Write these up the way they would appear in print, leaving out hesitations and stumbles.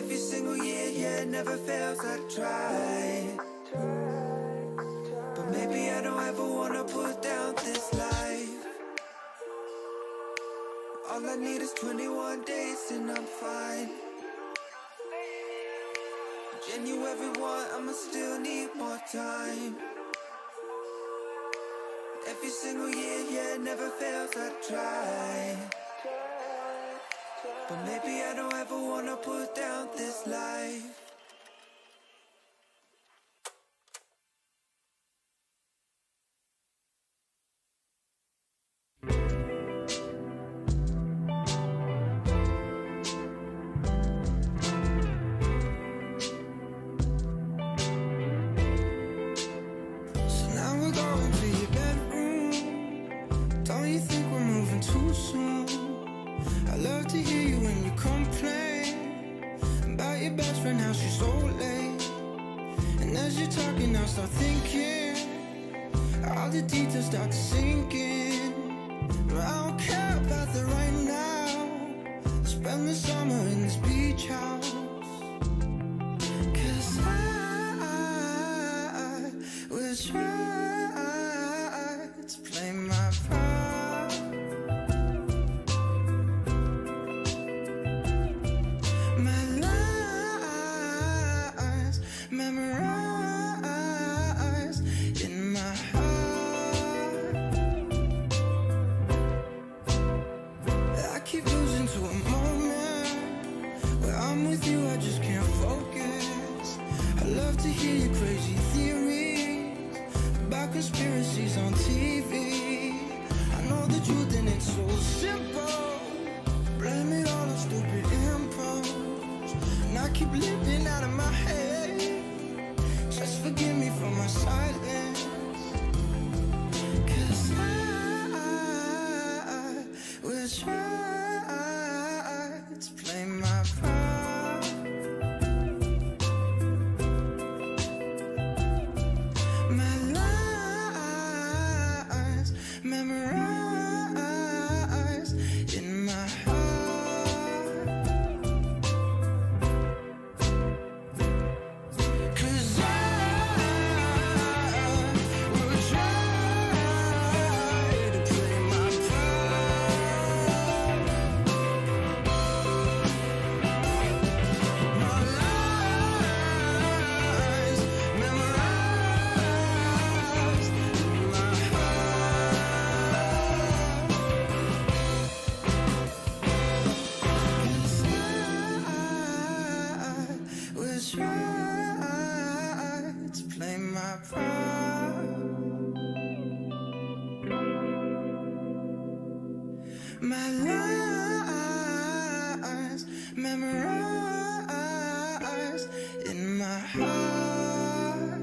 Every single year, yeah, it never fails, I try. But maybe I don't ever wanna put down this life. All I need is 21 days and I'm fine. January 1, I'ma still need more time. Every single year, yeah, it never fails, I try. But maybe I don't ever wanna put down this life. Start thinking, all the details start to sink in. But I don't care about the right now. Spend the summer in this beach house. 'Cause I will try to play my part. My lines memorized. Conspiracies on TV. I know the truth and it's so simple. Blame it all on stupid impulse. And I keep living out of my head. Just forgive me for my silence. 'Cause I will try to play my part. My memorized in my heart. 'Cause I will try to play my part. My lines memorized in my heart. Will try to play my part. My lines memorized in my heart.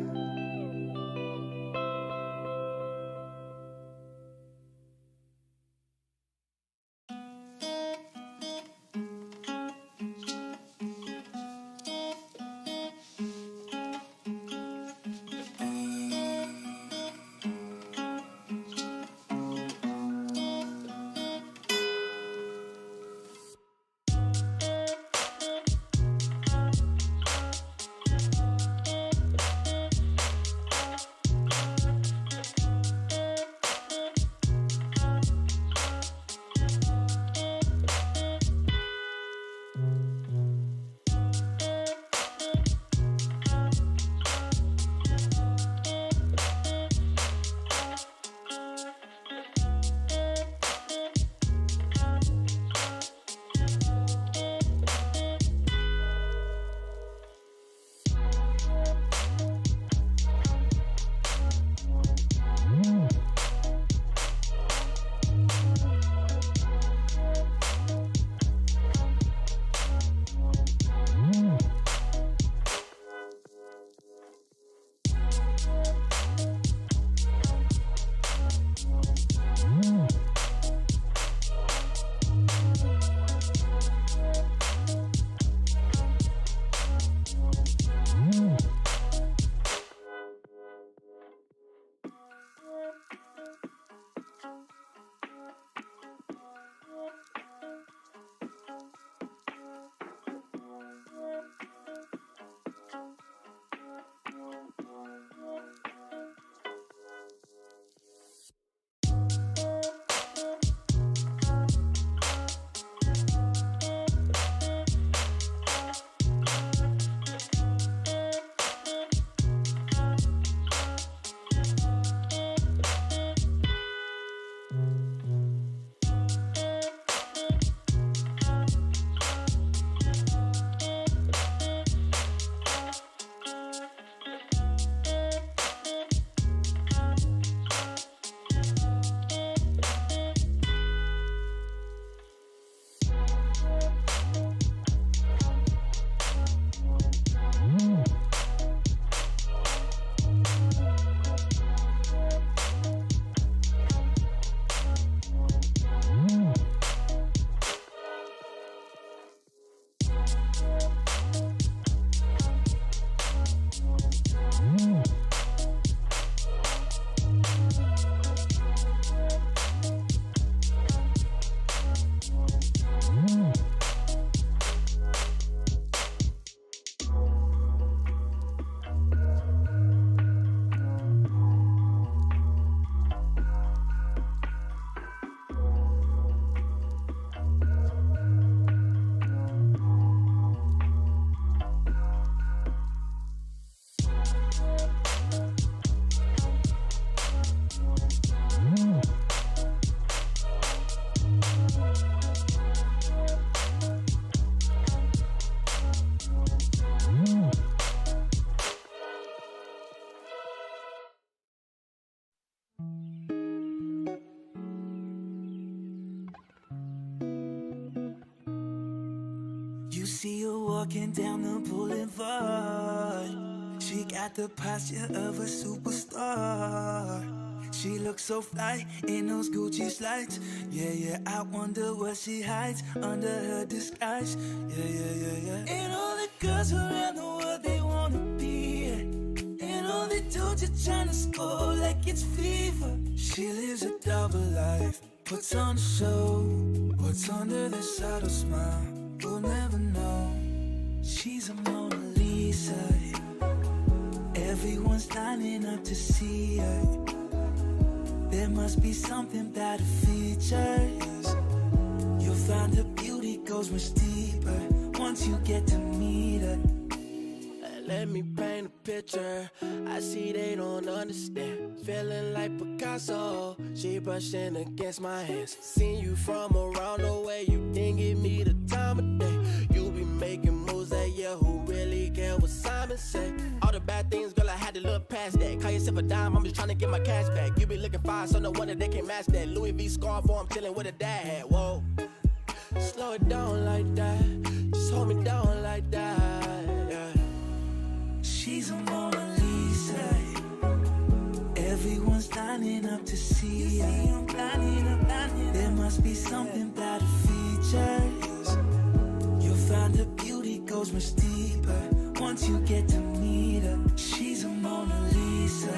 her walking down the boulevard. She got the posture of a superstar. She looks so fly in those Gucci slides. Yeah, yeah, I wonder what she hides under her disguise. Yeah, yeah, yeah, yeah. And all the girls around the world, they wanna be it. And all they do just trying to score like it's fever. She lives a double life, puts on a show. What's under the subtle smile, we'll never know. She's a Mona Lisa. Everyone's lining up to see her. There must be something about her features. You'll find her beauty goes much deeper once you get to meet her. Let me paint a picture. I see they don't understand. Feeling like Picasso. She brushing against my hands. Seen you from around the way. You didn't give me the time of day. You be making moves that yeah, who really care what Simon say? All the bad things, girl, I had to look past that. Call yourself a dime, I'm just trying to get my cash back. You be looking fine, so no wonder they can't match that. Louis V scarf, or I'm chilling with a dad hat. Whoa, slow it down like that. Just hold me down like that. Yeah. She's a Mona Lisa. Everyone's lining up to see her. There must be something about her features. You'll find her beauty goes much deeper once you get to meet her. She's a Mona Lisa.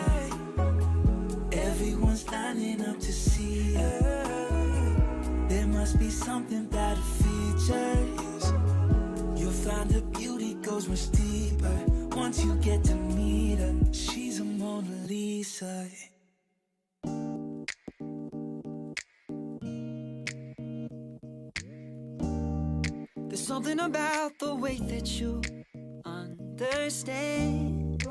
Everyone's lining up to see her. There must be something about her features. You'll find her beauty goes much deeper once you get to meet her. She's a Mona Lisa. There's something about the way that you understand.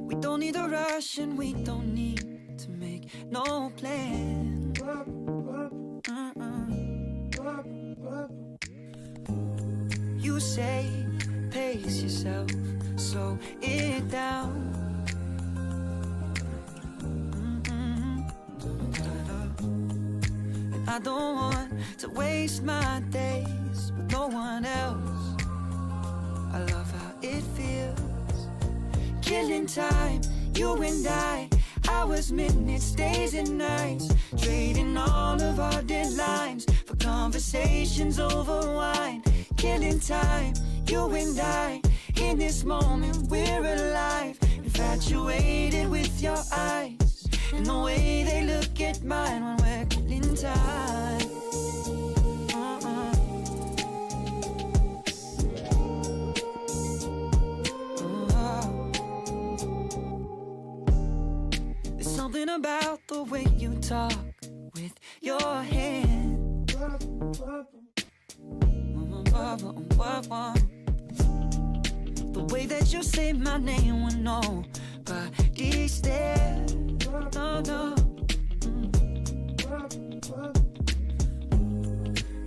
We don't need a rush and we don't need to make no plan. You say, pace yourself, slow it down. And I don't want to waste my days with no one else. I love how it feels. Killing time, you and I. Hours, minutes, days and nights. Trading all of our deadlines for conversations over wine. Killing time, you and I. In this moment we're alive. Infatuated with your eyes and the way they look at mine when we're killing time. There's something about the way you talk with your hand. The way that you say my name when nobody's there. No, no.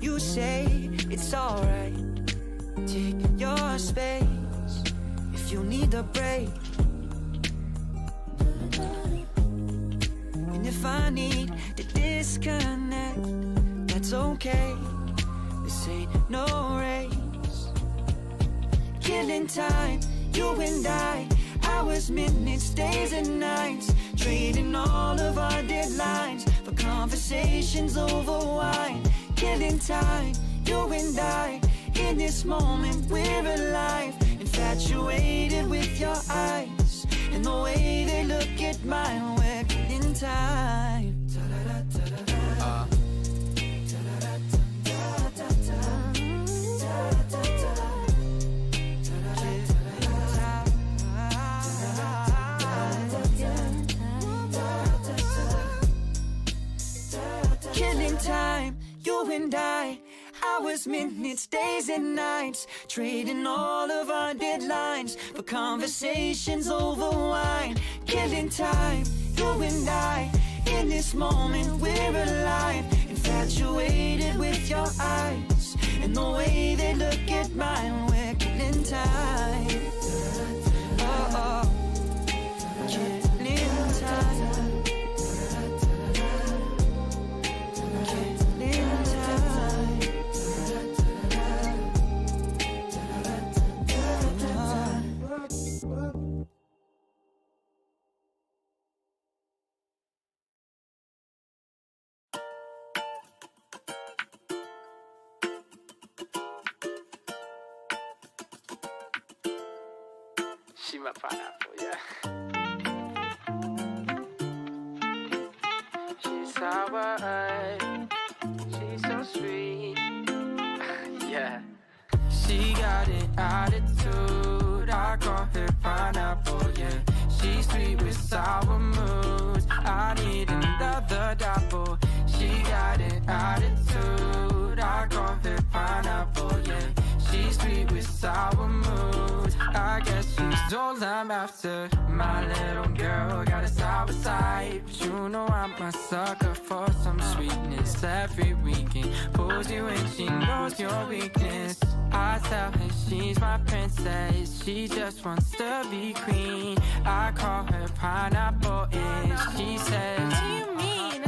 You say it's alright. Take your space if you need a break. And if I need to disconnect, that's okay. This ain't no race. Killing time, you and I. Hours, minutes, days and nights. Trading all of our deadlines for conversations over wine. Killing time, you and I. In this moment we're alive. Infatuated with your eyes and the way they look at mine when we're killing time. Killing time, you and I. Hours, minutes, days and nights. Trading all of our deadlines for conversations over wine. Killing time, you and I. In this moment we're alive. Infatuated with your eyes and the way they look at mine when we're killing time. Oh, oh. Killing time. Killing She my pineapple, yeah. She's sour, she's so sweet. Yeah. She got an attitude, I call her pineapple, yeah. She's sweet with sour moods, I need another double. She got an attitude, I call her pineapple, yeah. She's sweet with sour moods, I guess she's all I'm after. My little girl got a sour side, but you know I'm a sucker for some sweetness. Every weekend pulls you in, she knows your weakness. I tell her she's my princess, she just wants to be queen. I call her pineapple-ish, she says, what do you mean?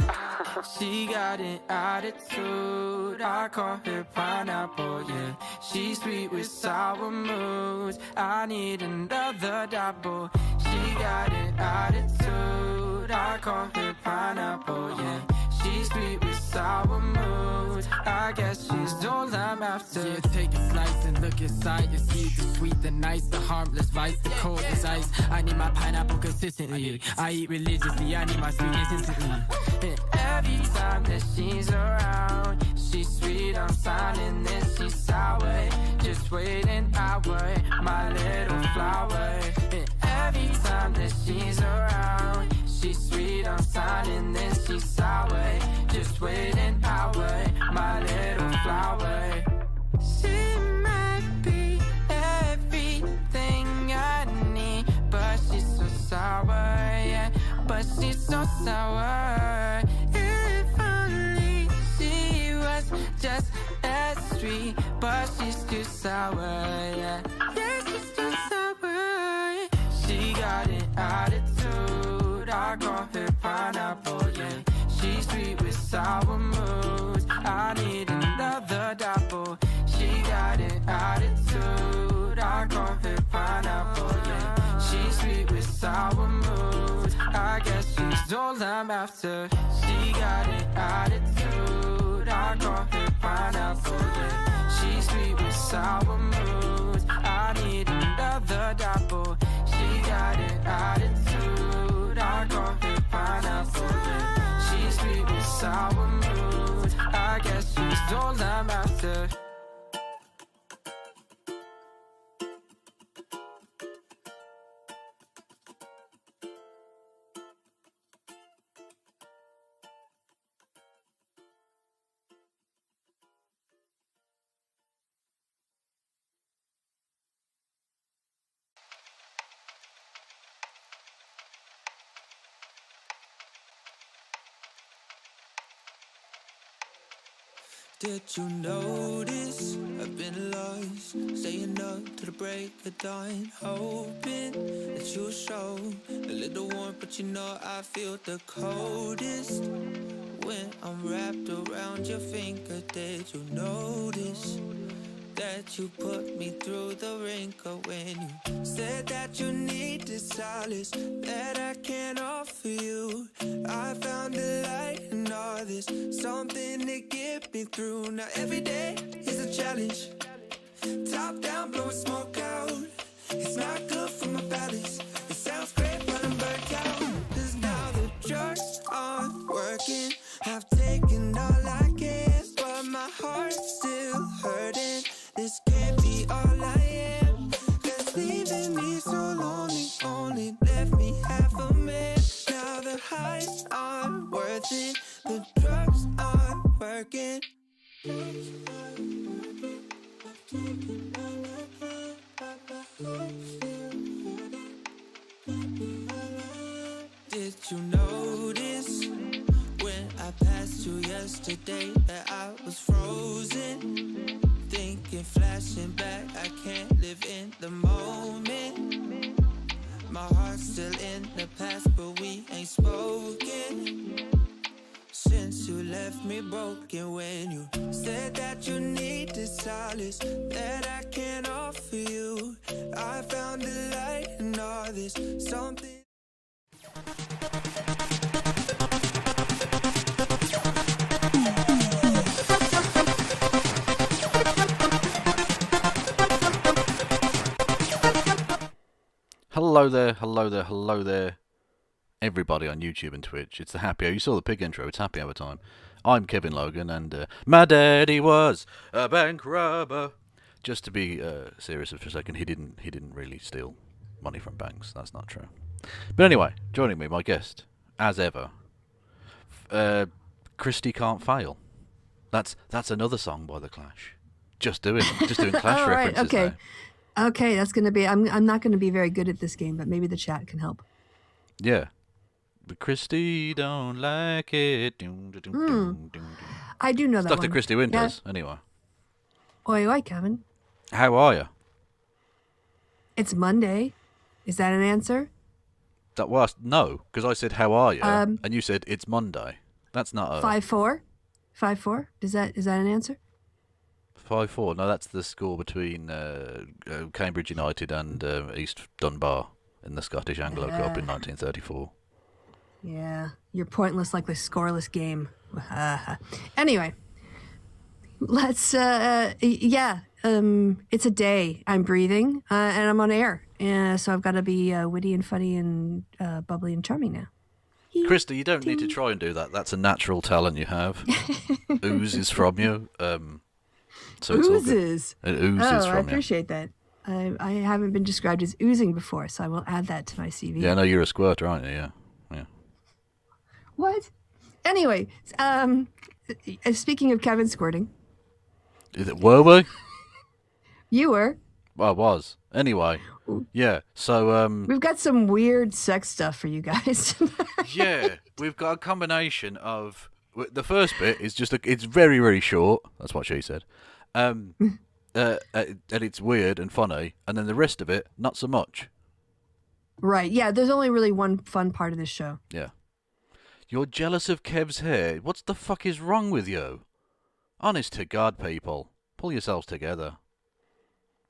She got an attitude, I call her pineapple, yeah. She's sweet with sour moods, I need another double. She got an attitude, I call her pineapple, yeah. She's sweet with sour moods, I guess she's all I'm after. Yeah, take a slice and look inside. You see the sweet, the nice, the harmless vice, the cold as ice. I need my pineapple consistently. I eat religiously, I need my sweetness instantly. And every time that she's around, she's sweet, I'm signing this, she's sour. Just wait an hour, my little flower. And every time that she's around, she's sweet, I'm signing this, she's sour. Just wait an hour, my little flower. She might be everything I need, but she's so sour, yeah. But she's so sour. If only she was just as sweet, but she's too sour, yeah. Yeah, she's too sour. She got an attitude, I call her pineapple, yeah. She's sweet with sour moods, I need another double. She got an attitude, I call her pineapple, yeah. She's sweet with sour moods, I guess she's all I'm after. She got an attitude, I call her pineapple, yeah. She's sweet with sour moods, I need another double. She got an attitude, I call her pineapple, yeah. She's sweet with sour moods, I guess she's all I'm after. Did you notice I've been lost, staying up to the break of dawn, hoping that you'll show a little warmth, but you know I feel the coldest when I'm wrapped around your finger. Did you notice that you put me through the wrinkle when you said that you needed solace that I can't offer you? I found a light in all this, something to get me through. Now every day is a challenge, top down, blowing smoke out. It's not good for my balance. It sounds great, but I'm burnt out. 'Cause now the drugs aren't working. I've taken all I can, but my heart's still hurting. This can't be all I am, 'cause leaving me so lonely only left me half a man. Now the highs aren't worth it, the drugs aren't working. Did you notice when I passed you yesterday that I was frozen? Thinking, flashing back, I can't live in the moment. My heart's still in the past, but we ain't spoken since you left me broken. When you said that you needed solace that I can't offer you, I found a light in all this, something. Hello there, everybody on YouTube and Twitch. It's the Happy Hour. You saw the pig intro. It's Happy Hour time. I'm Kevin Logan, and my daddy was a bank robber. Just to be serious for a second, he didn't really steal money from banks. That's not true. But anyway, joining me, my guest, as ever, Kristi Can't Fail. That's another song by The Clash. Just doing Clash references. Okay. Now. Okay, that's gonna be. I'm not gonna be very good at this game, but maybe the chat can help. Yeah. But Kristi don't like it. I do know it's that Dr. one. Kristi Winters, anyway. Oi, oi, Kevin. How are you? It's Monday. Is that an answer? That was no, because I said how are you, and you said it's Monday. That's not a 5-4. 5-4. Is that an answer? 5-4. No, that's the score between Cambridge United and East Dunbar in the Scottish Anglo Cup in 1934. Yeah, you're pointless like the scoreless game. Anyway, let's. It's a day. I'm breathing, and I'm on air, so I've got to be witty and funny and bubbly and charming now. Kristi, you don't need to try and do that. That's a natural talent you have. Oozes from you. So oozes. It oozes from I you. appreciate that. I haven't been described as oozing before, so I will add that to my CV. Yeah, no, you're a squirter, aren't you? Yeah. What? Anyway, speaking of Kevin squirting. Were we? You were. Well, I was. Anyway, yeah, so... We've got some weird sex stuff for you guys. Yeah, we've got a combination of... The first bit is just... It's very, very short. That's what she said. And it's weird and funny. And then the rest of it, not so much. Right, yeah, there's only really one fun part of this show. Yeah. You're jealous of Kev's hair? What the fuck is wrong with you? Honest to God, people. Pull yourselves together.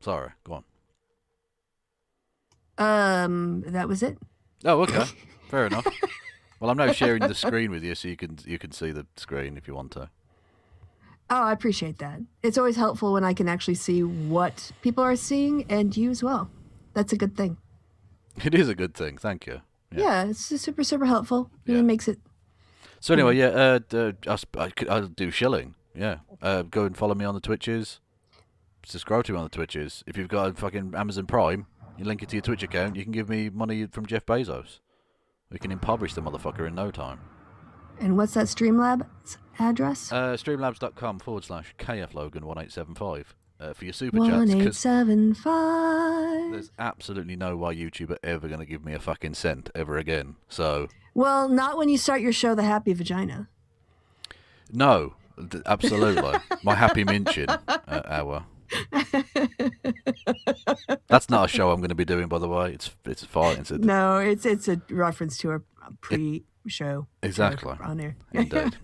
Sorry, go on. That was it. Oh, okay. Fair enough. Well, I'm now sharing the screen with you, so you can see the screen if you want to. Oh, I appreciate that. It's always helpful when I can actually see what people are seeing, and you as well. That's a good thing. It is a good thing, thank you. Yeah, it's just super, super helpful. Yeah. It makes it... So anyway, yeah, I'll do shilling. Yeah, go and follow me on the Twitches. Subscribe to me on the Twitches. If you've got a fucking Amazon Prime, you link it to your Twitch account, you can give me money from Jeff Bezos. We can impoverish the motherfucker in no time. And what's that Streamlabs address? Streamlabs.com/KFLogan1875 for your super chats. 1875. There's absolutely no way YouTube are ever going to give me a fucking cent ever again. So. Well, not when you start your show, The Happy Vagina. No, absolutely. My Happy Minchin hour. That's not a show I'm going to be doing, by the way. It's fine. No, it's a reference to a pre-show. Exactly. On there. Indeed.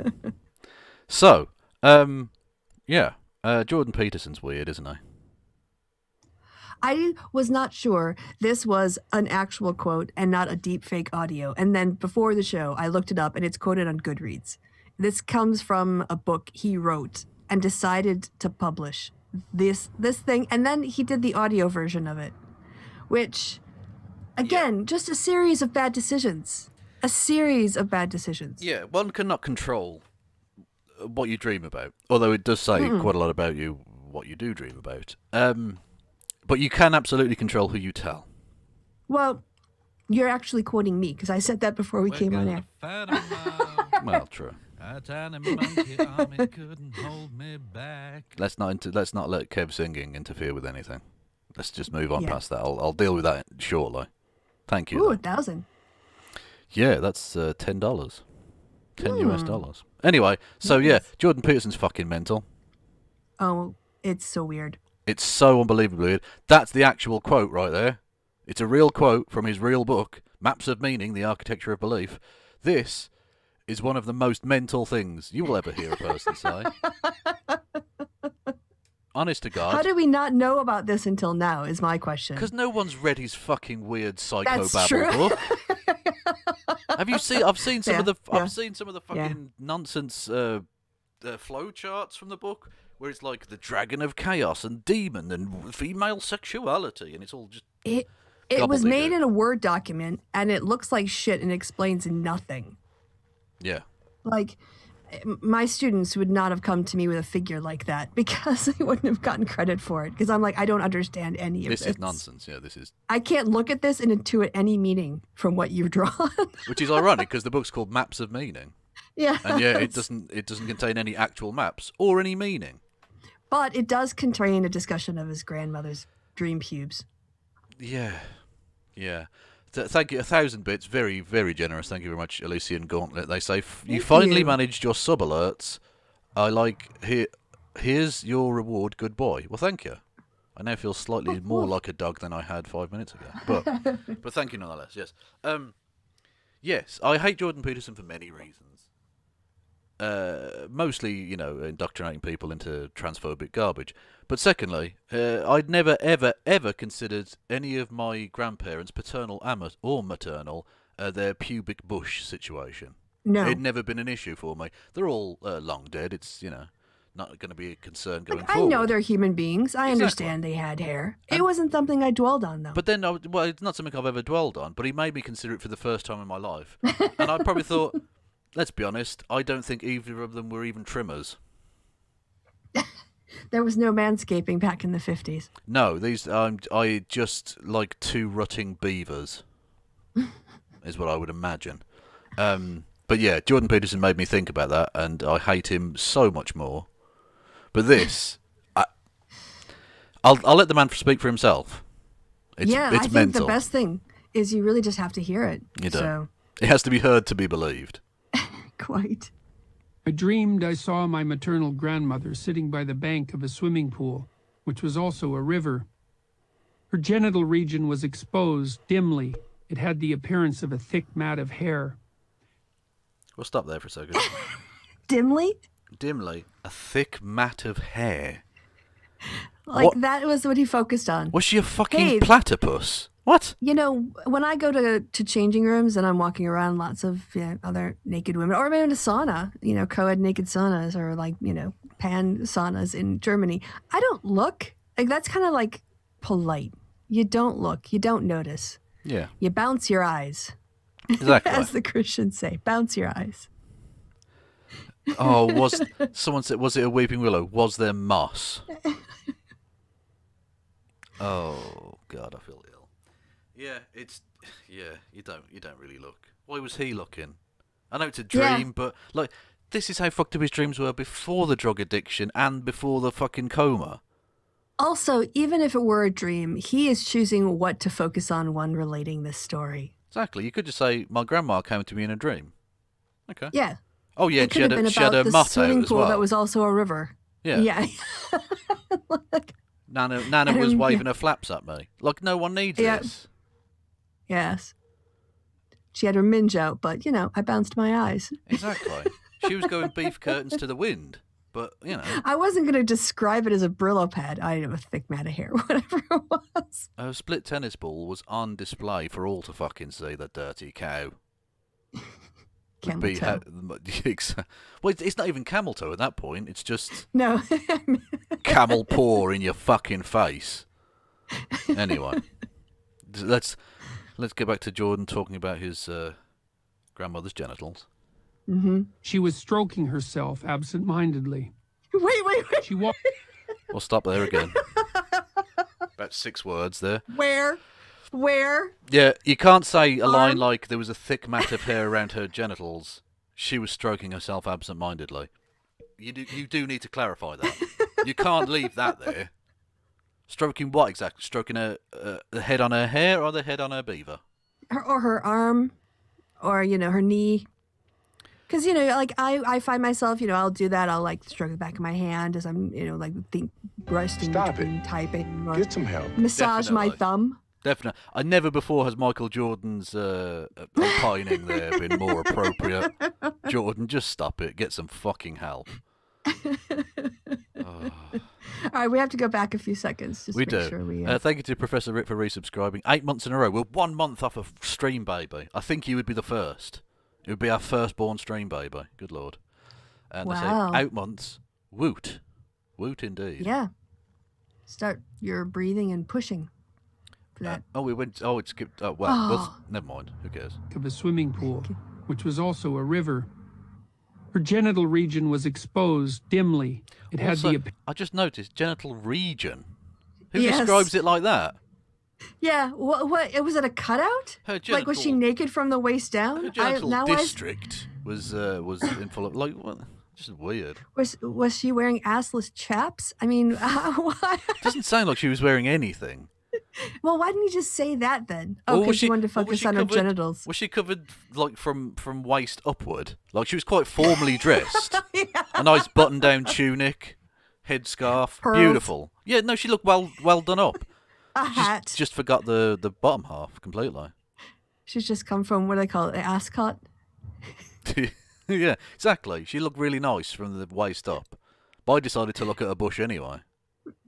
So, yeah. Jordan Peterson's weird, isn't he? I was not sure this was an actual quote and not a deep fake audio. And then before the show, I looked it up and it's quoted on Goodreads. This comes from a book he wrote and decided to publish this thing. And then he did the audio version of it, which, again, just a series of bad decisions. A series of bad decisions. Yeah, one cannot control what you dream about. Although it does say quite a lot about you, what you do dream about. But you can absolutely control who you tell. Well, you're actually quoting me because I said that before we came on air. Well, true. Let's not let Kev singing interfere with anything. Let's just move on past that. I'll deal with that shortly. Thank you. Ooh, $1,000. Yeah, that's $10. $10 US. Anyway, so yeah, Jordan Peterson's fucking mental. Oh, it's so weird. It's so unbelievably weird. That's the actual quote right there. It's a real quote from his real book, Maps of Meaning, The Architecture of Belief. This is one of the most mental things you will ever hear a person say. Honest to God. How did we not know about this until now is my question. Because no one's read his fucking weird That's psychobabble true. book. Have you seen? I've seen some of the fucking nonsense flow charts from the book where it's like the dragon of chaos and demon and female sexuality, and it's all just It was made gobbledygook. in a Word document, and it looks like shit and explains nothing. Yeah. Like, my students would not have come to me with a figure like that because they wouldn't have gotten credit for it. Because I'm like, I don't understand any of this. This is nonsense. Yeah, this is. I can't look at this and intuit any meaning from what you've drawn. Which is ironic because the book's called Maps of Meaning. Yeah. And yeah, it doesn't contain any actual maps or any meaning. But it does contain a discussion of his grandmother's dream pubes. Yeah. Yeah. Thank you. 1,000 bits. Very, very generous. Thank you very much, Elysian Gauntlet. They say, you finally managed your sub alerts. I like, here's your reward, good boy. Well, thank you. I now feel slightly more like a dog than I had 5 minutes ago. But thank you nonetheless, yes. Yes, I hate Jordan Peterson for many reasons. Mostly, indoctrinating people into transphobic garbage. But secondly, I'd never, ever, ever considered any of my grandparents, paternal or maternal, their pubic bush situation. No. It'd never been an issue for me. They're all long dead. It's, not going to be a concern going I forward. know they're human beings. I Exactly. understand they had hair. It wasn't something I dwelled on, though. But then, it's not something I've ever dwelled on, but he made me consider it for the first time in my life. And I probably thought, let's be honest, I don't think either of them were even trimmers. There was no manscaping back in the 50s. No, these I just like two rutting beavers, is what I would imagine. But yeah, Jordan Peterson made me think about that, and I hate him so much more. But this, I'll let the man speak for himself. It's I think mental. the best thing is you really just have to hear it. You don't. So, It has to be heard to be believed. quite. I dreamed I saw my maternal grandmother sitting by the bank of a swimming pool, which was also a river. Her genital region was exposed dimly. It had the appearance of a thick mat of hair. We'll stop there for a second. Dimly? Dimly, a thick mat of hair. Like, that was what he focused on. Was she a fucking Hey. platypus? What? When I go to changing rooms and I'm walking around lots of other naked women, or maybe in a sauna, co-ed naked saunas or pan saunas in Germany, I don't look. Like, that's kind of like polite. You don't look. You don't notice. Yeah, You bounce your eyes, exactly. as the Christians say. Bounce your eyes. Oh, someone said, was it a weeping willow? Was there moss? Oh God, I feel ill. Yeah, you don't really look. Why was he looking? I know it's a dream, but like, this is how fucked up his dreams were before the drug addiction and before the fucking coma. Also, even if it were a dream, he is choosing what to focus on when relating this story. Exactly. You could just say, my grandma came to me in a dream. Okay. Yeah. Oh yeah, It she could had have been a about the mutt swimming out as pool well. that was also a river. Yeah. Yeah. Nana was waving her flaps at me. Like, no one needs Yeah. this. Yes. She had her minge out, but, I bounced my eyes. Exactly. She was going beef curtains to the wind. But, I wasn't going to describe it as a Brillo pad. I didn't have a thick mat of hair, whatever it was. a split tennis ball was on display for all to fucking see, the dirty cow. Camel toe. Well, it's not even camel toe at that point. It's just No. camel paw in your fucking face. Anyway, let's get back to Jordan talking about his grandmother's genitals. Mm-hmm. She was stroking herself absent-mindedly. Wait. She walked. We'll stop there again. About 6 words there. Where? Yeah, you can't say a line like there was a thick mat of hair around her genitals. She was stroking herself absent-mindedly. You do need to clarify that. You can't leave that there. Stroking what exactly? Stroking the head on her hair or the head on her beaver? Or her arm, or, her knee. Because, like, I find myself, I'll do that. I'll, like, stroke the back of my hand as I'm, resting between typing. Or Get some help. massage my Definitely. thumb. Definitely. I never before has Michael Jordan's opining there been more appropriate. Jordan, just stop it. Get some fucking help. All right, we have to go back a few seconds. Just We to make do. Sure we, Thank you to Professor Rick for resubscribing. 8 months in a row. We're 1 month off of Stream Baby. I think he would be the first. It would be our firstborn Stream Baby. Good Lord. And Wow. I say 8 months. Woot. Woot indeed. Yeah. Start your breathing and pushing. that. We went. Oh, it skipped. Oh, well, never mind. Who cares? Of a swimming pool, which was also a river. Her genital region was exposed dimly. It had Also, the. I just noticed genital region. Who Yes. describes it like that? Yeah, what? Was it a cutout? Her Like, was she genital- naked from the waist down? Her genital district was in full of like what? Just weird. Was she wearing assless chaps? I mean, why? Doesn't sound like she was wearing anything. Well, why didn't you just say that then? Or Oh, was because she- you wanted to or was focus she on her covered- genitals. Was she covered like from waist upward? Like she was quite formally dressed. A nice button-down tunic, headscarf, Pearls. beautiful. Yeah, no, she looked well done up. A hat. Just forgot the bottom half completely. She's just come from, what do they call it, the ascot? Yeah, exactly. She looked really nice from the waist up. But I decided to look at her bush anyway.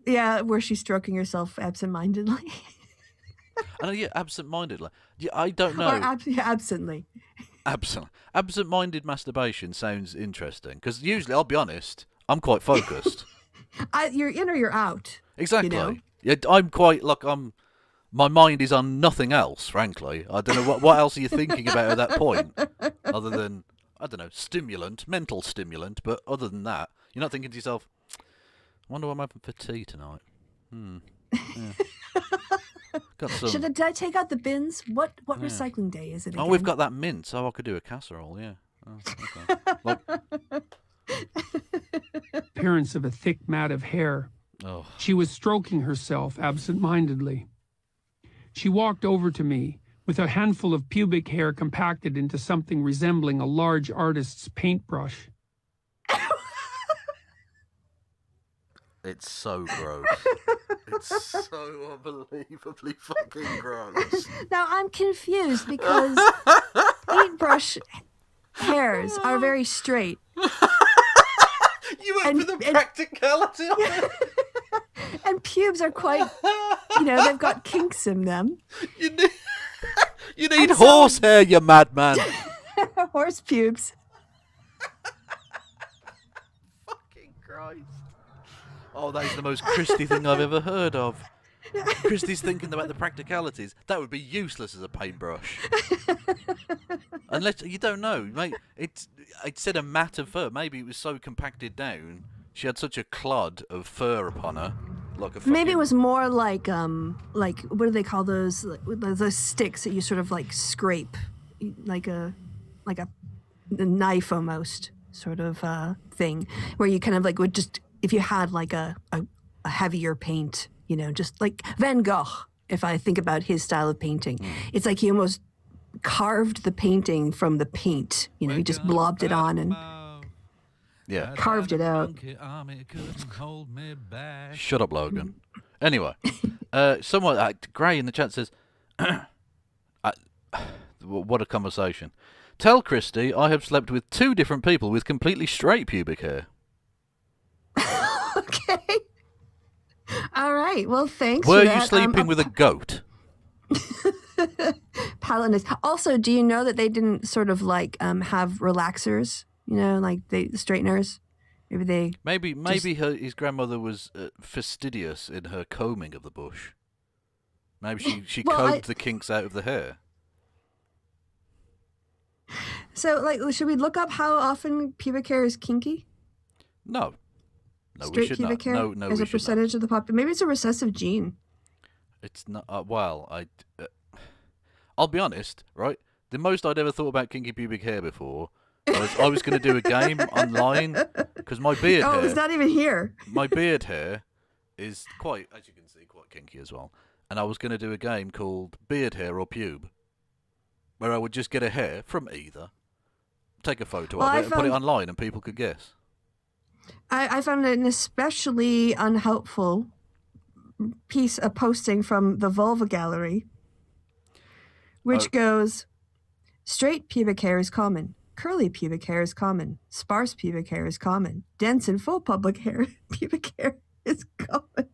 Yeah, where she's stroking herself absentmindedly. Yeah, absent-mindedly. Yeah, I don't know. Or absently. Absent-minded masturbation sounds interesting because usually, I'll be honest, I'm quite focused. You're in or you're out. Exactly. You know? Yeah, I'm quite like my mind is on nothing else. Frankly, I don't know what else are you thinking about at that point, other than I don't know, mental stimulant. But other than that, you're not thinking to yourself, "I wonder what I'm having for tea tonight." Yeah. Got some. Did I take out the bins? What recycling day is it again? Oh, we've got that mint, so I could do a casserole. Yeah. Oh, okay. Appearance of a thick mat of hair. Oh. She was stroking herself absent-mindedly. She walked over to me with a handful of pubic hair compacted into something resembling a large artist's paintbrush. It's so gross. It's so unbelievably fucking gross. Now I'm confused because paintbrush hairs are very straight. You went for the practicality of it. And pubes are quite, they've got kinks in them. You need horsehair, you madman. Horse pubes. Fucking Christ. Oh, that is the most Kristi thing I've ever heard of. Kristi's thinking about the practicalities. That would be useless as a paintbrush. Unless, you don't know, mate. It said a mat of fur. Maybe it was so compacted down. She had such a clod of fur upon her. Like a fucking... Maybe it was more like what do they call those? Those sticks that you sort of like scrape, like a knife almost sort of thing, where you kind of like would just, if you had like a heavier paint, just like Van Gogh. If I think about his style of painting, it's like he almost carved the painting from the paint. He just blobbed it on and carved it out. Shut up, Logan. Anyway, someone, Gray in the chat says, what a conversation. Tell Kristi I have slept with 2 different people with completely straight pubic hair. Okay. All right. Well, thanks. Were for you that. sleeping with a goat? Paladins. Also, do you know that they didn't sort of like have relaxers? Like the straighteners. Maybe his grandmother was fastidious in her combing of the bush. Maybe she combed the kinks out of the hair. So, like, should we look up how often pubic hair is kinky? No, Straight we should pubic not. hair No, as we a should percentage of the population. Maybe it's a recessive gene. It's not. I'll be honest, right? The most I'd ever thought about kinky pubic hair before, I was going to do a game online because my beard hair. Oh, it's not even here. My beard hair is quite, as you can see, quite kinky as well. And I was going to do a game called Beard Hair or Pube, where I would just get a hair from either, take a photo of it, and put it online, and people could guess. I found an especially unhelpful piece of posting from the Vulva Gallery, which goes, straight pubic hair is common, curly pubic hair is common, sparse pubic hair is common, dense and full pubic hair is common.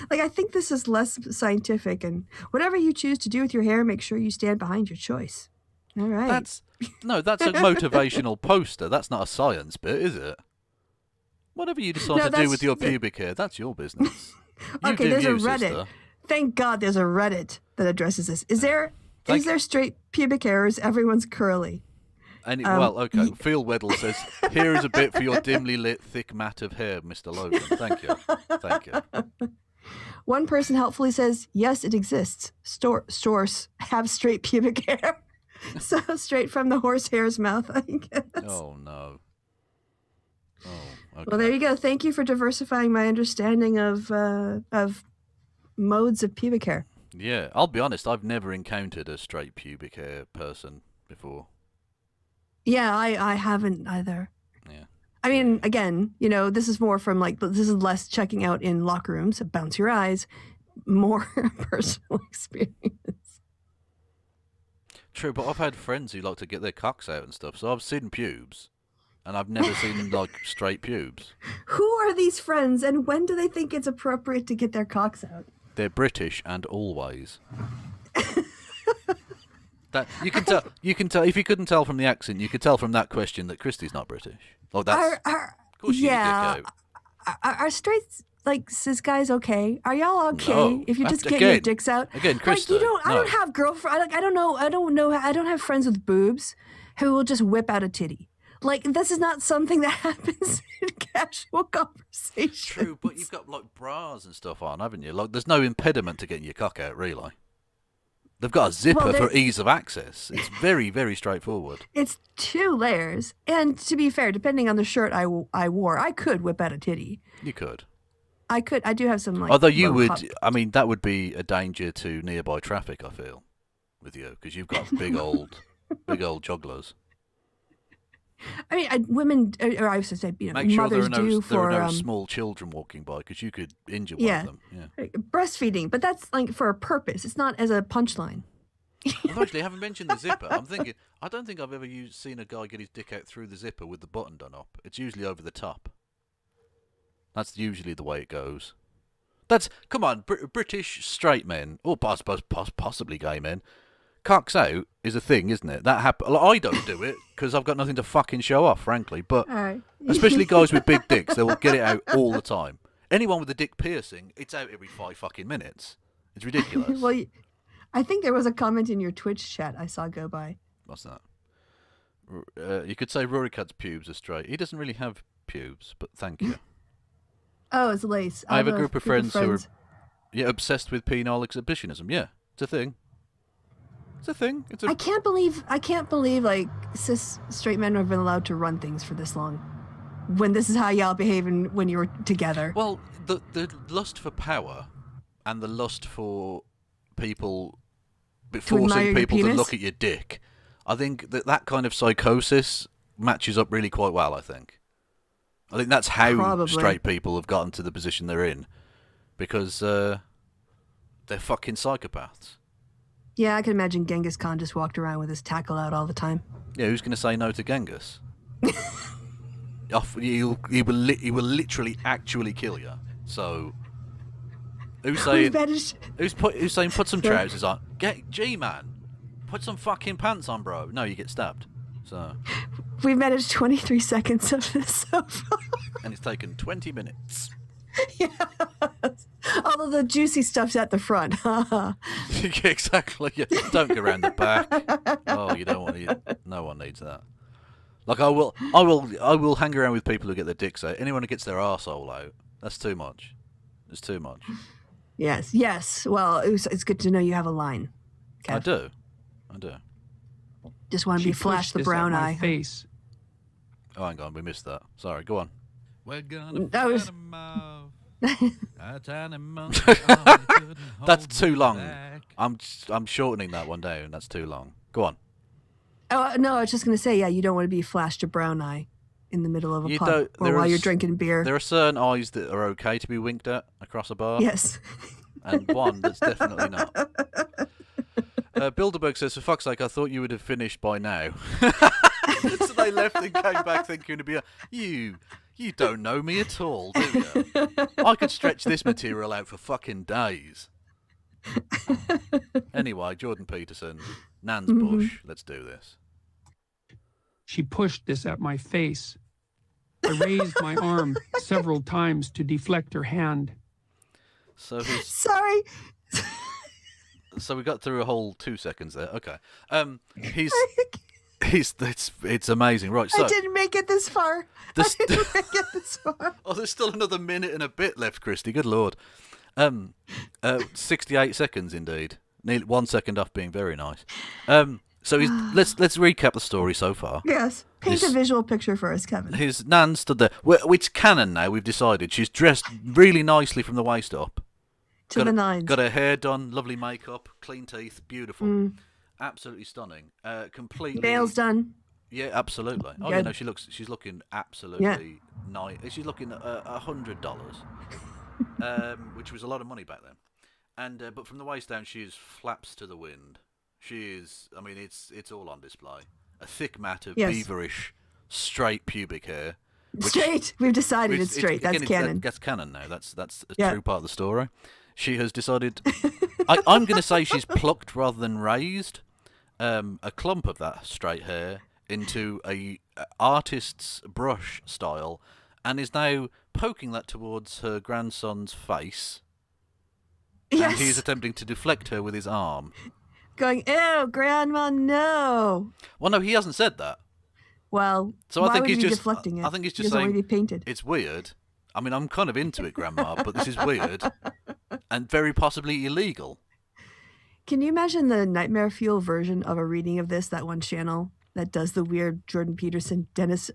Like, I think this is less scientific, and whatever you choose to do with your hair, make sure you stand behind your choice. All right. That's a motivational poster. That's not a science bit, is it? Whatever you decide to do with your pubic hair, that's your business. Okay, there's a Reddit. Thank God there's a Reddit that addresses this. Is there straight pubic hair or is everyone's curly? Well, okay. Phil Weddle says, here is a bit for your dimly lit thick mat of hair, Mr. Logan. Thank you. Thank you. One person helpfully says, yes, it exists. Stores have straight pubic hair. So straight from the horsehair's mouth, I guess. Oh, no. Oh, okay. Well, there you go. Thank you for diversifying my understanding of modes of pubic hair. Yeah, I'll be honest, I've never encountered a straight pubic hair person before. Yeah, I haven't either. Yeah. I mean, again, this is more from this is less checking out in locker rooms, bounce your eyes, more personal experience. True, but I've had friends who like to get their cocks out and stuff, so I've seen pubes, and I've never seen, straight pubes. Who are these friends, and when do they think it's appropriate to get their cocks out? They're British and always. That you can tell. You can tell if you couldn't tell from the accent. You could tell from that question that Kristi's not British. Oh, that's. Of course, yeah. You get are straight cis guys okay? Are y'all okay No. if you just get your dicks out? Again, Kristi. I don't have girlfriend. I don't know. I don't have friends with boobs who will just whip out a titty. This is not something that happens in casual conversation. True, but you've got bras and stuff on, haven't you? There's no impediment to getting your cock out, really. They've got a zipper for ease of access. It's very, very straightforward. It's 2 layers, and to be fair, depending on the shirt I wore, I could whip out a titty. You could. I could. I do have some Although you would, I mean, that would be a danger to nearby traffic. I feel with you because you've got big old jugglers. I mean, women, or I should say, Make sure mothers there are no small children walking by because you could injure one of them. Yeah. Breastfeeding, but that's for a purpose. It's not as a punchline. I haven't mentioned the zipper. I'm thinking, I don't think I've ever seen a guy get his dick out through the zipper with the button done up. It's usually over the top. That's usually the way it goes. Come on, British straight men, or possibly gay men. Cocks out is a thing, isn't it? That happen. I don't do it because I've got nothing to fucking show off, frankly. But especially guys with big dicks, they will get it out all the time. Anyone with a dick piercing, it's out every 5 fucking minutes. It's ridiculous. Well, I think there was a comment in your Twitch chat I saw go by. What's that? You could say Rory Cut's pubes are straight. He doesn't really have pubes, but thank you. Oh, it's lace. I have a group of friends who are obsessed with penile exhibitionism. Yeah, it's a thing. It's a thing. I can't believe cis straight men have been allowed to run things for this long. When this is how y'all behave when you were together. Well, the lust for power and the lust for people forcing people to look at your dick. I think that kind of psychosis matches up really quite well. I think that's how straight people have gotten to the position they're in because they're fucking psychopaths. Yeah, I can imagine Genghis Khan just walked around with his tackle out all the time. Yeah, who's going to say no to Genghis? He will literally actually kill you. So, who's saying put some trousers on? G-man, put some fucking pants on, bro. No, you get stabbed. So we've managed 23 seconds of this so far. And it's taken 20 minutes. Yes. Although the juicy stuff's at the front. Exactly. Yeah. Don't go around the back. Oh, you don't want to. No one needs that. I will hang around with people who get their dicks out. Anyone who gets their arsehole out, that's too much. It's too much. Yes. Well, it's good to know you have a line. Kev. I do. Just want to be flash the brown eye. Face. Oh, hang on, we missed that. Sorry, go on. We're gonna That's too long. I'm shortening that one down. That's too long. Go on. Oh no, I was just gonna say, you don't want to be flashed a brown eye in the middle of a pub or while you're drinking beer. There are certain eyes that are okay to be winked at across a bar. Yes. And one that's definitely not. Bilderberg says, for fuck's sake, I thought you would have finished by now. So they left and came back thinking to be you don't know me at all, do you? I could stretch this material out for fucking days. Anyway, Jordan Peterson, Nan's Bush, let's do this. She pushed this at my face. I raised my arm several times to deflect her hand. So Sorry. So we got through a whole 2 seconds there. Okay. It's amazing. Right. So I didn't make it this far. I didn't make it this far. Oh, there's still another minute and a bit left, Kristi. Good Lord. 68 seconds indeed. Nearly 1 second off being very nice. So let's recap the story so far. Yes. Paint a visual picture for us, Kevin. His nan stood there. It's canon now, we've decided. She's dressed really nicely from the waist up. To the nines. Got her hair done, lovely makeup, clean teeth, beautiful. Absolutely stunning. Completely. Nails done. Yeah, absolutely. Oh, you know, she's looking absolutely nice. She's looking at $100, which was a lot of money back then. And but from the waist down, she's flaps to the wind. She is. I mean, it's all on display. A thick mat of beaverish, straight pubic hair. Straight. We've decided it's straight. That's canon. That's canon now. That's a true part of the story. She has decided. I'm going to say she's plucked rather than raised a clump of that straight hair into a artist's brush style, and is now poking that towards her grandson's face. Yes. And he's attempting to deflect her with his arm. Going, ew, Grandma, no. Well, no, he hasn't said that. Well, so why I think would he's he just deflecting it? I think he's just saying already painted. It's weird. I mean, I'm kind of into it, Grandma, but this is weird and very possibly illegal. Can you imagine the Nightmare Fuel version of a reading of this? That one channel that does the weird Jordan Peterson, Dennis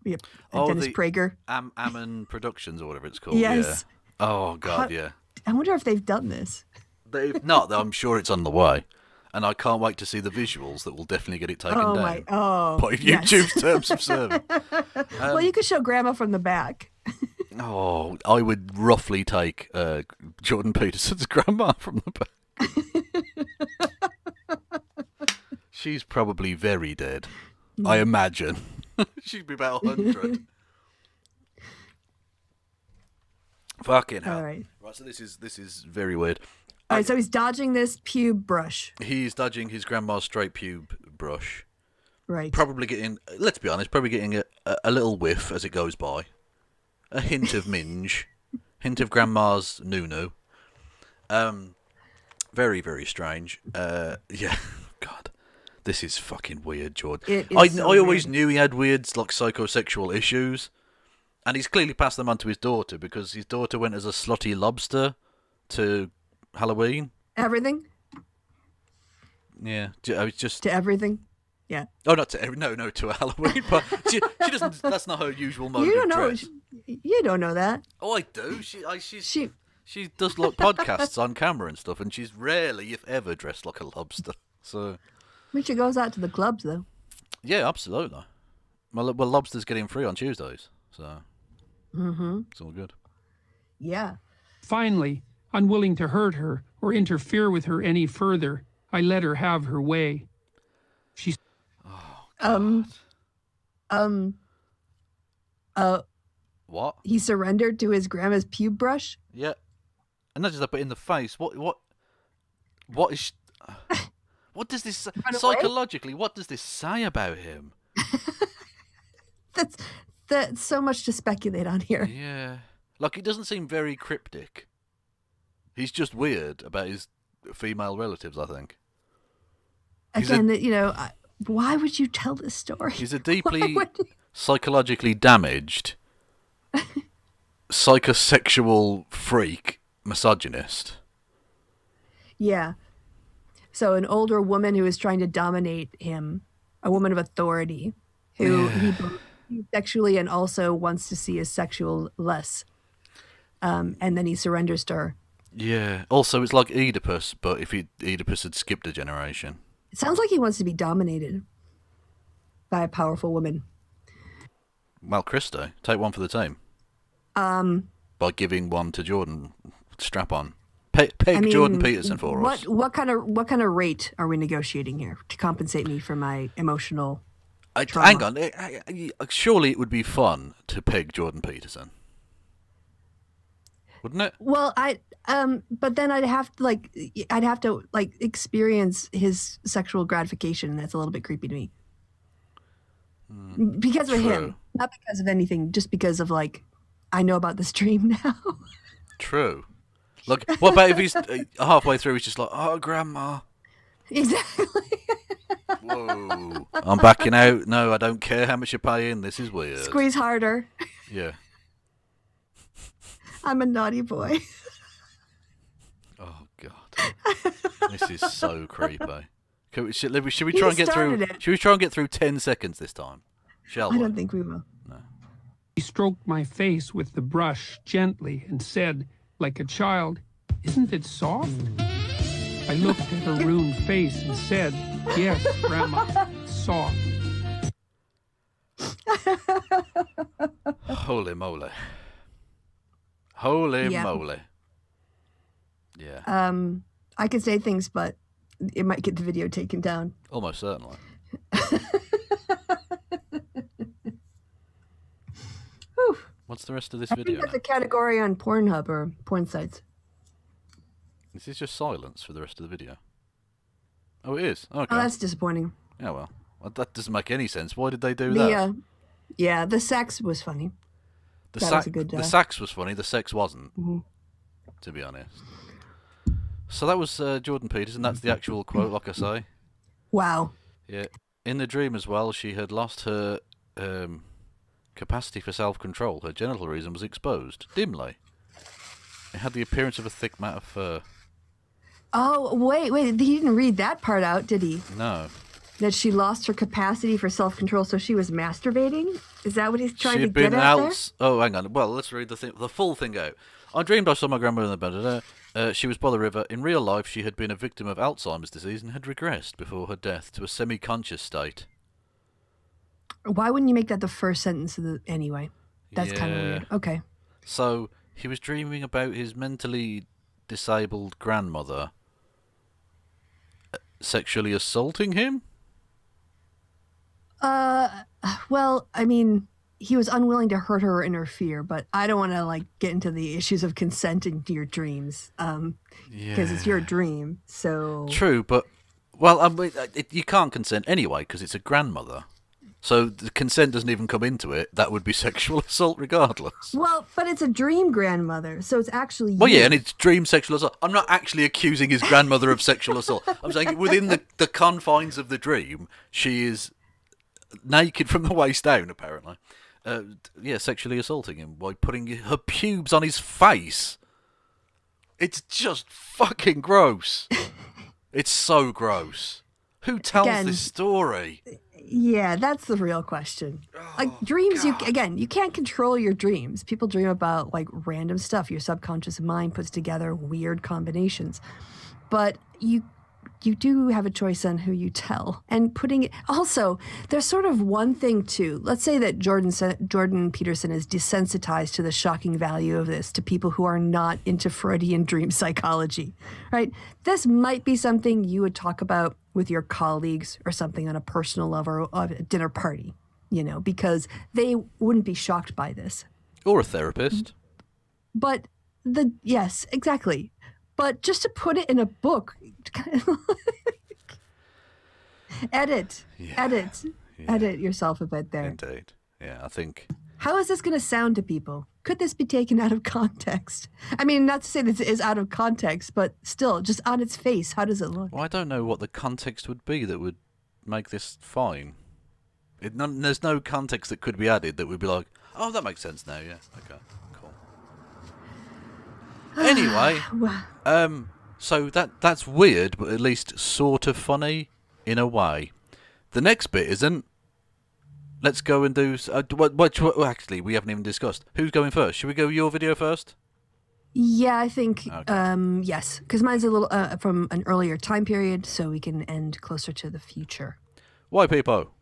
Prager. Ammon Productions or whatever it's called. Yes. Yeah. Oh God, yeah. I wonder if they've done this. They've not, though. I'm sure it's on the way. And I can't wait to see the visuals that will definitely get it taken down. By YouTube's terms of service. Well, you could show Grandma from the back. I would roughly take Jordan Peterson's grandma from the back. She's probably very dead. I imagine. She'd be about 100. Fucking hell. All right. Right, so this is very weird. All right, so he's dodging this pube brush. He's dodging his grandma's straight pube brush. Right. Probably getting, let's be honest, a little whiff as it goes by. A hint of minge. Hint of grandma's nunu. Very, very strange. Yeah, God. This is fucking weird, George. I always knew he had weird, like, psychosexual issues. And he's clearly passed them on to his daughter, because his daughter went as a slutty lobster to Halloween. Everything? Yeah. I was just... To everything? Yeah. Oh, not to every... No, to a Halloween. But she doesn't... That's not her usual mode You don't of know. dress. You don't know that. Oh, I do. She does like podcasts on camera and stuff, and she's rarely, if ever, dressed like a lobster. So... I mean, she goes out to the clubs, though. Yeah, absolutely. Well, lobsters get in free on Tuesdays, so... It's all good. Yeah. Finally, unwilling to hurt her or interfere with her any further, I let her have her way. She... What? He surrendered to his grandma's pube brush? Yeah. And not just that, but in the face. What is... What does this... Psychologically, what does this say about him? That's so much to speculate on here. Yeah. Like, it doesn't seem very cryptic. He's just weird about his female relatives, I think. Again, why would you tell this story? He's a deeply psychologically damaged, psychosexual freak, misogynist. Yeah. So an older woman who is trying to dominate him, a woman of authority, who he believes sexually and also wants to see as sexual less. And then he surrenders to her. Yeah. Also, it's like Oedipus, but if Oedipus had skipped a generation. It sounds like he wants to be dominated by a powerful woman. Well, Kristi, take one for the team. By giving one to Jordan. Strap on. Peg Jordan Peterson for us. What kind of rate are we negotiating here to compensate me for my emotional trauma? Hang on. Surely it would be fun to peg Jordan Peterson. Wouldn't it? Well, but then I'd have to experience his sexual gratification, and that's a little bit creepy to me. Because of him, not because of anything, just because of I know about this dream now. True. Look, what about if he's halfway through, he's just like, oh, Grandma. Exactly. Whoa. I'm backing out. No, I don't care how much you're paying. This is weird. Squeeze harder. Yeah. I'm a naughty boy. Oh, God. This is so creepy. Should we try and get through? Should we try and get through 10 seconds this time? Shall we? I don't think we will. No. He stroked my face with the brush gently and said, like a child, "Isn't it soft?" I looked at her ruined face and said, "Yes, Grandma, soft." Holy moly. Holy Yeah. moly. Yeah. I could say things, but it might get the video taken down. Almost certainly. Whew. What's the rest of this I video think that's now? a category on Pornhub or porn sites. This is just silence for the rest of the video. Oh, it is? Okay. Oh, that's disappointing. Yeah, well, that doesn't make any sense. Why did they do The that? yeah, the sex was funny. That was a good The sax was funny, the sex wasn't, to be honest. So that was Jordan Peterson. That's the actual quote, like I say. Wow. Yeah. In the dream as well, she had lost her capacity for self-control. Her genital region was exposed, dimly. It had the appearance of a thick mat of fur. Oh, wait. He didn't read that part out, did he? No. That she lost her capacity for self-control, so she was masturbating? Is that what he's trying to She'd get been at out. Oh, hang on. Well, let's read the full thing out. I dreamed I saw my grandmother in the bed. She was by the river. In real life, she had been a victim of Alzheimer's disease and had regressed before her death to a semi-conscious state. there? Why wouldn't you make that the first sentence of the... Anyway, that's kind of Yeah. weird. Okay. So he was dreaming about his mentally disabled grandmother sexually assaulting him? Well, I mean, he was unwilling to hurt her or interfere, but I don't want to get into the issues of consent in your dreams, because it's your dream. So True, but well, I mean, you can't consent anyway because it's a grandmother. So the consent doesn't even come into it. That would be sexual assault regardless. well, but it's a dream grandmother, so it's actually Well, you. yeah, and it's dream sexual assault. I'm not actually accusing his grandmother of sexual assault. I'm saying within the confines of the dream, she is naked from the waist down, apparently. Sexually assaulting him by putting her pubes on his face. It's just fucking gross. It's so gross. Who tells Again, this story? Yeah, that's the real question. Dreams, you can't control your dreams. People dream about random stuff. Your subconscious mind puts together weird combinations, but you do have a choice on who you tell and putting it. Also, there's sort of one thing too. Let's say that Jordan Peterson is desensitized to the shocking value of this to people who are not into Freudian dream psychology, right? This might be something you would talk about with your colleagues or something on a personal level of a dinner party, because they wouldn't be shocked by this. Or a therapist. But yes, exactly. But just to put it in a book, edit yourself a bit there. Indeed. Yeah, I think. How is this going to sound to people? Could this be taken out of context? I mean, not to say this is out of context, but still, just on its face, how does it look? Well, I don't know what the context would be that would make this fine. There's no context that could be added that would be like, oh, that makes sense now, yeah. Okay, cool. Anyway, so that's weird, but at least sort of funny in a way. The next bit isn't. Let's go and do. Actually, we haven't even discussed. Who's going first? Should we go your video first? Yeah, I think Okay. yes, because mine's a little from an earlier time period, so we can end closer to the future. Why, people?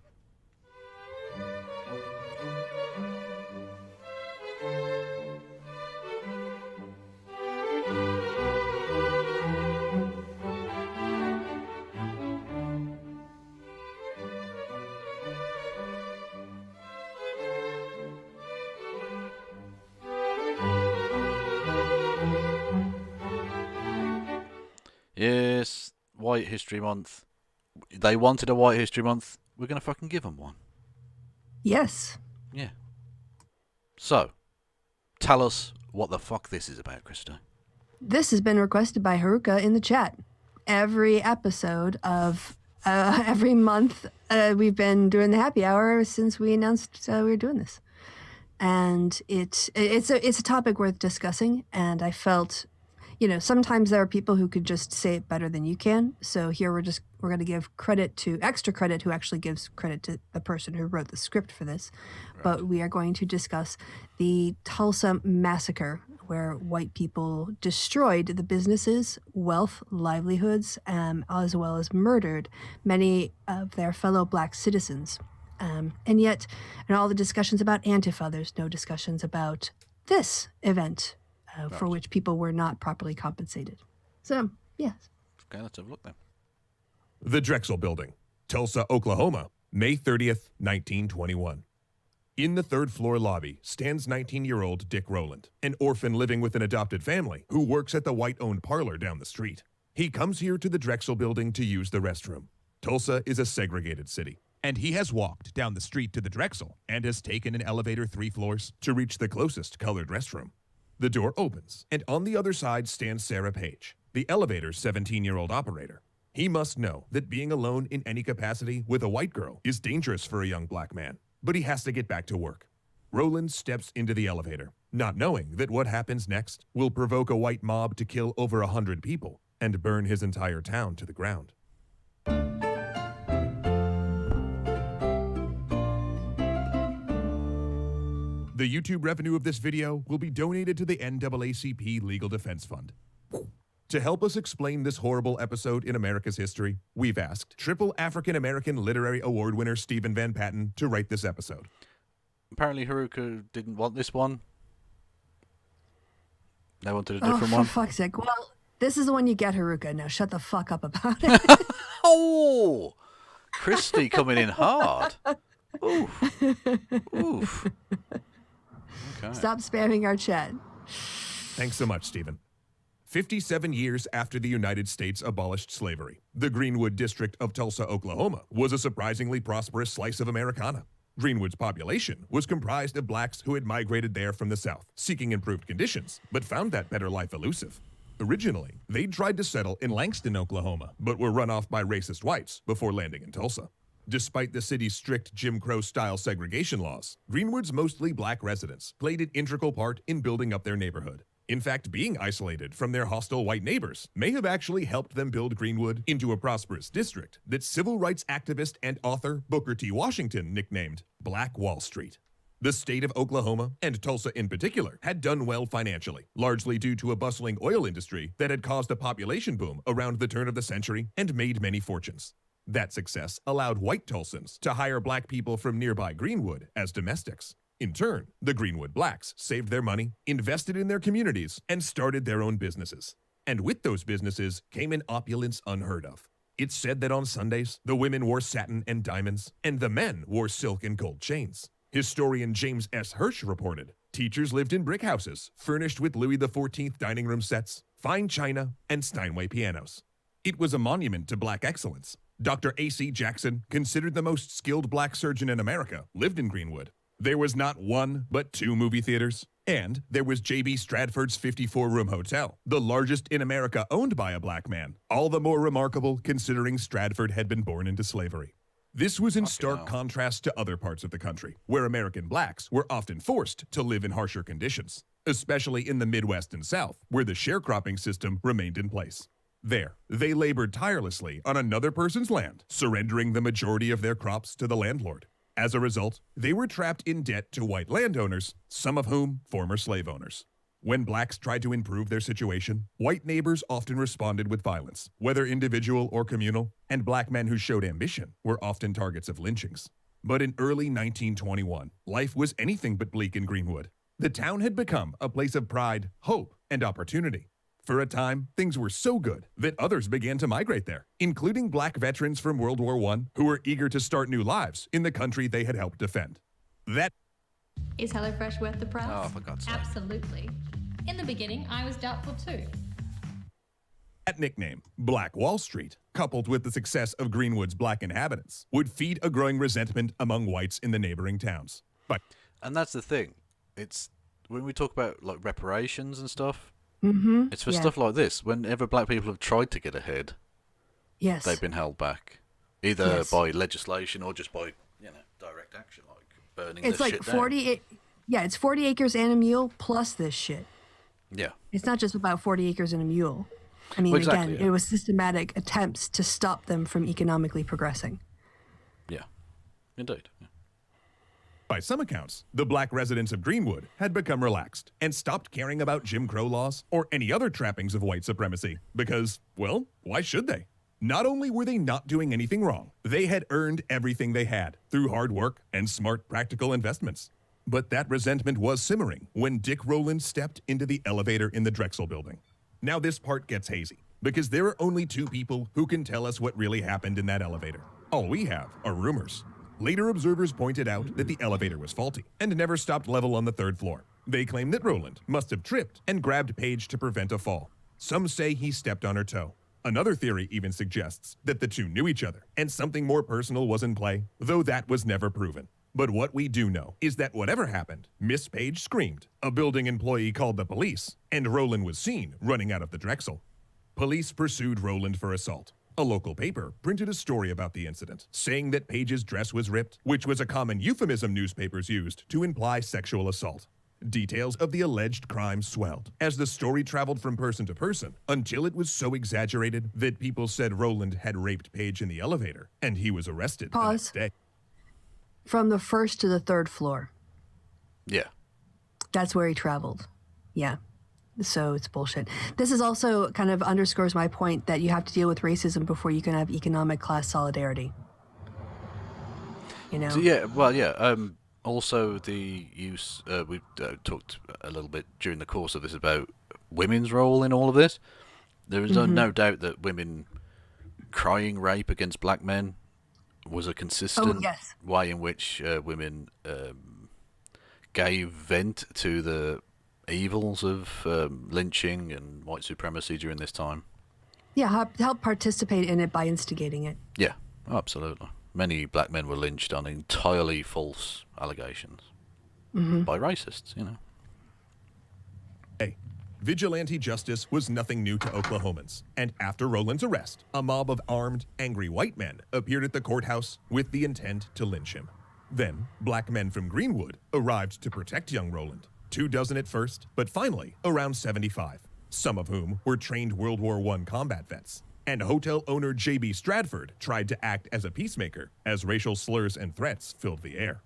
Yes, White History Month. They wanted a White History Month. We're going to fucking give them one. Yes. Yeah. So, tell us what the fuck this is about, Kristi. This has been requested by Haruka in the chat. Every episode of every month we've been doing the happy hour since we announced we were doing this. And it's a topic worth discussing, and I felt, sometimes there are people who could just say it better than you can. So here we're going to give extra credit who actually gives credit to the person who wrote the script for this. Right. But we are going to discuss the Tulsa massacre, where white people destroyed the businesses, wealth, livelihoods, as well as murdered many of their fellow black citizens. And yet, in all the discussions about Antifa, there's no discussions about this event for which people were not properly compensated. So, yes. Okay, let's have a look then. The Drexel Building, Tulsa, Oklahoma, May 30th, 1921. In the third-floor lobby stands 19-year-old Dick Rowland, an orphan living with an adopted family who works at the white-owned parlor down the street. He comes here to the Drexel Building to use the restroom. Tulsa is a segregated city, and he has walked down the street to the Drexel and has taken an elevator 3 floors to reach the closest colored restroom. The door opens, and on the other side stands Sarah Page, the elevator's 17-year-old operator. He must know that being alone in any capacity with a white girl is dangerous for a young black man, but he has to get back to work. Rowland steps into the elevator, not knowing that what happens next will provoke a white mob to kill over 100 people and burn his entire town to the ground. The YouTube revenue of this video will be donated to the NAACP Legal Defense Fund. To help us explain this horrible episode in America's history, we've asked triple African-American Literary Award winner Stephen Van Patten to write this episode. Apparently Haruka didn't want this one. They wanted a different one. For fuck's sake. Well, this is the one you get, Haruka. Now shut the fuck up about it. Oh! Kristi coming in hard. Oof. Oof. Okay. Stop spamming our chat. Thanks so much, Stephen. 57 years after the United States abolished slavery, the Greenwood district of Tulsa, Oklahoma, was a surprisingly prosperous slice of Americana. Greenwood's population was comprised of blacks who had migrated there from the South, seeking improved conditions, but found that better life elusive. Originally, they tried to settle in Langston, Oklahoma, but were run off by racist whites before landing in Tulsa. Despite the city's strict Jim Crow-style segregation laws, Greenwood's mostly black residents played an integral part in building up their neighborhood. In fact, being isolated from their hostile white neighbors may have actually helped them build Greenwood into a prosperous district that civil rights activist and author Booker T. Washington nicknamed Black Wall Street. The state of Oklahoma, and Tulsa in particular, had done well financially, largely due to a bustling oil industry that had caused a population boom around the turn of the century and made many fortunes. That success allowed white Tulsans to hire black people from nearby Greenwood as domestics. In turn, the Greenwood blacks saved their money, invested in their communities, and started their own businesses. And with those businesses came an opulence unheard of. It's said that on Sundays, the women wore satin and diamonds, and the men wore silk and gold chains. Historian James S. Hirsch reported, teachers lived in brick houses, furnished with Louis XIV dining room sets, fine china, and Steinway pianos. It was a monument to black excellence. Dr. A.C. Jackson, considered the most skilled black surgeon in America, lived in Greenwood. There was not one, but 2 movie theaters. And there was J.B. Stratford's 54-room hotel, the largest in America owned by a black man. All the more remarkable considering Stratford had been born into slavery. This was in stark contrast to other parts of the country, where American blacks were often forced to live in harsher conditions, especially in the Midwest and South, where the sharecropping system remained in place. There, they labored tirelessly on another person's land, surrendering the majority of their crops to the landlord. As a result, they were trapped in debt to white landowners, some of whom former slave owners. When blacks tried to improve their situation, white neighbors often responded with violence, whether individual or communal, and black men who showed ambition were often targets of lynchings. But in early 1921, life was anything but bleak in Greenwood. The town had become a place of pride, hope, and opportunity. For a time, things were so good that others began to migrate there, including black veterans from World War I who were eager to start new lives in the country they had helped defend. Is HelloFresh worth the price? Oh, for God's sake. Absolutely. In the beginning, I was doubtful too. That nickname, Black Wall Street, coupled with the success of Greenwood's black inhabitants, would feed a growing resentment among whites in the neighboring towns. And that's the thing. It's when we talk about like reparations and stuff, Mm-hmm. It's for stuff like this. Whenever black people have tried to get ahead, yes, they've been held back, either by legislation or just by direct action, like burning it's this like shit 40. Yeah, it's 40 acres and a mule plus this shit. down. It's not just about 40 acres and a mule. I mean, exactly, again, it was systematic attempts to stop them from economically progressing. Yeah, indeed. Yeah. By some accounts, the black residents of Greenwood had become relaxed and stopped caring about Jim Crow laws or any other trappings of white supremacy because, well, why should they? Not only were they not doing anything wrong, they had earned everything they had through hard work and smart practical investments. But that resentment was simmering when Dick Rowland stepped into the elevator in the Drexel building. Now this part gets hazy, because there are only two people who can tell us what really happened in that elevator. All we have are rumors. Later observers pointed out that the elevator was faulty and never stopped level on the 3rd floor. They claim that Rowland must have tripped and grabbed Paige to prevent a fall. Some say he stepped on her toe. Another theory even suggests that the two knew each other and something more personal was in play, though that was never proven. But what we do know is that whatever happened, Miss Page screamed, a building employee called the police, and Rowland was seen running out of the Drexel. Police pursued Rowland for assault. A local paper printed a story about the incident, saying that Page's dress was ripped, which was a common euphemism newspapers used to imply sexual assault. Details of the alleged crime swelled as the story traveled from person to person until it was so exaggerated that people said Rowland had raped Page in the elevator, and he was arrested the next day. From the 1st to the 3rd floor. Yeah. That's where he traveled. Yeah. So it's bullshit. This is also kind of underscores my point that you have to deal with racism before you can have economic class solidarity. You know? So, also the use, we talked a little bit during the course of this about women's role in all of this. There is no doubt that women crying rape against black men was a consistent way in which women gave vent to the evils of lynching and white supremacy during this time. Yeah, help participate in it by instigating it. Yeah, absolutely. Many black men were lynched on entirely false allegations by racists, Hey, vigilante justice was nothing new to Oklahomans, and after Rowland's arrest, a mob of armed, angry white men appeared at the courthouse with the intent to lynch him. Then, black men from Greenwood arrived to protect young Rowland, 24 at first, but finally around 75, some of whom were trained World War I combat vets. And hotel owner J.B. Stradford tried to act as a peacemaker as racial slurs and threats filled the air.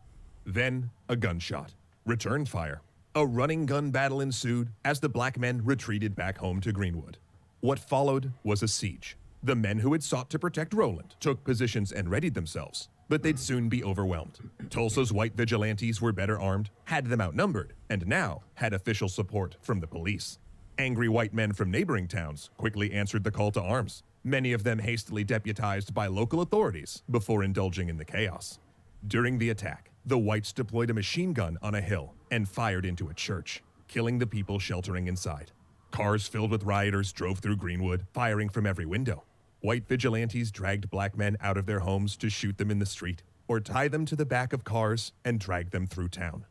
Then, a gunshot, return fire. A running gun battle ensued as the black men retreated back home to Greenwood. What followed was a siege. The men who had sought to protect Rowland took positions and readied themselves, but they'd soon be overwhelmed. Tulsa's white vigilantes were better armed, had them outnumbered, and now had official support from the police. Angry white men from neighboring towns quickly answered the call to arms, many of them hastily deputized by local authorities before indulging in the chaos. During the attack, the whites deployed a machine gun on a hill and fired into a church, killing the people sheltering inside. Cars filled with rioters drove through Greenwood, firing from every window. White vigilantes dragged black men out of their homes to shoot them in the street, or tie them to the back of cars and drag them through town.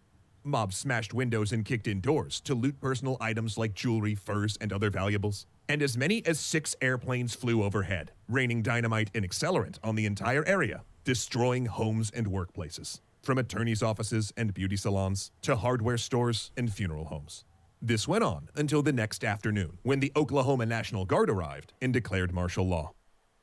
Mobs smashed windows and kicked in doors to loot personal items like jewelry, furs, and other valuables. And as many as 6 airplanes flew overhead, raining dynamite and accelerant on the entire area, destroying homes and workplaces, from attorneys' offices and beauty salons to hardware stores and funeral homes. This went on until the next afternoon, when the Oklahoma National Guard arrived and declared martial law.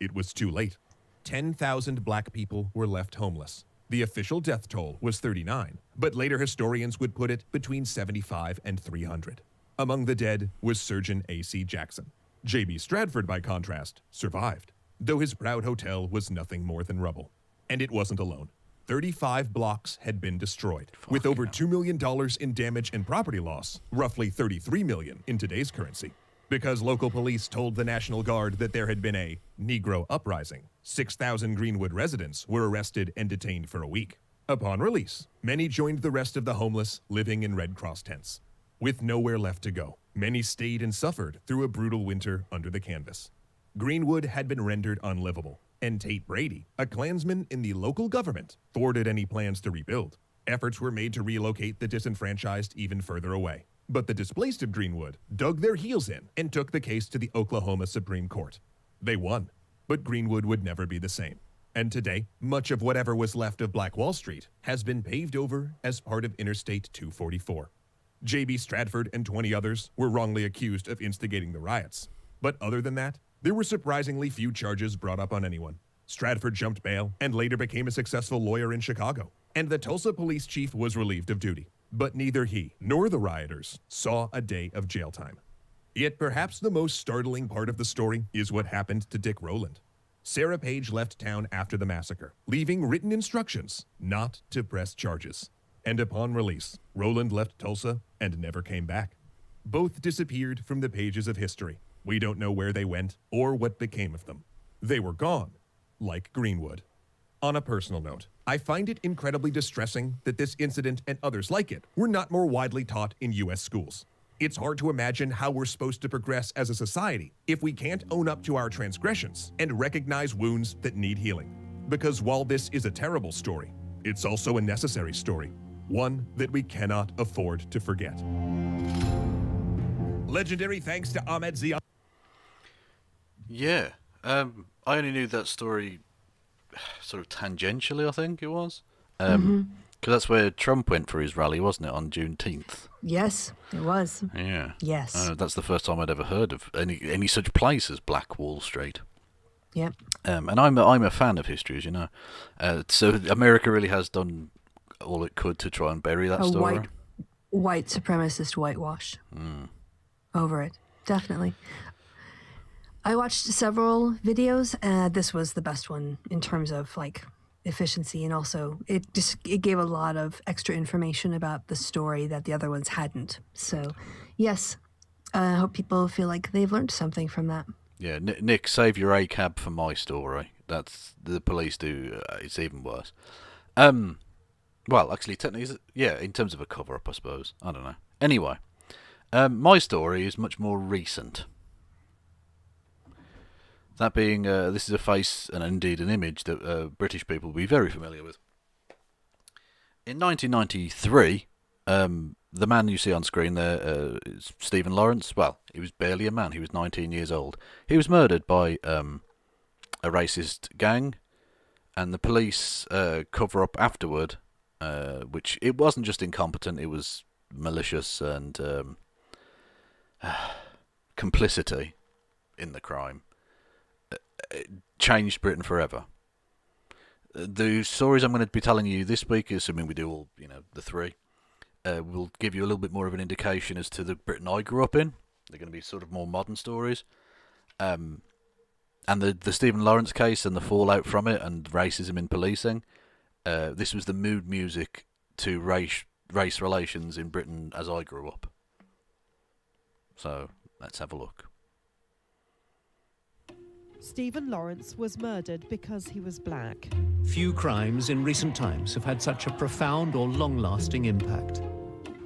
It was too late. 10,000 black people were left homeless. The official death toll was 39, but later historians would put it between 75 and 300. Among the dead was Surgeon A.C. Jackson. J.B. Stradford, by contrast, survived, though his proud hotel was nothing more than rubble. And it wasn't alone. 35 blocks had been destroyed, with over $2 million in damage and property loss, roughly $33 million in today's currency. Because local police told the National Guard that there had been a Negro uprising, 6,000 Greenwood residents were arrested and detained for a week. Upon release, many joined the rest of the homeless living in Red Cross tents. With nowhere left to go, many stayed and suffered through a brutal winter under the canvas. Greenwood had been rendered unlivable, and Tate Brady, a Klansman in the local government, thwarted any plans to rebuild. Efforts were made to relocate the disenfranchised even further away. But the displaced of Greenwood dug their heels in and took the case to the Oklahoma Supreme Court. They won, but Greenwood would never be the same. And today, much of whatever was left of Black Wall Street has been paved over as part of Interstate 244. J.B. Stratford and 20 others were wrongly accused of instigating the riots. But other than that, there were surprisingly few charges brought up on anyone. Stratford jumped bail and later became a successful lawyer in Chicago. And the Tulsa police chief was relieved of duty. But neither he nor the rioters saw a day of jail time. Yet perhaps the most startling part of the story is what happened to Dick Rowland. Sarah Page left town after the massacre, leaving written instructions not to press charges. And upon release, Rowland left Tulsa and never came back. Both disappeared from the pages of history. We don't know where they went or what became of them. They were gone, like Greenwood. On a personal note, I find it incredibly distressing that this incident and others like it were not more widely taught in U.S. schools. It's hard to imagine how we're supposed to progress as a society if we can't own up to our transgressions and recognize wounds that need healing. Because while this is a terrible story, it's also a necessary story, one that we cannot afford to forget. Legendary thanks to Ahmed Ziad. Yeah, I only knew that story sort of tangentially, I think it was. Because that's where Trump went for his rally, wasn't it, on Juneteenth? Yes, it was. Yeah. Yes. That's the first time I'd ever heard of any such place as Black Wall Street. Yep. And I'm a fan of history, as you know. So America really has done all it could to try and bury that story. White supremacist whitewash over it, definitely. I watched several videos. This was the best one in terms of like efficiency, and also it gave a lot of extra information about the story that the other ones hadn't. So yes, I hope people feel like they've learned something from that. Yeah, Nick, save your ACAB for my story. That's the police do. It's even worse. Well, actually, technically, yeah, in terms of a cover-up, I suppose. I don't know. Anyway, my story is much more recent. That being, this is a face and indeed an image that British people will be very familiar with. In 1993, the man you see on screen there is Stephen Lawrence. Well, he was barely a man. He was 19 years old. He was murdered by a racist gang, and the police cover up afterward, which it wasn't just incompetent, it was malicious and complicity in the crime. It changed Britain forever. The stories I'm going to be telling you this week, assuming we do all, the three, will give you a little bit more of an indication as to the Britain I grew up in. They're going to be sort of more modern stories. And the Stephen Lawrence case and the fallout from it and racism in policing, this was the mood music to race relations in Britain as I grew up. So, let's have a look. Stephen Lawrence was murdered because he was black. Few crimes in recent times have had such a profound or long-lasting impact.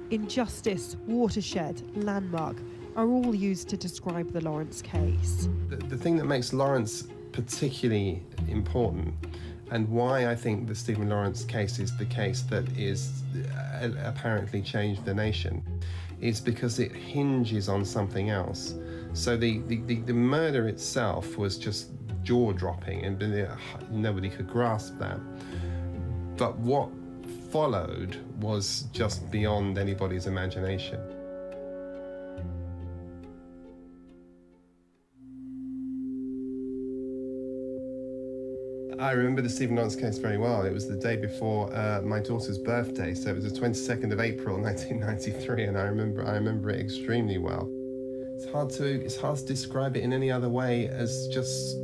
Injustice, watershed, landmark are all used to describe the Lawrence case. The thing that makes Lawrence particularly important, and why I think the Stephen Lawrence case is the case that is apparently changed the nation, is because it hinges on something else. So the murder itself was just jaw-dropping, and nobody could grasp that. But what followed was just beyond anybody's imagination. I remember the Stephen Lawrence case very well. It was the day before my daughter's birthday, so it was the 22nd of April 1993, and I remember it extremely well. It's hard to describe it in any other way as just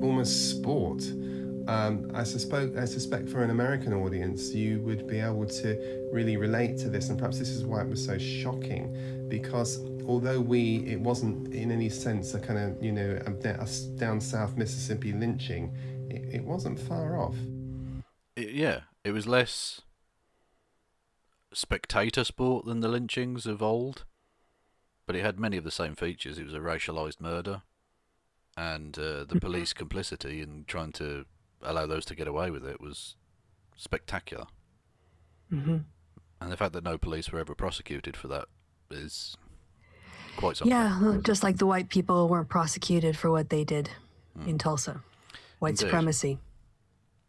almost sport. I suspect for an American audience, you would be able to really relate to this, and perhaps this is why it was so shocking, because although it wasn't in any sense a kind of, a down south Mississippi lynching, it wasn't far off. It was less spectator sport than the lynchings of old. But it had many of the same features. It was a racialised murder, and the police complicity in trying to allow those to get away with it was spectacular. Mm-hmm. And the fact that no police were ever prosecuted for that is quite something. Yeah, just like the white people weren't prosecuted for what they did in Tulsa. White supremacy.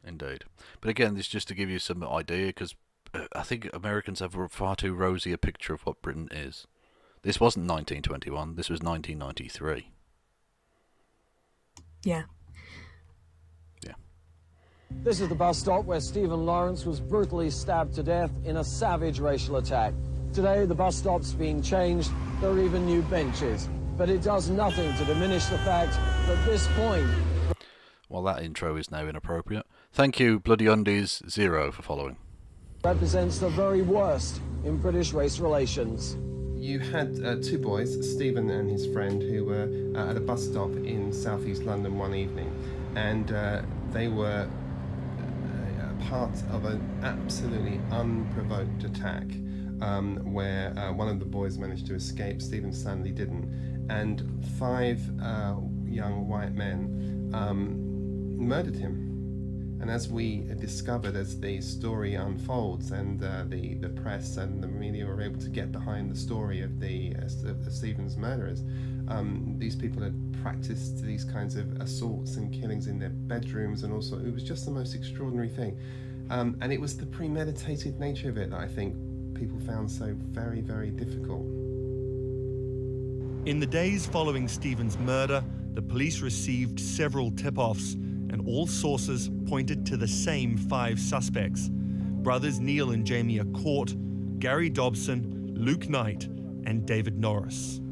Indeed. But again, this is just to give you some idea, because I think Americans have a far too rosy a picture of what Britain is. This wasn't 1921, this was 1993. Yeah. Yeah. This is the bus stop where Stephen Lawrence was brutally stabbed to death in a savage racial attack. Today, the bus stop's being changed. There are even new benches. But it does nothing to diminish the fact that this point... Well, that intro is now inappropriate. Thank you, Bloody Undies 0, for following. ...represents the very worst in British race relations. You had two boys, Stephen and his friend, who were at a bus stop in southeast London one evening, and they were part of an absolutely unprovoked attack where one of the boys managed to escape, Stephen sadly didn't, and 5 young white men murdered him. And as we discovered, as the story unfolds, and the press and the media were able to get behind the story of Stephen's murderers, these people had practiced these kinds of assaults and killings in their bedrooms, and also it was just the most extraordinary thing. And it was the premeditated nature of it that I think people found so very, very difficult. In the days following Stephen's murder, the police received several tip-offs, and all sources pointed to the same 5 suspects. Brothers Neil and Jamie are caught, Gary Dobson, Luke Knight, and David Norris.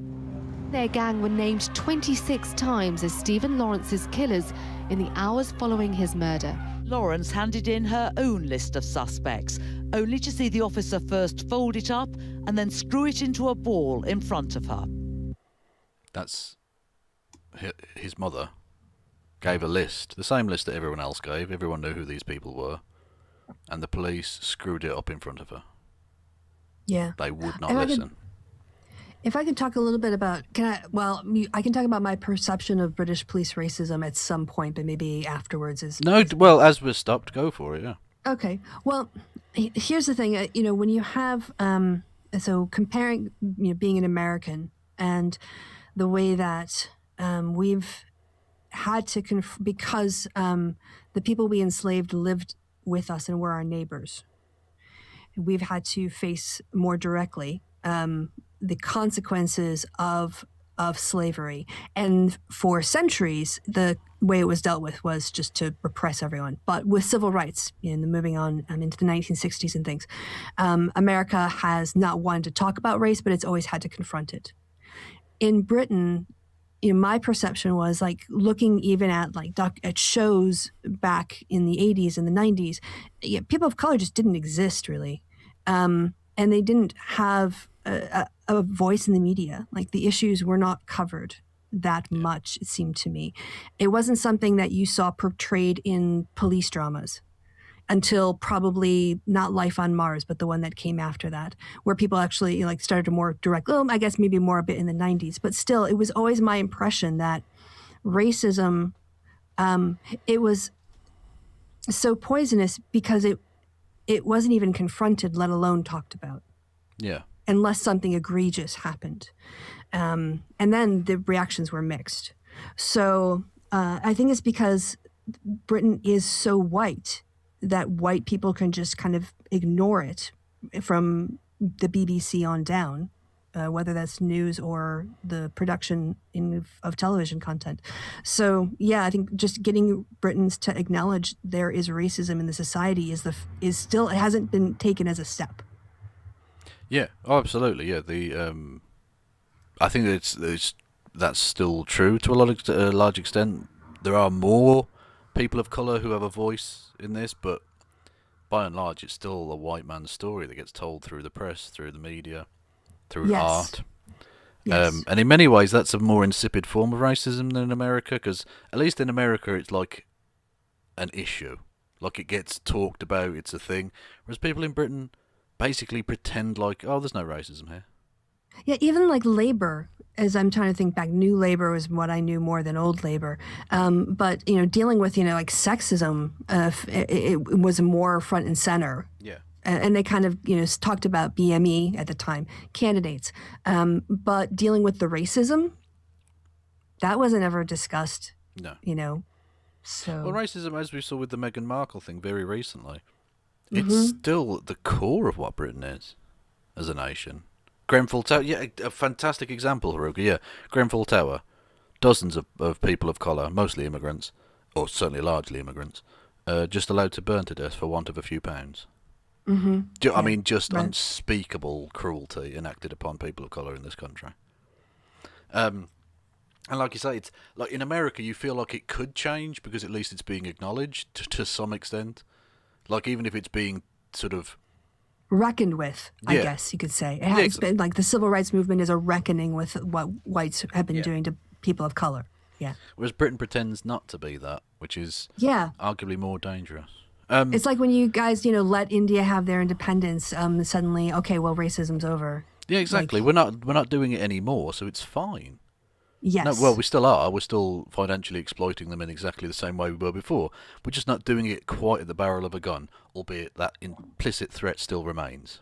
Their gang were named 26 times as Stephen Lawrence's killers in the hours following his murder. Lawrence handed in her own list of suspects, only to see the officer first fold it up and then screw it into a ball in front of her. That's his mother gave a list, the same list that everyone else gave. Everyone knew who these people were, and the police screwed it up in front of her. Yeah. They would not listen. If I could talk a little bit about, I can talk about my perception of British police racism at some point, but maybe afterwards is... No, well, as we're stopped, go for it, yeah. Okay. Well, here's the thing, when you have, so comparing, being an American and the way that we've had to, because the people we enslaved lived with us and were our neighbors, we've had to face more directly the consequences of slavery. And for centuries, the way it was dealt with was just to repress everyone. But with civil rights, moving on into the 1960s and things, America has not wanted to talk about race, but it's always had to confront it. In Britain, my perception was like looking even at at shows back in the 80s and the 90s, people of color just didn't exist really. And they didn't have a voice in the media. Like the issues were not covered that much, it seemed to me. It wasn't something that you saw portrayed in police dramas until probably not Life on Mars, but the one that came after that, where people actually started to more direct, I guess maybe more a bit in the 90s, but still it was always my impression that racism, it was so poisonous because it wasn't even confronted, let alone talked about. Yeah. Unless something egregious happened. And then the reactions were mixed. So I think it's because Britain is so white that white people can just kind of ignore it from the BBC on down, whether that's news or the production of television content. So yeah, I think just getting Britons to acknowledge there is racism in the society is still, it hasn't been taken as a step. Yeah, absolutely. Yeah, I think that's still true to a large extent. There are more people of colour who have a voice in this, but by and large, it's still a white man's story that gets told through the press, through the media, through art. Yes. And in many ways, that's a more insipid form of racism than in America, because at least in America, it's like an issue, like it gets talked about, it's a thing, whereas people in Britain basically pretend like, oh, there's no racism here. Yeah, even like labor, as I'm trying to think back, new labor was what I knew more than old labor. But, dealing with, like sexism, it was more front and center. Yeah. And they kind of, talked about BME at the time, candidates. But dealing with the racism, that wasn't ever discussed. No. So. Well, racism, as we saw with the Meghan Markle thing very recently, it's still at the core of what Britain is as a nation. Grenfell Tower, a fantastic example, Haruka. Yeah, Grenfell Tower, dozens of people of colour, mostly immigrants, or certainly largely immigrants, just allowed to burn to death for want of a few pounds. I mean, just unspeakable cruelty enacted upon people of colour in this country. And like you say, it's like in America, you feel like it could change because at least it's being acknowledged to some extent. Like even if it's being sort of reckoned with, I guess you could say. It's been like the civil rights movement is a reckoning with what whites have been doing to people of color. Yeah. Whereas Britain pretends not to be that, which is arguably more dangerous. It's like when you guys, let India have their independence. Suddenly, okay, well, racism's over. Yeah, exactly. We're not doing it anymore, so it's fine. Yes. No, well, we still are. We're still financially exploiting them in exactly the same way we were before. We're just not doing it quite at the barrel of a gun, albeit that implicit threat still remains.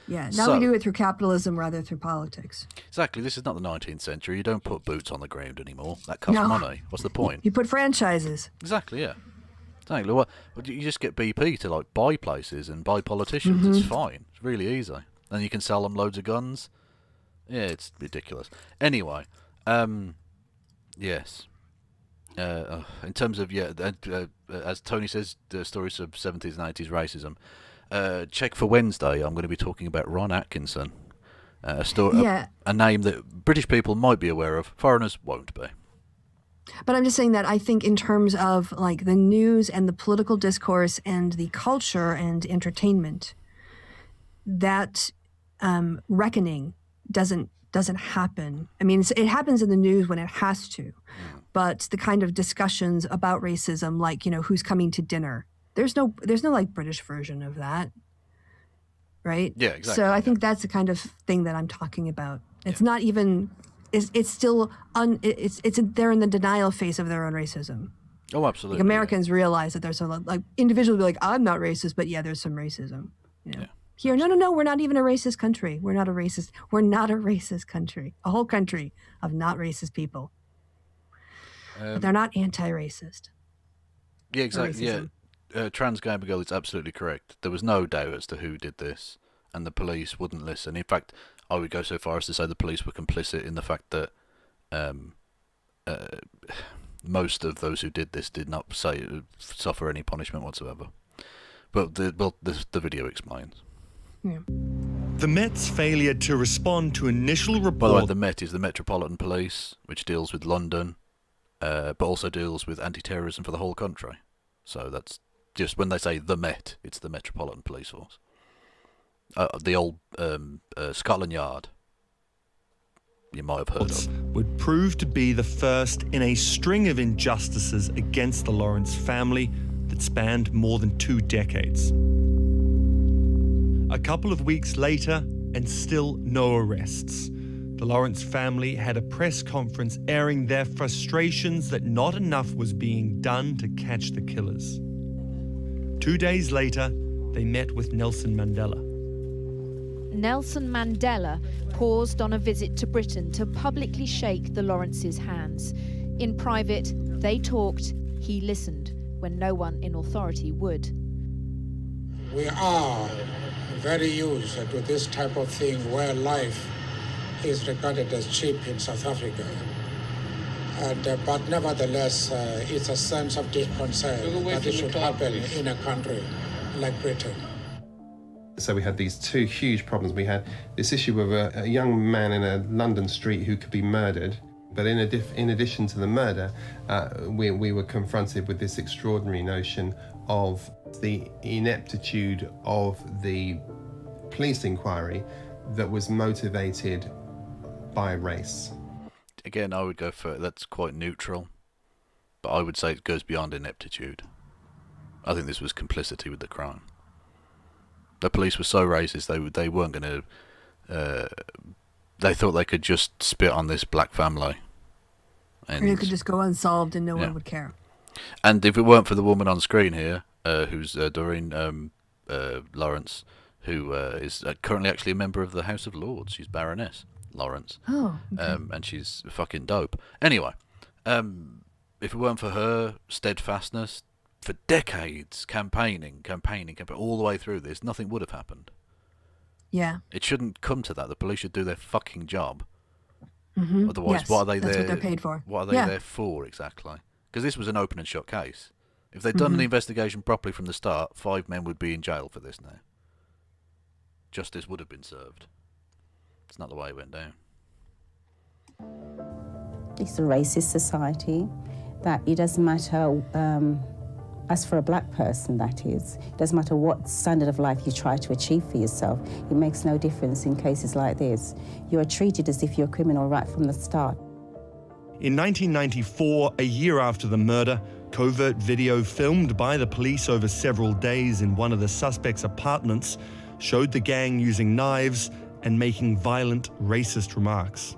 Yeah, now we do it through capitalism rather through politics. Exactly. This is not the 19th century. You don't put boots on the ground anymore. That costs money. What's the point? You put franchises. Exactly, yeah. Exactly. Well, you just get BP to like buy places and buy politicians. It's fine. It's really easy. Then you can sell them loads of guns. Yeah, it's ridiculous. Anyway, yes. In terms of as Tony says, the stories of 70s and 80s racism. Check for Wednesday. I'm going to be talking about Ron Atkinson, a name that British people might be aware of, foreigners won't be. But I'm just saying that I think in terms of like the news and the political discourse and the culture and entertainment, that reckoning doesn't happen. I mean, it happens in the news when it has to, but the kind of discussions about racism, like who's coming to dinner. There's no like British version of that, right? Yeah, exactly. So I think that's the kind of thing that I'm talking about. It's not even. It's still it's they're in the denial phase of their own racism. Oh, absolutely. Like Americans realize that there's some like individuals be like, I'm not racist, but there's some racism. Here, no, we're not even a racist country. We're not a racist country. A whole country of not racist people. But they're not anti-racist. Yeah, exactly. Yeah. Trans Gamer Girl is absolutely correct. There was no doubt as to who did this, and the police wouldn't listen. In fact, I would go so far as to say the police were complicit in the fact that most of those who did this did not suffer any punishment whatsoever. But the video explains. Yeah. The Met's failure to respond to initial report... By the way, the Met is the Metropolitan Police, which deals with London, but also deals with anti-terrorism for the whole country. So that's just when they say the Met, it's the Metropolitan Police Force. The old Scotland Yard, you might have heard of. Would prove to be the first in a string of injustices against the Lawrence family that spanned more than 2 decades. A couple of weeks later, and still no arrests. The Lawrence family had a press conference airing their frustrations that not enough was being done to catch the killers. 2 days later, they met with Nelson Mandela. Nelson Mandela paused on a visit to Britain to publicly shake the Lawrences' hands. In private, they talked, he listened, when no one in authority would. We are very used to this type of thing where life is regarded as cheap in South Africa. But nevertheless, it's a sense of deep concern that it should happen in a country like Britain. So we had these 2 huge problems. We had this issue of a young man in a London street who could be murdered. But in addition to the murder, we were confronted with this extraordinary notion of the ineptitude of the police inquiry that was motivated by race. Again, I would go for that's quite neutral, but I would say it goes beyond ineptitude. I think this was complicity with the crime. The police were so racist they weren't going to. They thought they could just spit on this black family, and it could just go unsolved and no one would care. And if it weren't for the woman on screen here, who's Doreen Lawrence, who is currently actually a member of the House of Lords. She's Baroness Lawrence. Oh, okay. And she's fucking dope. Anyway, if it weren't for her steadfastness for decades, campaigning all the way through this, nothing would have happened. Yeah. It shouldn't come to that. The police should do their fucking job. Mm-hmm. Otherwise, yes, what are they that's there? What they're paid for. What are they there for exactly? Because this was an open and shut case. If they'd done the investigation properly from the start, 5 men would be in jail for this now. Justice would have been served. It's not the way it went down. It's a racist society that it doesn't matter, as for a black person that is, it doesn't matter what standard of life you try to achieve for yourself, it makes no difference in cases like this. You are treated as if you're a criminal right from the start. In 1994, a year after the murder, covert video filmed by the police over several days in one of the suspects' apartments showed the gang using knives and making violent, racist remarks.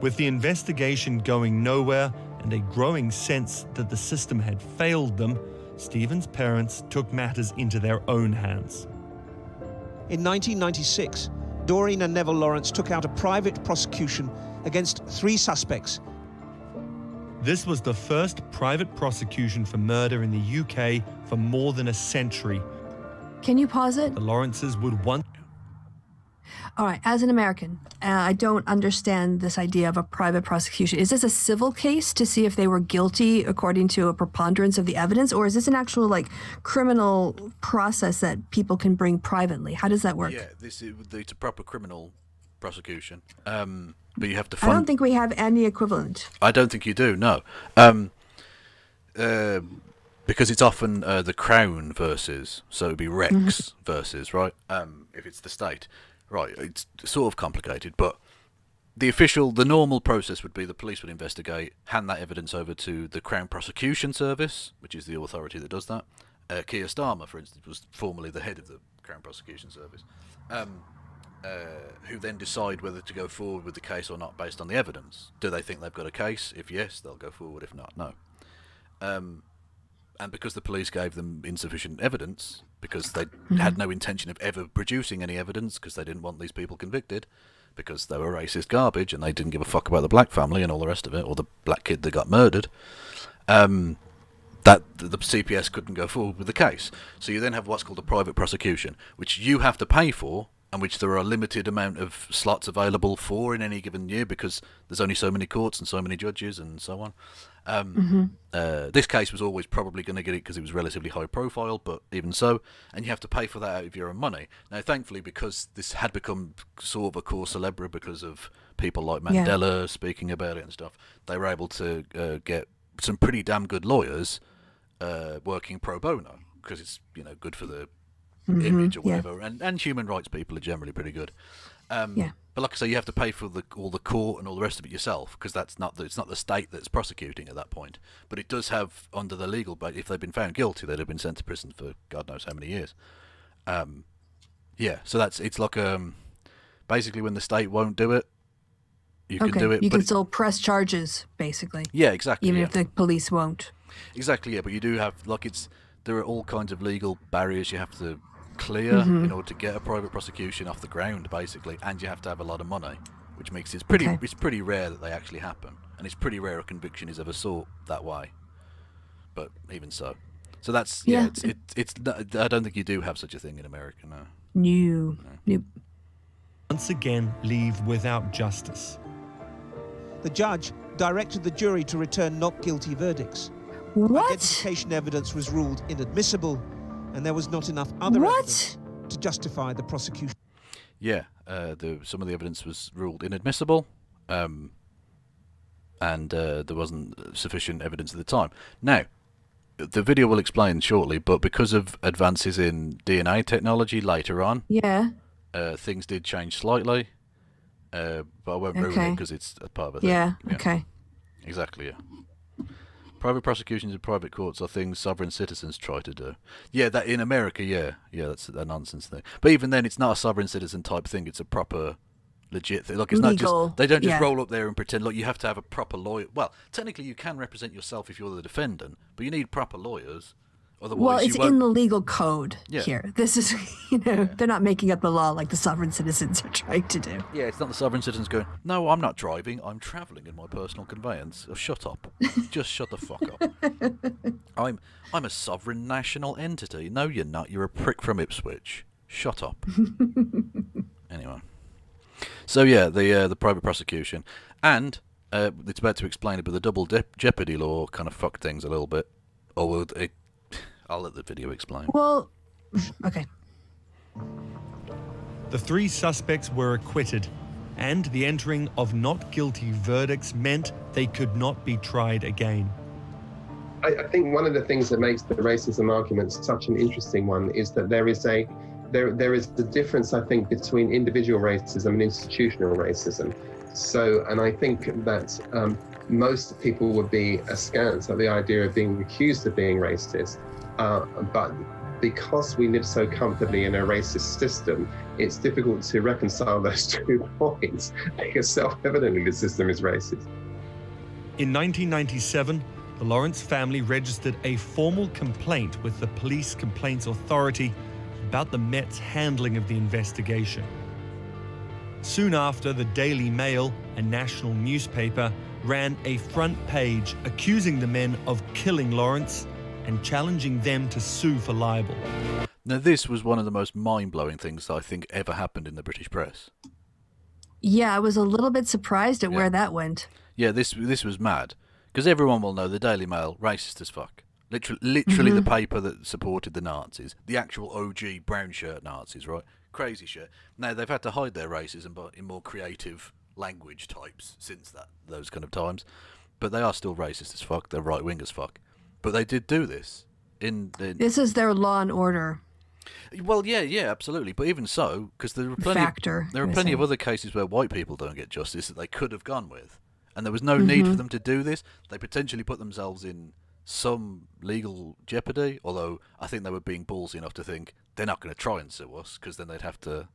With the investigation going nowhere and a growing sense that the system had failed them, Stephen's parents took matters into their own hands. In 1996, Doreen and Neville Lawrence took out a private prosecution against 3 suspects. This was the first private prosecution for murder in the UK for more than a century. Can you pause it? The Lawrences would once... All right, as an American, I don't understand this idea of a private prosecution. Is this a civil case to see if they were guilty according to a preponderance of the evidence, or is this an actual, like, criminal process that people can bring privately? How does that work? Yeah, it's a proper criminal prosecution, but you have to I don't think we have any equivalent. I don't think you do, no. Because it's often the Crown versus, so it would be Rex versus, right? If it's the state. Right, it's sort of complicated, but the normal process would be the police would investigate, hand that evidence over to the Crown Prosecution Service, which is the authority that does that. Keir Starmer, for instance, was formerly the head of the Crown Prosecution Service, who then decide whether to go forward with the case or not based on the evidence. Do they think they've got a case? If yes, they'll go forward. If not, no. And because the police gave them insufficient evidence, because they had no intention of ever producing any evidence, because they didn't want these people convicted, because they were racist garbage and they didn't give a fuck about the black family and all the rest of it, or the black kid that got murdered, that the CPS couldn't go forward with the case. So you then have what's called a private prosecution, which you have to pay for, and which there are a limited amount of slots available for in any given year, because there's only so many courts and so many judges and so on. This case was always probably going to get it because it was relatively high profile, but even so, and you have to pay for that out of your own money. Now, thankfully, because this had become sort of a core celebre because of people like Mandela speaking about it and stuff, they were able to get some pretty damn good lawyers working pro bono, because it's, you know, good for the image or whatever, and human rights people are generally pretty good. But like I say, you have to pay for all the court and all the rest of it yourself, because it's not the state that's prosecuting at that point. But it does have, under the legal, but if they've been found guilty, they'd have been sent to prison for God knows how many years. So it's like basically when the state won't do it, you can do it. You can still press charges, basically. Yeah, exactly. Even if the police won't. Exactly, yeah. But you do have there are all kinds of legal barriers you have to clear in order to get a private prosecution off the ground, basically, and you have to have a lot of money, which makes it's pretty rare that they actually happen, and it's pretty rare a conviction is ever sought that way. But even so that's it's I don't think you do have such a thing in America, no. Nope. Once again, leave without justice. The judge directed the jury to return not guilty verdicts. What? Identification evidence was ruled inadmissible, and there was not enough other evidence to justify the prosecution. Yeah, some of the evidence was ruled inadmissible, and there wasn't sufficient evidence at the time. Now, the video will explain shortly, but because of advances in DNA technology later on, things did change slightly, but I won't ruin it because it's a part of it. Exactly, Private prosecutions in private courts are things sovereign citizens try to do. Yeah, that in America, that's a nonsense thing. But even then, it's not a sovereign citizen type thing. It's a proper, legit thing. Look, it's legal. Not just they don't just roll up there and pretend. Look, you have to have a proper lawyer. Well, technically, you can represent yourself if you're the defendant, but you need proper lawyers. Well, it's in the legal code Yeah. here. This is, they're not making up the law like the sovereign citizens are trying to do. Yeah, it's not the sovereign citizens going, no, I'm not driving, I'm travelling in my personal conveyance. Oh, shut up. Just shut the fuck up. I'm a sovereign national entity. No, you're not. You're a prick from Ipswich. Shut up. Anyway. So, yeah, the private prosecution. And it's about to explain it, but the double jeopardy law kind of fucked things a little bit. Or I'll let the video explain. Well, okay. The 3 suspects were acquitted, and the entering of not guilty verdicts meant they could not be tried again. I think one of the things that makes the racism argument such an interesting one is that there is a difference, I think, between individual racism and institutional racism. So, and I think that most people would be askance at the idea of being accused of being racist. But because we live so comfortably in a racist system, it's difficult to reconcile those 2 points, because self-evidently the system is racist. In 1997, the Lawrence family registered a formal complaint with the Police Complaints Authority about the Met's handling of the investigation. Soon after, the Daily Mail, a national newspaper, ran a front page accusing the men of killing Lawrence and challenging them to sue for libel. Now, this was one of the most mind-blowing things that I think ever happened in the British press. Yeah, I was a little bit surprised at where that went. Yeah, this was mad. Because everyone will know the Daily Mail, racist as fuck. Literally the paper that supported the Nazis. The actual OG brown shirt Nazis, right? Crazy shit. Now, they've had to hide their racism but in more creative language types since those kind of times. But they are still racist as fuck. They're right-wing as fuck. But they did do this. This is their law and order. Well, yeah, absolutely. But even so, because there are plenty of other cases where white people don't get justice that they could have gone with. And there was no need for them to do this. They potentially put themselves in some legal jeopardy, although I think they were being ballsy enough to think they're not going to try and sue us, because then they'd have to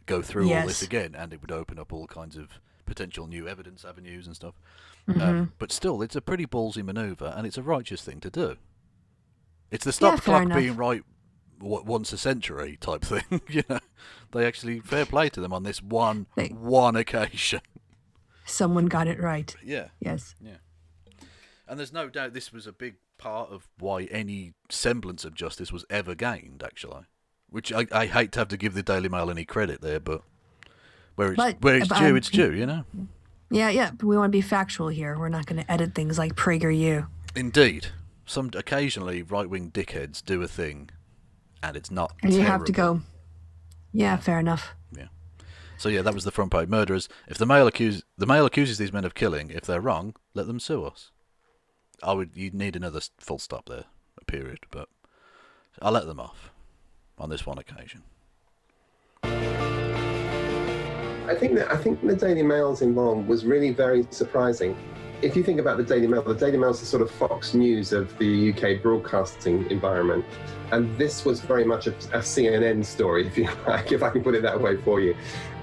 go through all this again, and it would open up all kinds of potential new evidence avenues and stuff. But still, it's a pretty ballsy manoeuvre, and it's a righteous thing to do. It's the stop clock being right once a century type thing. They actually, fair play to them on this one occasion. Someone got it right. Yeah. Yes. Yeah. And there's no doubt this was a big part of why any semblance of justice was ever gained, actually. Which I hate to have to give the Daily Mail any credit there, but where it's due, it's due, Yeah, but we want to be factual here. We're not going to edit things like PragerU. Indeed. Occasionally, right-wing dickheads do a thing, and it's not And you terrible. have to go, yeah, fair enough. Yeah. So yeah, that was the front page. Murderers. If the Mail accuses these men of killing, if they're wrong, let them sue us. You'd need another full stop there, a period, but I'll let them off on this one occasion. I think the Daily Mail's involvement was really very surprising. If you think about the Daily Mail is the sort of Fox News of the UK broadcasting environment. And this was very much a CNN story, if you like, if I can put it that way for you.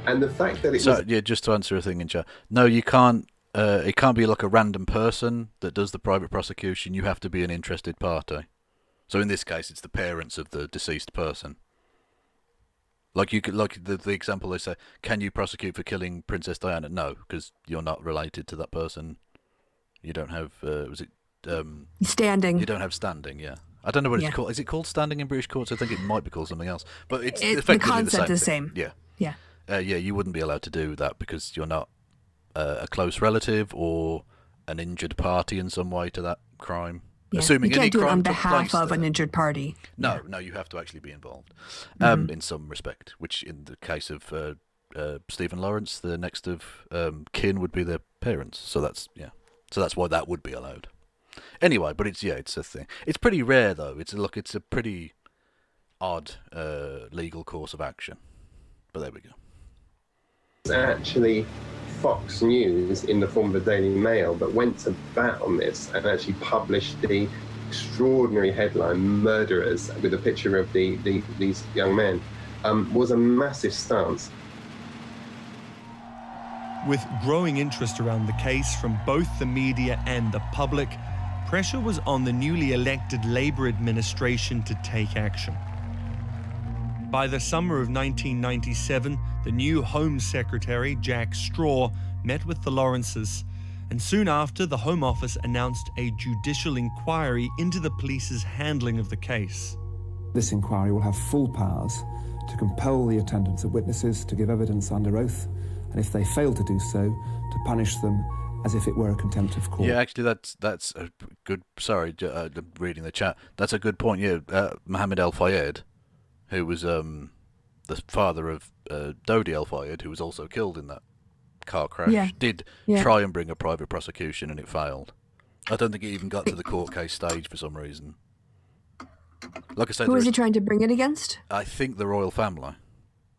And the fact that just to answer a thing in chat. No, you can't. It can't be like a random person that does the private prosecution. You have to be an interested party. So in this case, it's the parents of the deceased person. Like the example they say, can you prosecute for killing Princess Diana? No, because you're not related to that person. You don't have standing. You don't have standing. Yeah, I don't know what it's called. Is it called standing in British courts? I think it might be called something else. But it's effectively the concept the is the same. same. Yeah. Yeah. You wouldn't be allowed to do that because you're not a close relative or an injured party in some way to that crime. Yeah. Assuming you can't any do it crime on took behalf place of there. an injured party. No, you have to actually be involved in some respect, which in the case of Stephen Lawrence, the next of kin would be their parents. So that's why that would be allowed. Anyway, but it's a thing. It's pretty rare though. It's a pretty odd legal course of action. But there we go. It's actually Fox News in the form of the Daily Mail that went to bat on this and actually published the extraordinary headline "Murderers" with a picture of these young men. Was a massive stance. With growing interest around the case from both the media and the public, pressure was on the newly elected Labour administration to take action. By the summer of 1997, the new Home Secretary, Jack Straw, met with the Lawrences, and soon after, the Home Office announced a judicial inquiry into the police's handling of the case. This inquiry will have full powers to compel the attendance of witnesses to give evidence under oath, and if they fail to do so, to punish them as if it were a contempt of court. Yeah, actually, that's a good. Sorry, reading the chat. That's a good point. Yeah, Mohammed El Fayed, who was the father of Dodi El Fayed, who was also killed in that car crash, did try and bring a private prosecution, and it failed. I don't think it even got to the court case stage for some reason. Like I said, who was he trying to bring it against? I think the royal family.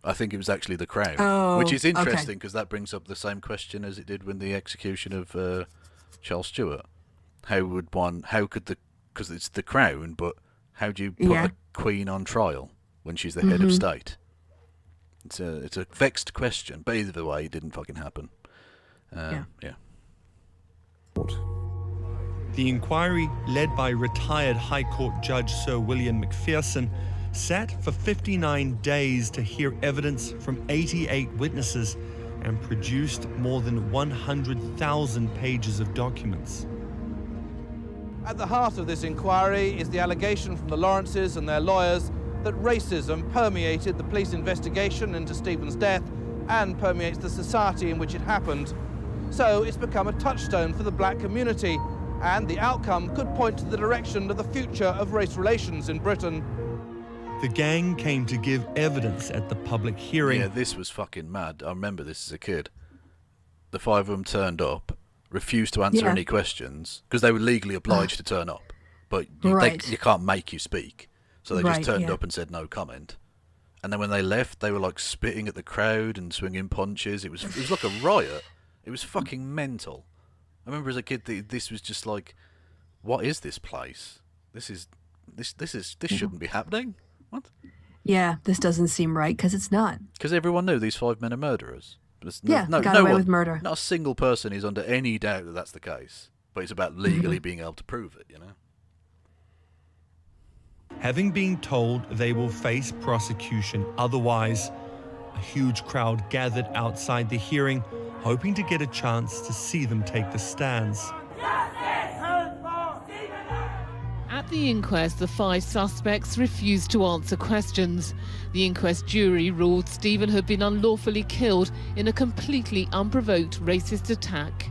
I think it was actually the Crown, Oh, which is interesting okay. because that brings up the same question as it did when the execution of Charles Stuart. Because it's the Crown, but how do you put a queen on trial when she's the head of state? It's a vexed question, but either way, it didn't fucking happen. Yeah. The inquiry, led by retired High Court Judge Sir William Macpherson, sat for 59 days to hear evidence from 88 witnesses and produced more than 100,000 pages of documents. At the heart of this inquiry is the allegation from the Lawrences and their lawyers that racism permeated the police investigation into Stephen's death and permeates the society in which it happened. So it's become a touchstone for the black community, and the outcome could point to the direction of the future of race relations in Britain. The gang came to give evidence at the public hearing. Yeah, this was fucking mad. I remember this as a kid. The five of them turned up, refused to answer any questions, because they were legally obliged to turn up. But you can't make you speak. So they just turned up and said no comment. And then when they left, they were like spitting at the crowd and swinging punches. It was like a riot. It was fucking mental. I remember as a kid, this was just like, what is this place? This shouldn't be happening. What? Yeah, this doesn't seem right because it's not. Because everyone knew these 5 men are murderers. Got away with murder. Not a single person is under any doubt that that's the case. But it's about legally being able to prove it, you know? Having been told they will face prosecution otherwise, a huge crowd gathered outside the hearing, hoping to get a chance to see them take the stands. At the inquest, the 5 suspects refused to answer questions. The inquest jury ruled Stephen had been unlawfully killed in a completely unprovoked racist attack.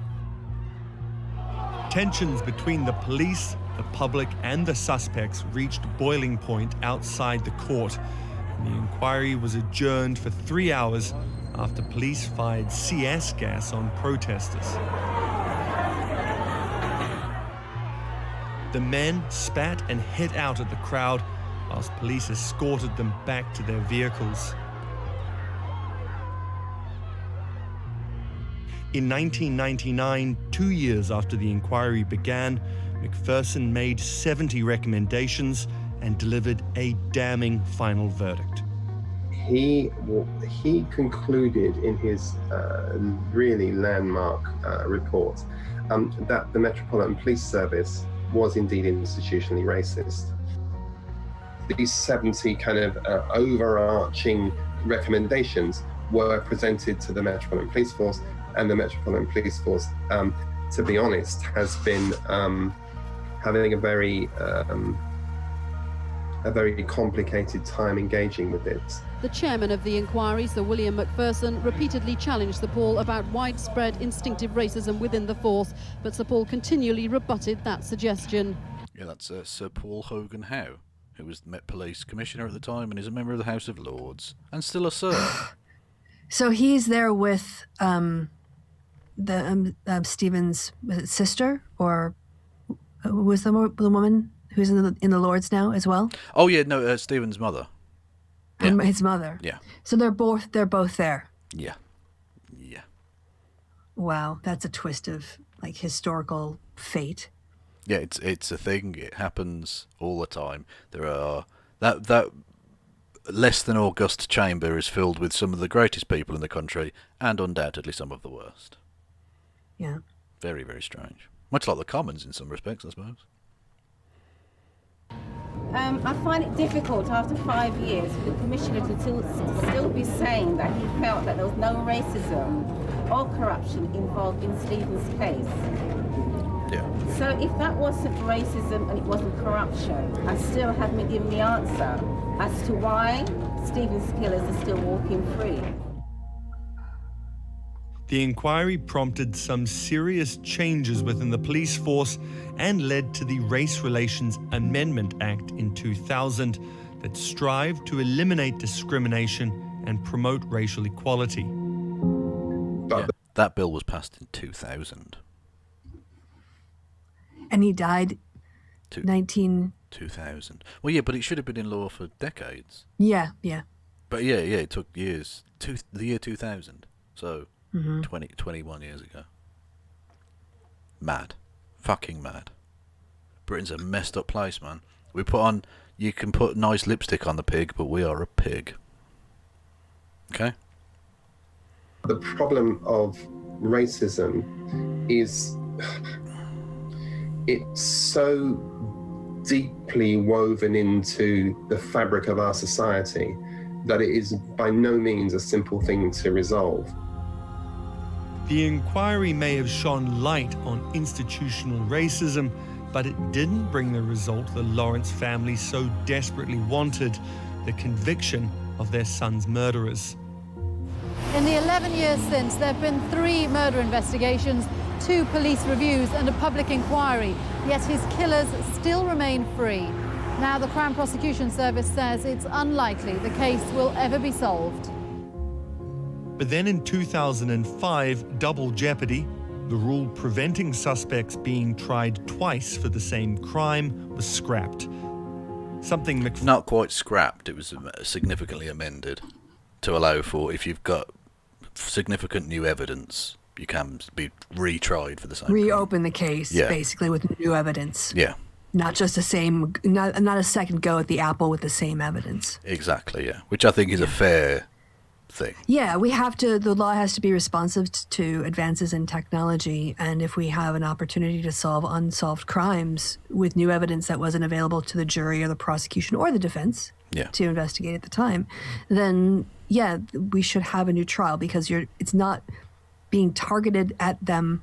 Tensions between the police, the public and the suspects reached boiling point outside the court. And the inquiry was adjourned for 3 hours after police fired CS gas on protesters. The men spat and hit out at the crowd whilst police escorted them back to their vehicles. In 1999, 2 years after the inquiry began, Macpherson made 70 recommendations and delivered a damning final verdict. He concluded in his really landmark report that the Metropolitan Police Service was indeed institutionally racist. These 70 kind of overarching recommendations were presented to the Metropolitan Police Force, and the Metropolitan Police Force, to be honest, has been having a very complicated time engaging with it. The chairman of the inquiry, Sir William Macpherson, repeatedly challenged Sir Paul about widespread instinctive racism within the force, but Sir Paul continually rebutted that suggestion. Yeah, that's Sir Paul Hogan Howe, who was the Met Police Commissioner at the time and is a member of the House of Lords, and still a Sir. So he's there with Stephen's sister, or who was the woman who's in the Lords now as well? Oh yeah, no, Stephen's mother. And his mother. Yeah. So they're both there. Yeah. Wow, that's a twist of like historical fate. Yeah, it's a thing. It happens all the time. There are that less than august chamber is filled with some of the greatest people in the country, and undoubtedly some of the worst. Yeah. Very, very strange. Much like the Commons in some respects, I suppose. I find it difficult after 5 years for the Commissioner to still be saying that he felt that there was no racism or corruption involved in Stephen's case. Yeah. So if that wasn't racism and it wasn't corruption, I still haven't given the answer as to why Stephen's killers are still walking free. The inquiry prompted some serious changes within the police force and led to the Race Relations Amendment Act in 2000 that strived to eliminate discrimination and promote racial equality. Yeah, that bill was passed in 2000. And he died 2000. Well, yeah, but it should have been in law for decades. Yeah. But yeah, it took years. The year 2000. So 21 years ago. Mad. Fucking mad. Britain's a messed up place, man. You can put nice lipstick on the pig, but we are a pig. Okay? The problem of racism is it's so deeply woven into the fabric of our society that it is by no means a simple thing to resolve. The inquiry may have shone light on institutional racism, but it didn't bring the result the Lawrence family so desperately wanted, the conviction of their son's murderers. In the 11 years since, there have been 3 murder investigations, 2 police reviews and a public inquiry, yet his killers still remain free. Now the Crown Prosecution Service says it's unlikely the case will ever be solved. But then in 2005, double jeopardy, the rule preventing suspects being tried twice for the same crime, was scrapped. Not quite scrapped, it was significantly amended to allow for, if you've got significant new evidence, you can be retried for the same Reopen the case, basically, with new evidence. Yeah. Not just not a second go at the apple with the same evidence. Exactly, yeah. Which I think is a fair thing. Yeah, the law has to be responsive to advances in technology, and if we have an opportunity to solve unsolved crimes with new evidence that wasn't available to the jury or the prosecution or the defense to investigate at the time, then we should have a new trial, because it's not being targeted at them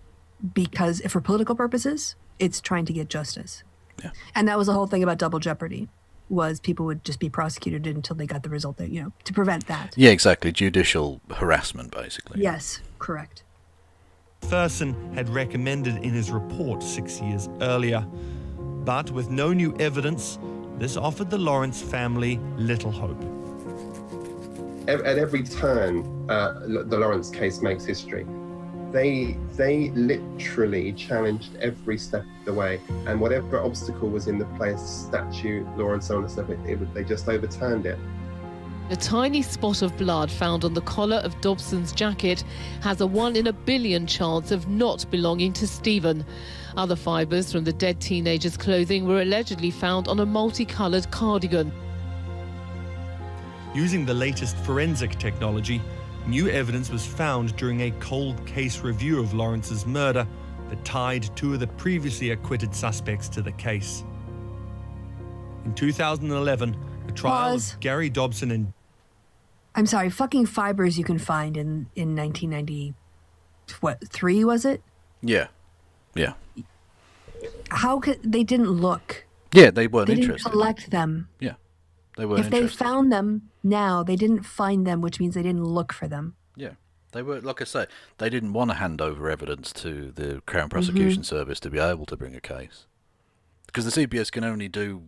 because for political purposes, it's trying to get justice. Yeah. And that was the whole thing about double jeopardy, was people would just be prosecuted until they got the result that, to prevent that. Yeah, exactly. Judicial harassment, basically. Yes, correct. Peterson had recommended in his report 6 years earlier. But with no new evidence, this offered the Lawrence family little hope. At every turn, the Lawrence case makes history. They literally challenged every step of the way, and whatever obstacle was in the place, statute, law and so on and so forth, they just overturned it. A tiny spot of blood found on the collar of Dobson's jacket has a 1 in a billion chance of not belonging to Stephen. Other fibres from the dead teenager's clothing were allegedly found on a multicoloured cardigan. Using the latest forensic technology, new evidence was found during a cold case review of Lawrence's murder that tied 2 of the previously acquitted suspects to the case. In 2011, the trial of Gary Dobson and... I'm sorry, fucking fibers you can find in 1993, was it? Yeah. How could they didn't look? Yeah, they weren't interested. They didn't collect them. Yeah, they weren't interested. If they found them now, they didn't find them, which means they didn't look for them. Yeah, they were, like I say, they didn't want to hand over evidence to the Crown Prosecution Service to be able to bring a case. Because the CPS can only do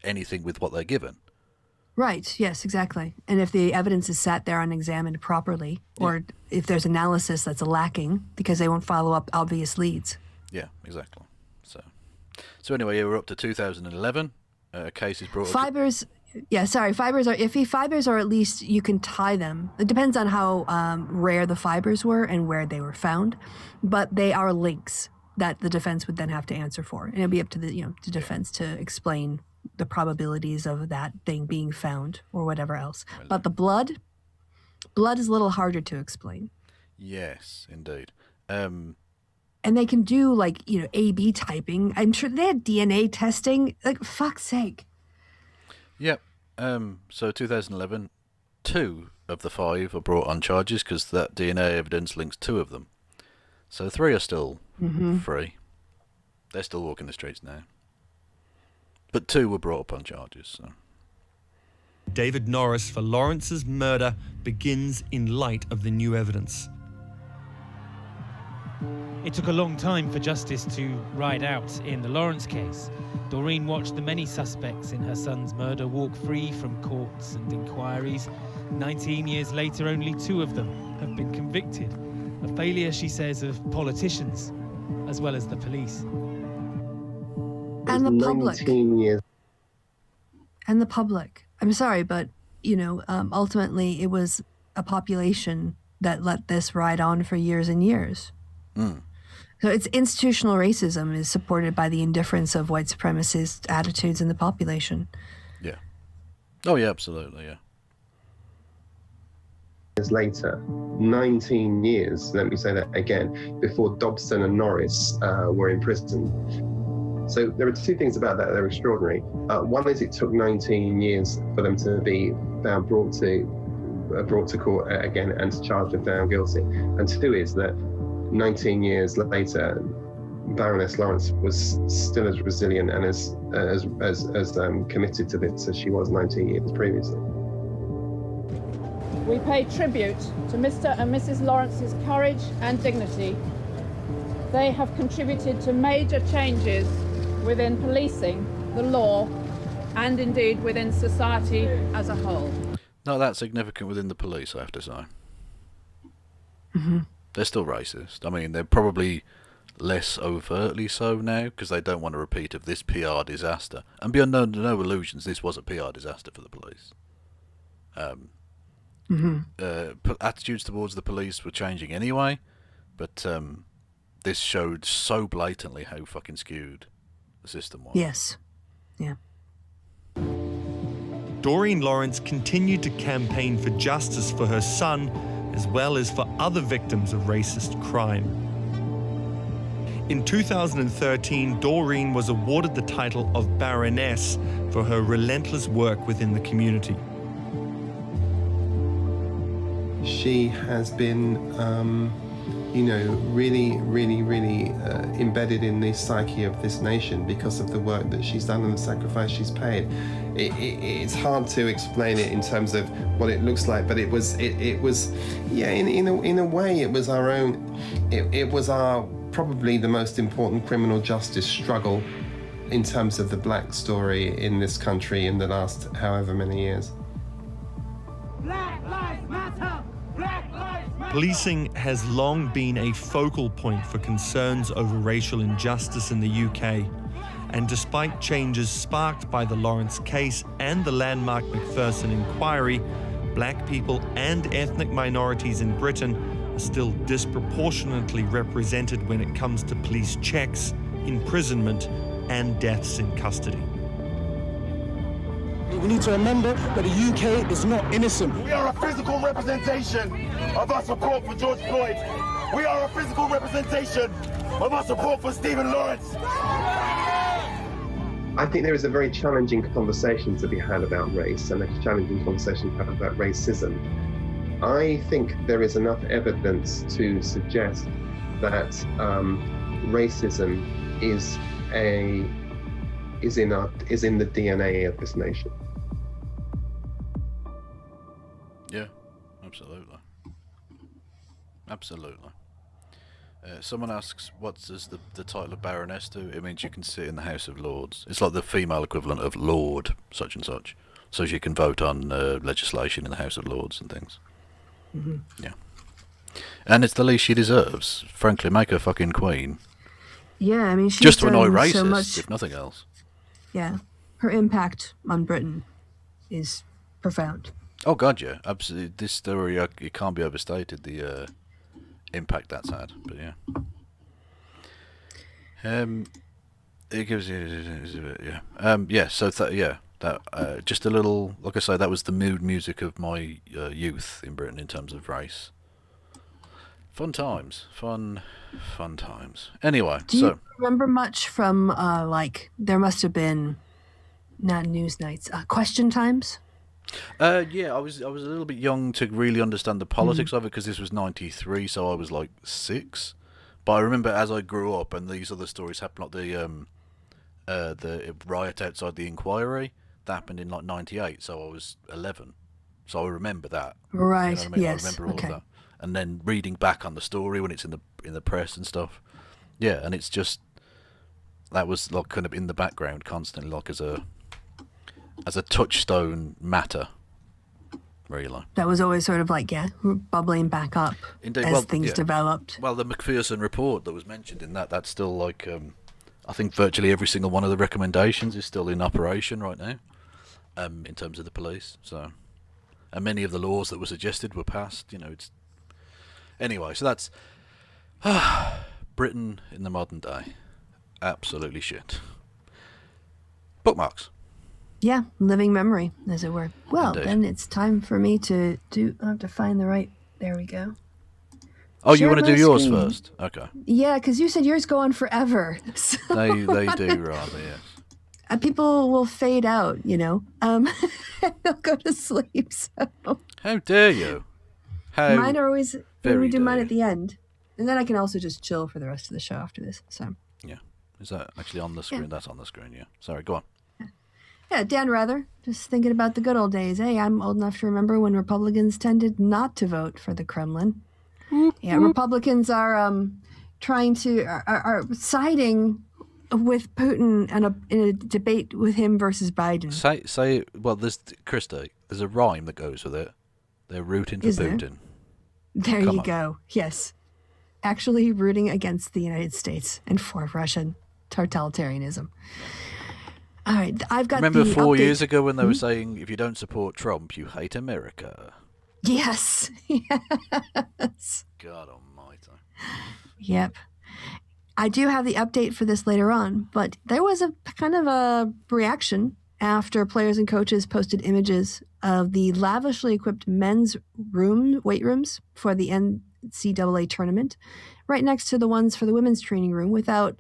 anything with what they're given. Right, yes, exactly. And if the evidence is sat there unexamined properly, or if there's analysis that's lacking, because they won't follow up obvious leads. Yeah, exactly. So anyway, we're up to 2011. A case is brought Fibers, fibers are iffy. Fibers are at least you can tie them. It depends on how rare the fibers were and where they were found, but they are links that the defense would then have to answer for. And it'll be up to the to defense to explain the probabilities of that thing being found or whatever else. But the blood is a little harder to explain. Yes, indeed. And they can do like, A/B typing. I'm sure they had DNA testing. Like, fuck's sake. Yep. So 2011, 2 of the 5 are brought on charges because that DNA evidence links 2 of them. So 3 are still free. They're still walking the streets now. But 2 were brought up on charges. So. David Norris for Lawrence's murder begins in light of the new evidence. It took a long time for justice to ride out in the Lawrence case. Doreen watched the many suspects in her son's murder walk free from courts and inquiries. 19 years later, only 2 of them have been convicted. A failure, she says, of politicians as well as the police. And the public. 19 years. And the public. I'm sorry, but, ultimately it was a population that let this ride on for years and years. So it's institutional racism is supported by the indifference of white supremacist attitudes in the population. Yeah. Oh, yeah, absolutely, yeah. Years later, 19 years, let me say that again, before Dobson and Norris were imprisoned. So there are 2 things about that are extraordinary. One is it took 19 years for them to be brought to court again and charged and found guilty. And 2 is that 19 years later, Baroness Lawrence was still as resilient and as committed to this as she was 19 years previously. We pay tribute to Mr. and Mrs. Lawrence's courage and dignity. They have contributed to major changes within policing, the law, and indeed within society as a whole. Not that significant within the police, I have to say. They're still racist. I mean, they're probably less overtly so now because they don't want a repeat of this PR disaster. And beyond no illusions, this was a PR disaster for the police. Attitudes towards the police were changing anyway, but this showed so blatantly how fucking skewed the system was. Yes. Yeah. Doreen Lawrence continued to campaign for justice for her son as well as for other victims of racist crime. In 2013, Doreen was awarded the title of Baroness for her relentless work within the community. She has been, really embedded in the psyche of this nation because of the work that she's done and the sacrifice she's paid. It's hard to explain it in terms of what it looks like, but it was in a way it was our own. It was our probably the most important criminal justice struggle in terms of the black story in this country in the last however many years. Black Lives Matter! Black Lives Matter! Policing has long been a focal point for concerns over racial injustice in the UK. And despite changes sparked by the Lawrence case and the landmark Macpherson inquiry, black people and ethnic minorities in Britain are still disproportionately represented when it comes to police checks, imprisonment, and deaths in custody. We need to remember that the UK is not innocent. We are a physical representation of our support for George Floyd. We are a physical representation of our support for Stephen Lawrence. I think there is a very challenging conversation to be had about race and a challenging conversation to have about racism. I think there is enough evidence to suggest that racism is in the DNA of this nation. Yeah, absolutely. Absolutely. Someone asks, what does the title of Baroness do? It means you can sit in the House of Lords. It's like the female equivalent of Lord such and such. So you can vote on legislation in the House of Lords and things. Yeah. And it's the least she deserves. Frankly, make her fucking queen. Yeah, I mean, she's just to annoy done racists, so much, if nothing else. Yeah. Her impact on Britain is profound. Oh, God, yeah. Absolutely. This story, it can't be overstated, the impact that's had. But, yeah. It gives you... Yeah. So, that just a little... Like I say, that was the mood music of my youth in Britain in terms of race. Fun times. Fun times. Anyway, Do you remember much from, there must have been, not news nights, question times? Yeah, I was a little bit young to really understand the politics of it, because this was 93, so I was like 6. But I remember as I grew up and these other stories happened, like the riot outside the Inquiry, that happened in like 98, so I was 11. So I remember that. Right, You know what I mean? yes, I remember all okay. of that. And then reading back on the story when it's in the press and stuff. Yeah, and it's just, that was like kind of in the background constantly, like as a touchstone matter, really. That was always sort of like, bubbling back up Indeed. as Well, things yeah. developed. Well, the McPherson report that was mentioned in that's still like, I think virtually every single one of the recommendations is still in operation right now, in terms of the police. So, and many of the laws that were suggested were passed. It's anyway. So that's Britain in the modern day. Absolutely shit. Bookmarks. Yeah, living memory, as it were. Well, Indeed. then it's time for me to I have to find the right. There we go. Oh, you Share want to my do yours screen. first? Okay. Yeah, because you said yours go on forever. So They do rather, yes. people will fade out, they'll go to sleep. So How dare you? mine are always when very we do mine dare at the end, and then I can also just chill for the rest of the show after this. So Yeah. Is that actually on the screen? Yeah. That's on the screen, yeah. Sorry, go on. yeah, Dan Rather, just thinking about the good old days. Hey, I'm old enough to remember when Republicans tended not to vote for the Kremlin. Yeah, Republicans are trying to are siding with Putin in a debate with him versus Biden. Say well, there's Kristi, there's a rhyme that goes with it. They're rooting for Is there? Putin. There Come you on. go. Yes, actually rooting against the United States and for Russian totalitarianism. All right, I've got. Remember the 4 update. years ago when they were saying if you don't support Trump, you hate America. Yes. Yes. God almighty. Yep. I do have the update for this later on, but there was a kind of a reaction after players and coaches posted images of the lavishly equipped men's weight rooms for the NCAA tournament, right next to the ones for the women's training room, without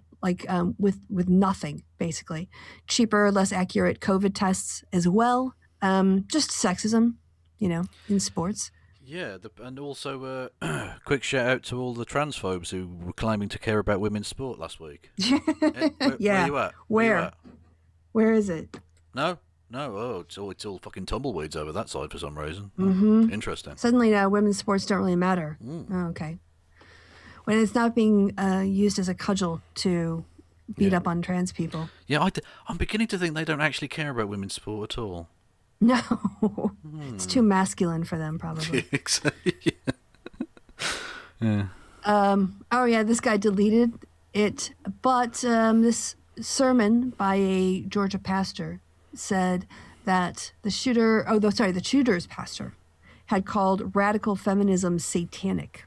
with nothing, basically. Cheaper, less accurate COVID tests as well. Just sexism, in sports. Yeah, and also quick shout out to all the transphobes who were claiming to care about women's sport last week. Where Yeah. are you at? Where? You at? Where is it? No. Oh, it's all fucking tumbleweeds over that side for some reason. Mm-hmm. Interesting. Suddenly now women's sports don't really matter. Oh, okay. When it's not being used as a cudgel to beat up on trans people. Yeah, I'm beginning to think they don't actually care about women's sport at all. No. It's too masculine for them, probably. Yeah. Oh, yeah, this guy deleted it. But this sermon by a Georgia pastor said that the shooter's pastor had called radical feminism satanic.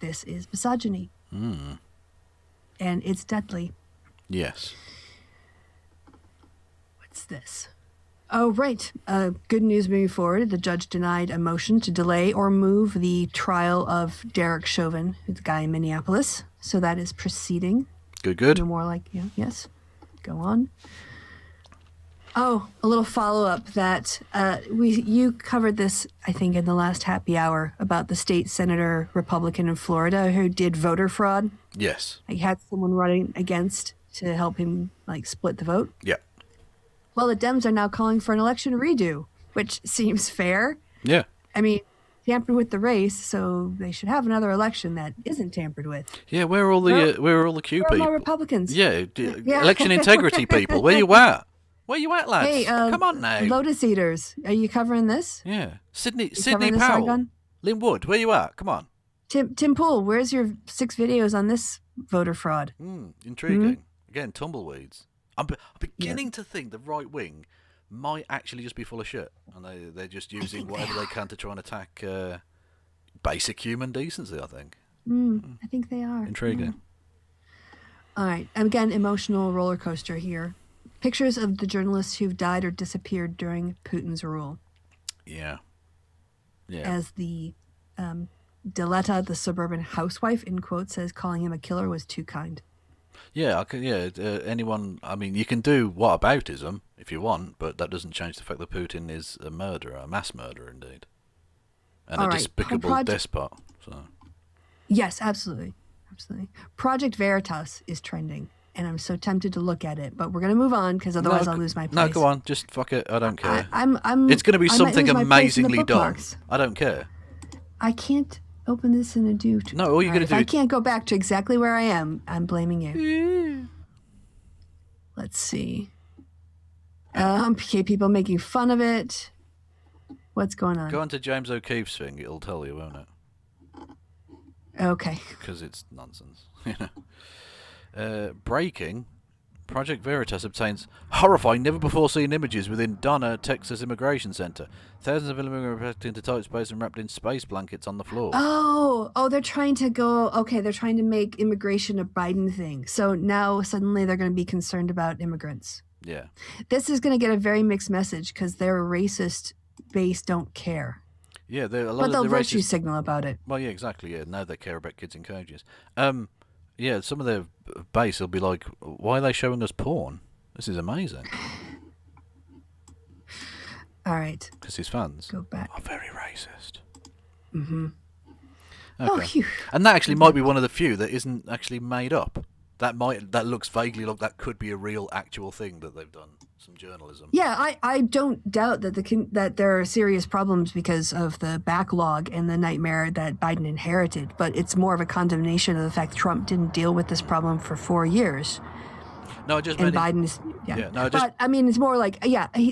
This is misogyny. Mm. And it's deadly. Yes. What's this? Oh, right. Good news moving forward. The judge denied a motion to delay or move the trial of Derek Chauvin, who's the guy in Minneapolis. So that is proceeding. Good. No more like, yes. Go on. Oh, a little follow-up that you covered this, I think, in the last happy hour about the state senator Republican in Florida who did voter fraud. Yes. He had someone running against to help him split the vote. Yeah. Well, the Dems are now calling for an election redo, which seems fair. Yeah. I mean, tampered with the race, so they should have another election that isn't tampered with. Yeah, where are all the Q Where are my people? Republicans? Yeah, Yeah. election integrity people. Where you at? Where you at, lads? Hey, Come on now. Lotus Eaters, are you covering this? Yeah, Sydney covering this, Powell, Argon? Lynn Wood. Where you at? Come on. Tim Pool, where's your 6 videos on this voter fraud? Intriguing. Again, tumbleweeds. I'm beginning to think the right wing might actually just be full of shit, and they're just using whatever they can to try and attack basic human decency. I think. I think they are. Intriguing. All right. Again, emotional roller coaster here. Pictures of the journalists who've died or disappeared during Putin's rule. Yeah. Yeah. As the Diletta, the suburban housewife, in quotes, says calling him a killer was too kind. Yeah, anyone. I mean, you can do whataboutism if you want, but that doesn't change the fact that Putin is a murderer, a mass murderer indeed, and All a right, despicable despot. So. Yes, absolutely. Project Veritas is trending, and I'm so tempted to look at it, but we're going to move on because otherwise I'll lose my place. No, go on. Just fuck it. I don't care. I'm. It's going to be I might something lose my place in the amazingly dumb. bookmarks. I don't care. I can't open this in a do. No, all you're going to do. If I can't go back to exactly where I am, I'm blaming you. Let's see. Okay, people making fun of it. What's going on? Go on to James O'Keefe's thing. It'll tell you, won't it? Okay. Because it's nonsense. Breaking. Project Veritas obtains horrifying, never-before-seen images within Donna, Texas Immigration Center. Thousands of immigrants are packed into tight space and wrapped in space blankets on the floor. Oh, they're trying to go. Okay, they're trying to make immigration a Biden thing. So now suddenly they're going to be concerned about immigrants. Yeah. This is going to get a very mixed message because their racist base don't care. Yeah, a lot But of they'll the virtue racist... signal about it. Well, yeah, exactly. Yeah, now they care about kids in cages. Yeah, some of their base will be like, "Why are they showing us porn? This is amazing." All right. Because his fans are very racist. Mm-hmm. Okay. Oh, phew. And that actually might be one of the few that isn't actually made up. That looks vaguely like that could be a real, actual thing that they've done. Some journalism. Yeah, I don't doubt that that there are serious problems because of the backlog and the nightmare that Biden inherited, but it's more of a condemnation of the fact Trump didn't deal with this problem for 4 years. No, I just and meant Biden is but I mean, it's more like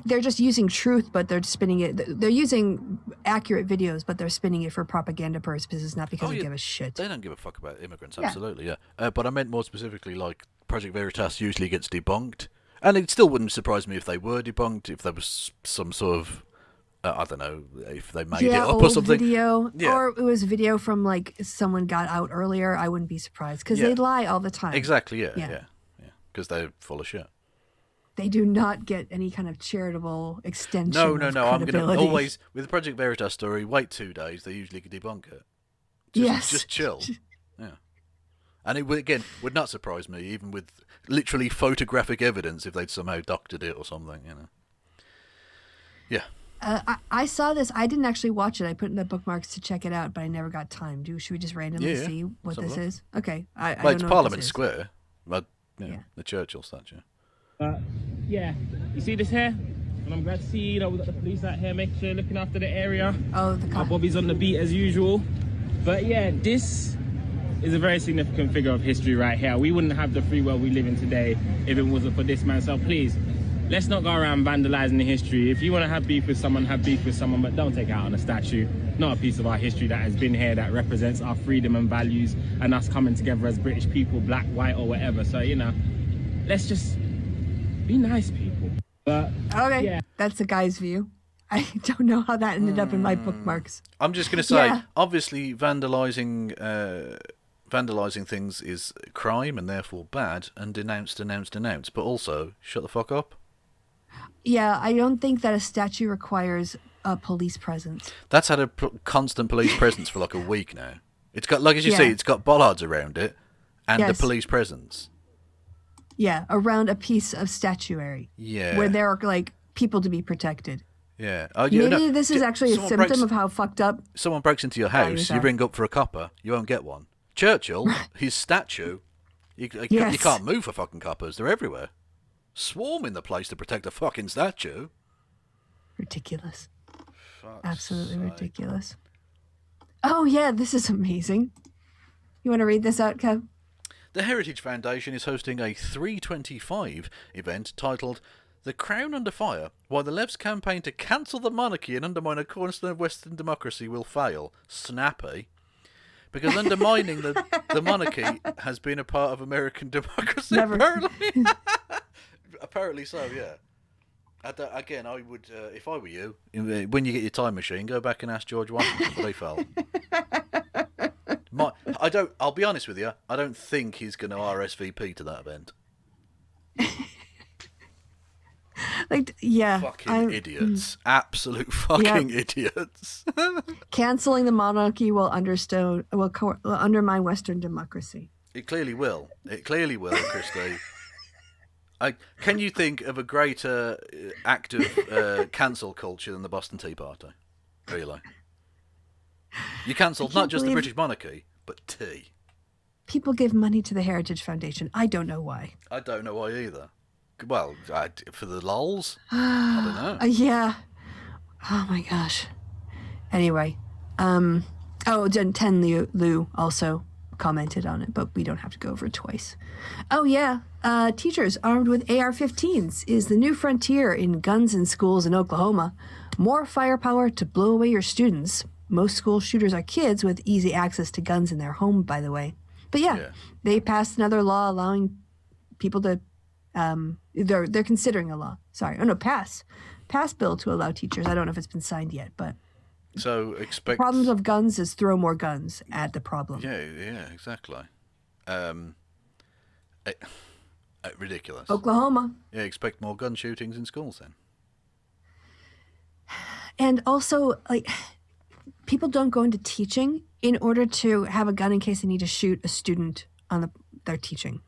they're just using truth, but they're spinning it. They're using accurate videos, but they're spinning it for propaganda purposes, not because they give a shit. They don't give a fuck about immigrants, Yeah. absolutely, yeah. But I meant more specifically, like Project Veritas usually gets debunked. And it still wouldn't surprise me if they were debunked, if there was some sort of, I don't know, if they made it up or old something. Video, Yeah. or it was video from like someone got out earlier. I wouldn't be surprised because they lie all the time. Exactly, yeah. Because they're full of shit. They do not get any kind of charitable extension. No. of I'm going to credibility. always, with the Project Veritas story, wait 2 days, they usually can debunk it. Just chill. Yeah. And it would not surprise me, even with literally photographic evidence, if they'd somehow doctored it or something, you know. Yeah. I saw this. I didn't actually watch it. I put it in the bookmarks to check it out, but I never got time. Should we just randomly see what this is? Okay. I don't It's know Parliament what this is. Square, but the Churchill statue. Yeah, you see this here? And I'm glad to see, we've got the police out here making sure looking after the area. Oh, the Our Bobby's on the beat as usual. But yeah, this is a very significant figure of history right here. We wouldn't have the free world we live in today if it wasn't for this man. So please, let's not go around vandalizing the history. If you want to have beef with someone, but don't take it out on a statue. Not a piece of our history that has been here that represents our freedom and values and us coming together as British people, black, white, or whatever. So, let's just be nice people. But okay, that's the guy's view. I don't know how that ended up in my bookmarks. I'm just going to say, obviously, vandalising things is crime and therefore bad, and denounce. But also, shut the fuck up. Yeah, I don't think that a statue requires a police presence. That's had a constant police presence for like a week now. It's got, like as you see, it's got bollards around it, and the police presence. Yeah, around a piece of statuary. Yeah. Where there are like people to be protected. Yeah. Maybe this is actually a symptom of how fucked up. Someone breaks into your house, you ring up for a copper, you won't get one. Churchill, his statue, you can't move for fucking coppers. They're everywhere. Swarming the place to protect a fucking statue. Ridiculous. Absolutely ridiculous. Oh yeah, this is amazing. You want to read this out, Kev? The Heritage Foundation is hosting a 325 event titled The Crown Under Fire, Why the Left's Campaign to Cancel the Monarchy and Undermine a Cornerstone of Western Democracy Will Fail. Snappy. Because undermining the monarchy has been a part of American democracy, apparently. Apparently so, yeah. Again, I would, if I were you, when you get your time machine, go back and ask George Washington what he felt. I'll be honest with you, I don't think he's going to RSVP to that event. Like, yeah. Fucking idiots. Absolute fucking idiots. Canceling the monarchy will undermine Western democracy. It clearly will. It clearly will, Kristi. Can you think of a greater act of cancel culture than the Boston Tea Party? Really? You cancelled not just the British monarchy, but tea. People give money to the Heritage Foundation. I don't know why. I don't know why either. Well, for the lols? I don't know. Yeah. Oh my gosh. Anyway. Ten Liu also commented on it, but we don't have to go over it twice. Oh yeah. Teachers armed with AR-15s is the new frontier in guns in schools in Oklahoma. More firepower to blow away your students. Most school shooters are kids with easy access to guns in their home, by the way. But yeah. They passed another law allowing people to they're considering a law. Sorry. Oh no, pass bill to allow teachers. I don't know if it's been signed yet, but so expect problems of guns is throw more guns at the problem. Yeah, exactly. Ridiculous. Oklahoma. Yeah, expect more gun shootings in schools then. And also, like, people don't go into teaching in order to have a gun in case they need to shoot a student on their teaching.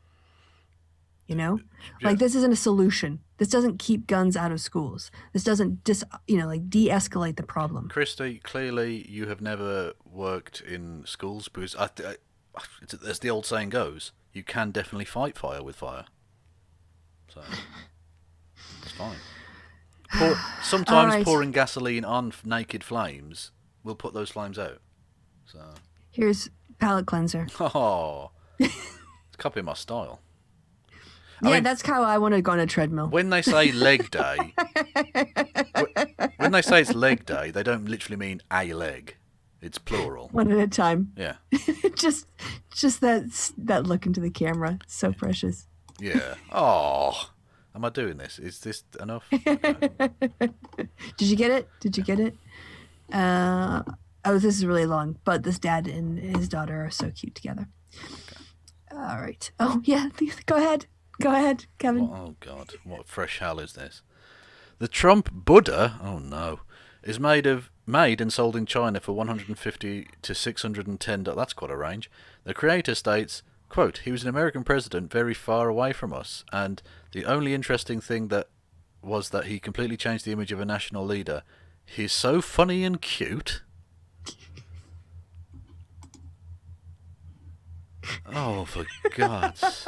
You know? Yeah. Like, this isn't a solution. This doesn't keep guns out of schools. This doesn't de-escalate the problem. Kristi, clearly you have never worked in schools because, as the old saying goes, you can definitely fight fire with fire. So, it's fine. Sometimes pouring gasoline on naked flames will put those flames out. So here's palate cleanser. Oh, it's copying my style. I mean, that's how I want to go on a treadmill. When they say leg day, when they say it's leg day, they don't literally mean a leg. It's plural. One at a time. Yeah. just that look into the camera. So precious. Yeah. Oh, am I doing this? Is this enough? Okay. Did you get it? This is really long, but this dad and his daughter are so cute together. Okay. All right. Oh, yeah. Go ahead, Kevin. Oh, God. What fresh hell is this? The Trump Buddha, oh no, is made and sold in China for $150 to $610. That's quite a range. The creator states, quote, "He was an American president very far away from us, and the only interesting thing was that he completely changed the image of a national leader. He's so funny and cute." Oh, for God's...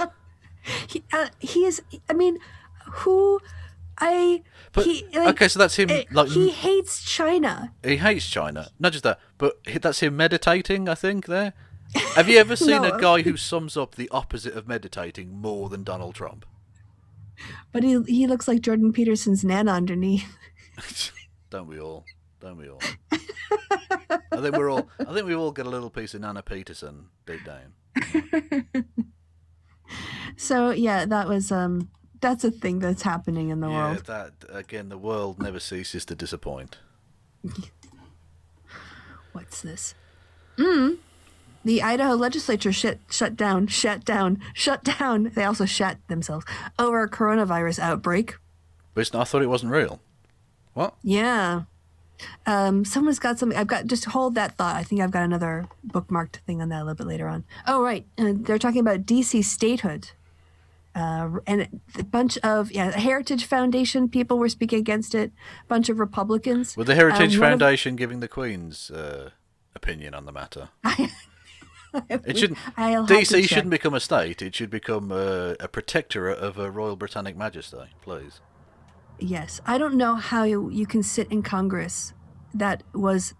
He is. I mean, okay, so that's him. He hates China. He hates China. Not just that, but that's him meditating. I think there. Have you ever seen a guy who sums up the opposite of meditating more than Donald Trump? But he looks like Jordan Peterson's Nana underneath. Don't we all? I think we all get a little piece of Nana Peterson deep down. So yeah, that was that's a thing that's happening in the world. Yeah, that again, the world never ceases to disappoint. What's this? The Idaho legislature shut down. They also shat themselves over a coronavirus outbreak. But I thought it wasn't real. What? Yeah. Someone's got something. I've got, just hold that thought. I think I've got another bookmarked thing on that a little bit later on. Oh, right. They're talking about DC statehood. And a bunch of, Heritage Foundation people were speaking against it. A bunch of Republicans. With the Heritage Foundation giving the Queen's opinion on the matter. It shouldn't. DC shouldn't become a state. It should become a protectorate of a Royal Britannic Majesty, please. Yes. I don't know how you can sit in Congress. That was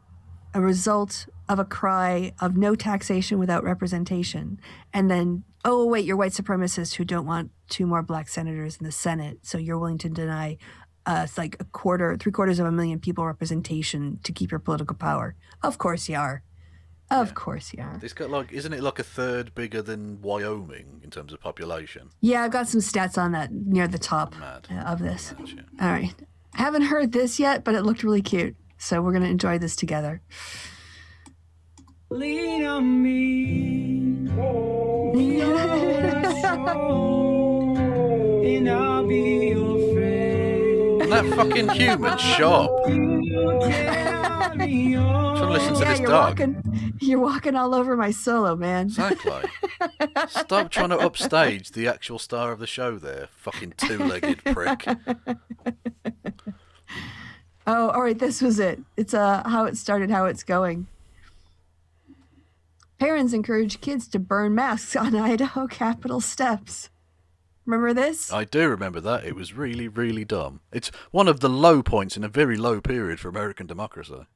a result of a cry of no taxation without representation. And then, oh, wait, you're white supremacists who don't want 2 more black senators in the Senate. So you're willing to deny it's like 750,000 people representation to keep your political power. Of course you are. Of course you are. It's got isn't it like a third bigger than Wyoming in terms of population? Yeah, I've got some stats on that near the top of this. All right. I haven't heard this yet, but it looked really cute. So we're going to enjoy this together. Lean on me. And I'll be your friend. that fucking human sharp? Trying to listen to this dog. You're walking all over my solo, man. Exactly. Stop trying to upstage the actual star of the show there, fucking two-legged prick. Oh, all right, this was it. It's how it started, how it's going. Parents encourage kids to burn masks on Idaho Capitol steps. Remember this? I do remember that. It was really, really dumb. It's one of the low points in a very low period for American democracy.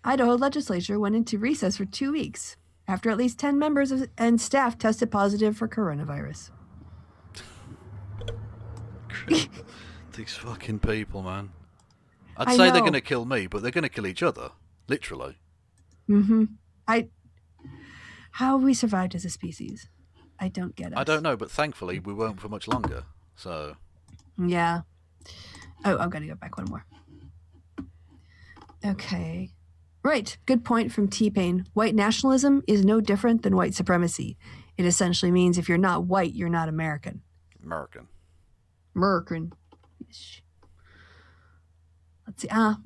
Idaho legislature went into recess for 2 weeks after at least 10 members and staff tested positive for coronavirus. These fucking people, man. I'd I say they're know. going to kill me, but they're going to kill each other. Literally. Mm-hmm. How have we survived as a species? I don't get it. I don't know, but thankfully we won't for much longer. So. Yeah. Oh, I've got to go back one more. Okay. Right. Good point from T-Pain. White nationalism is no different than white supremacy. It essentially means if you're not white, you're not American. American. Let's see.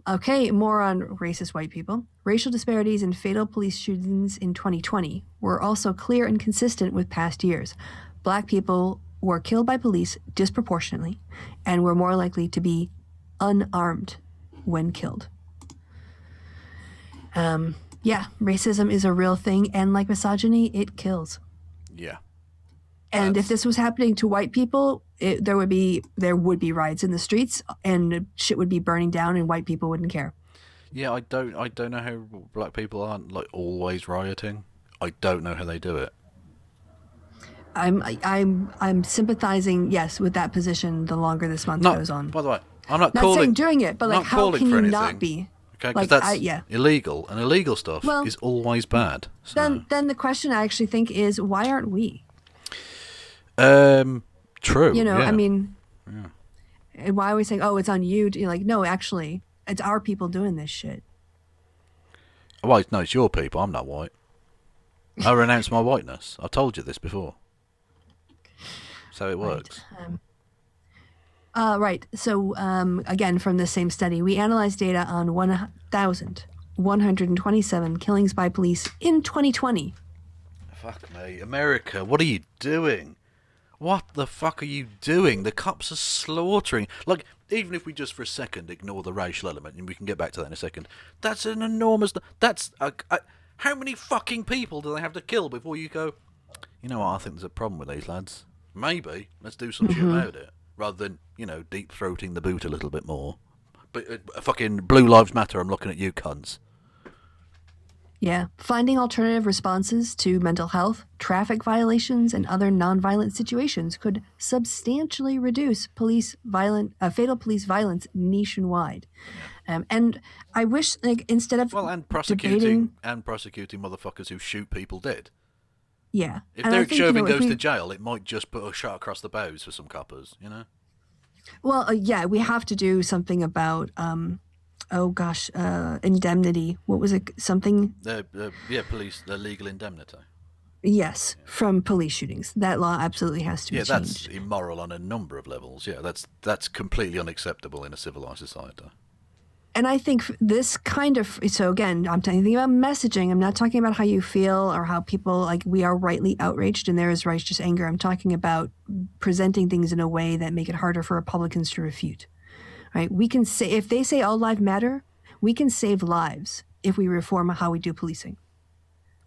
Okay. More on racist white people. Racial disparities in fatal police shootings in 2020 were also clear and consistent with past years. Black people were killed by police disproportionately and were more likely to be unarmed when killed. Yeah, racism is a real thing, and like misogyny, it kills. Yeah. And if this was happening to white people, there would be riots in the streets, and shit would be burning down, and white people wouldn't care. Yeah, I don't know how black people aren't like always rioting. I don't know how they do it. I'm sympathizing, yes, with that position. The longer this month goes on. By the way, I'm not saying doing it, but like, how can you not be? Okay, because Like, that's illegal, and illegal stuff is always bad. So. Then the question I actually think is, why aren't we? True. You know, yeah. I mean, and why are we saying, oh, it's on you? You're like, no, actually, it's our people doing this shit. Well, no, it's your people. I'm not white. I renounce my whiteness. I told you this before. So it works. Right. So, again, from the same study, we analyzed data on 1,127 killings by police in 2020. Fuck me. America, what are you doing? What the fuck are you doing? The cops are slaughtering. Like, even if we just for a second ignore the racial element, and we can get back to that in a second, that's an enormous... That's... how many fucking people do they have to kill before you go, you know what, I think there's a problem with these lads. Maybe. Let's do some shit about it. Rather than, you know, deep-throating the boot a little bit more. But fucking Blue Lives Matter, I'm looking at you cunts. Yeah. Finding alternative responses to mental health, traffic violations, and other nonviolent situations could substantially reduce fatal police violence nationwide. And I wish, like, instead of prosecuting motherfuckers who shoot people dead. Yeah. If and Derek think, Chauvin you know, goes to jail, it might just put a shot across the bows for some coppers, you know? Well, yeah, we have to do something about, indemnity. What was it? Something? Police, the legal indemnity. Yes, from police shootings. That law absolutely has to be changed. Yeah, that's immoral on a number of levels. Yeah, that's completely unacceptable in a civilized society. And I think this kind of, so again, I'm talking about messaging. I'm not talking about how you feel or how people, like, we are rightly outraged and there is righteous anger. I'm talking about presenting things in a way that make it harder for Republicans to refute, right? We can say, if they say all lives matter, we can save lives if we reform how we do policing.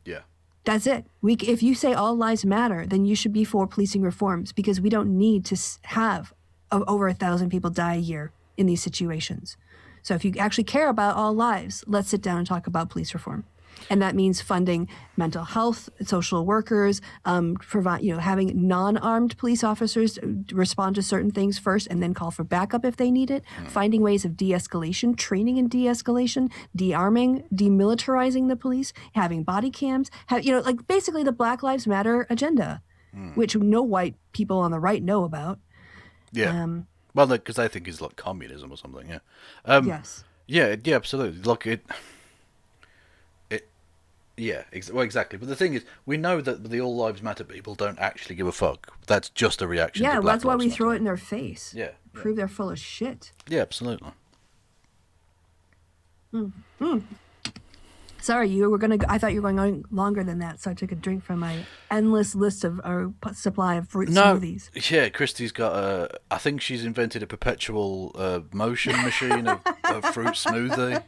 Yeah. That's it. If you say all lives matter, then you should be for policing reforms, because we don't need to have over 1,000 people die a year in these situations. So if you actually care about all lives, let's sit down and talk about police reform. And that means funding mental health, social workers, having non-armed police officers respond to certain things first and then call for backup if they need it, finding ways of de-escalation, training in de-escalation, de-arming, demilitarizing the police, having body cams, basically the Black Lives Matter agenda, which no white people on the right know about. Yeah. Well, because they think it's like communism or something, yeah. Yes. Yeah, absolutely. Look, Yeah, well, exactly. But the thing is, we know that the All Lives Matter people don't actually give a fuck. That's just a reaction Yeah, to well, Black that's why Lives we Matter. throw it in their face. Yeah. Prove they're full of shit. Yeah, absolutely. Sorry, you were gonna. I thought you were going on longer than that, so I took a drink from my endless list of supply of fruit smoothies. Yeah, Kristi's got a. I think she's invented a perpetual motion machine of fruit smoothie.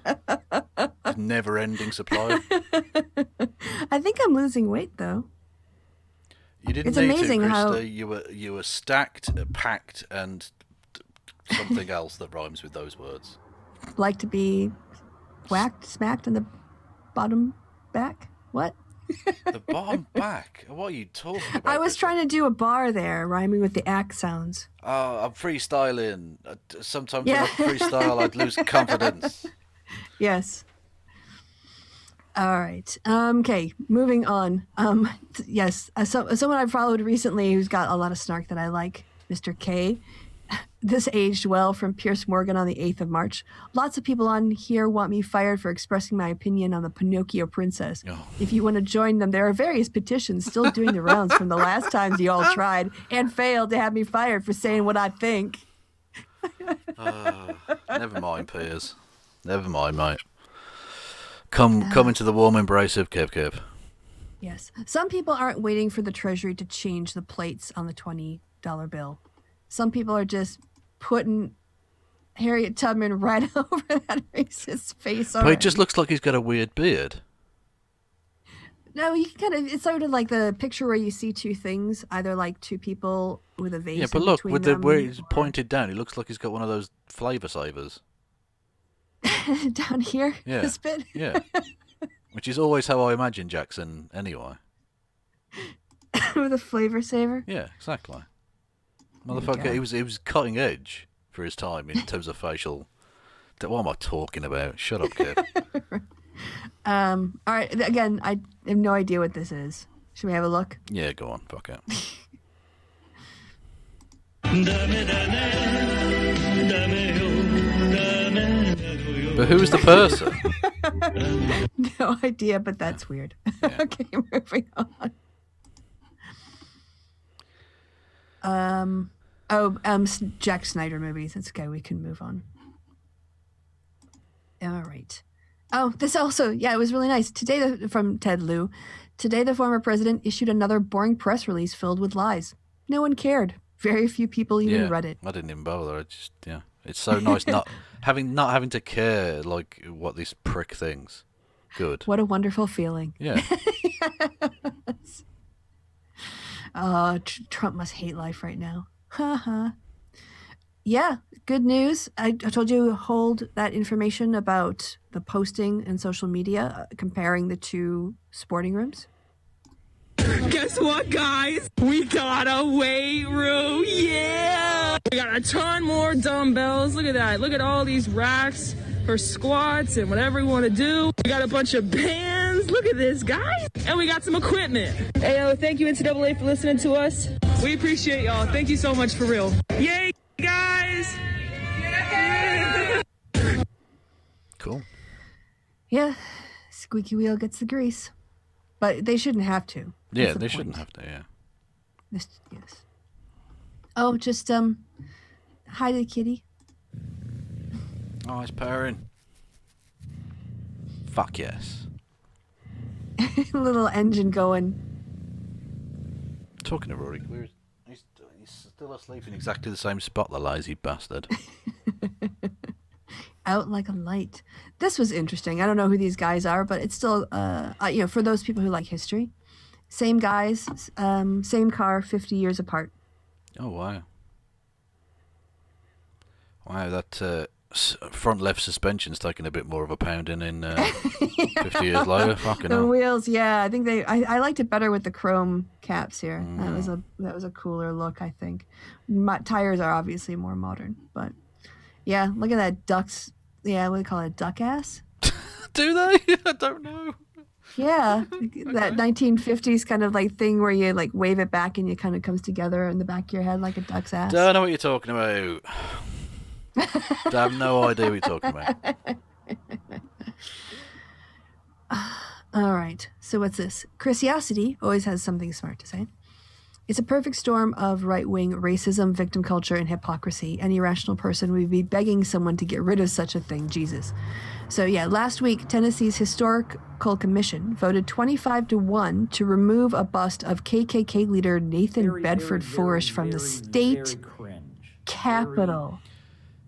Never-ending supply. I think I'm losing weight though. You didn't It's need amazing to, Kristi. how- You were stacked, packed, and something else that rhymes with those words. Like to be whacked, smacked in the bottom back. What? The bottom back? What are you talking about? I was trying to do a bar there, rhyming with the ack sounds. Oh, I'm freestyling. Sometimes Yeah. when I freestyle, I'd lose confidence. Yes. All right. Okay. Moving on. Yes. Someone I followed recently who's got a lot of snark that I like, Mr. K. This aged well from Pierce Morgan on the 8th of March. Lots of people on here want me fired for expressing my opinion on the Pinocchio princess. Oh. If you want to join them, there are various petitions still doing the rounds from the last times you all tried and failed to have me fired for saying what I think. Never mind, Piers. Never mind, mate. Come into the warm embrace of Kev. Yes. Some people aren't waiting for the Treasury to change the plates on the $20 bill. Some people are just putting Harriet Tubman right over that racist face. But it just looks like he's got a weird beard. No, you can kind of. It's sort of like the picture where you see two things, either like two people with a vase. Yeah, but in look, between with them, where he's pointed down, he looks like he's got one of those flavour savers. down here. Yeah, This bit. yeah. Which is always how I imagine Jackson, anyway. With a flavor saver. Yeah, exactly. Motherfucker, he was cutting edge for his time in terms of facial. What am I talking about? Shut up, kid. All right. Again, I have no idea what this is. Should we have a look? Yeah, go on. Fuck it. But who's the person? No idea, but that's weird. Okay, moving on. Jack Snyder movies. That's okay. We can move on. All right. Oh, this also, it was really nice. Today, from Ted Lieu. Today, the former president issued another boring press release filled with lies. No one cared. Very few people even read it. I didn't even bother. I just, it's so nice not having to care like what this prick thinks. Good. What a wonderful feeling. Yeah. Yes. Oh, Trump must hate life right now. Haha. Yeah, good news. I told you hold that information about the posting and social media comparing the two sporting rooms. Guess what, guys? We got a weight room. Yeah! We got a ton more dumbbells. Look at that. Look at all these racks for squats and whatever we want to do. We got a bunch of bands. Look at this, guys. And we got some equipment. Hey, thank you, NCAA, for listening to us. We appreciate y'all. Thank you so much, for real. Yay, guys! Yeah. Cool. Yeah, squeaky wheel gets the grease. But they shouldn't have to. Yeah, they shouldn't have to, yeah. Yes. Oh, just, hi to the kitty. Oh, it's purring. Fuck yes. Little engine going. Talking to Rory, he's still asleep in exactly the same spot, the lazy bastard. Out like a light. This was interesting. I don't know who these guys are, but it's still, for those people who like history. Same guys, same car, 50 years apart. Oh, wow. Wow, that front left suspension's taking a bit more of a pounding in 50 years later. Fucking The hell. wheels, yeah. I think I liked it better with the chrome caps here. That was a cooler look, I think. Tires are obviously more modern, but yeah, look at that ducks. Yeah, what do they call it? Duck ass? Do they? I don't know. Yeah, that 1950s kind of like thing where you like wave it back and it kind of comes together in the back of your head like a duck's ass. Don't know what you're talking about. I have no idea what you're talking about. All right. So what's this? Kristiosity always has something smart to say. It's a perfect storm of right-wing racism, victim culture, and hypocrisy. Any rational person would be begging someone to get rid of such a thing. Jesus. So yeah, last week, Tennessee's Historical Commission voted 25-1 to remove a bust of KKK leader Nathan Bedford Forrest from the state capital.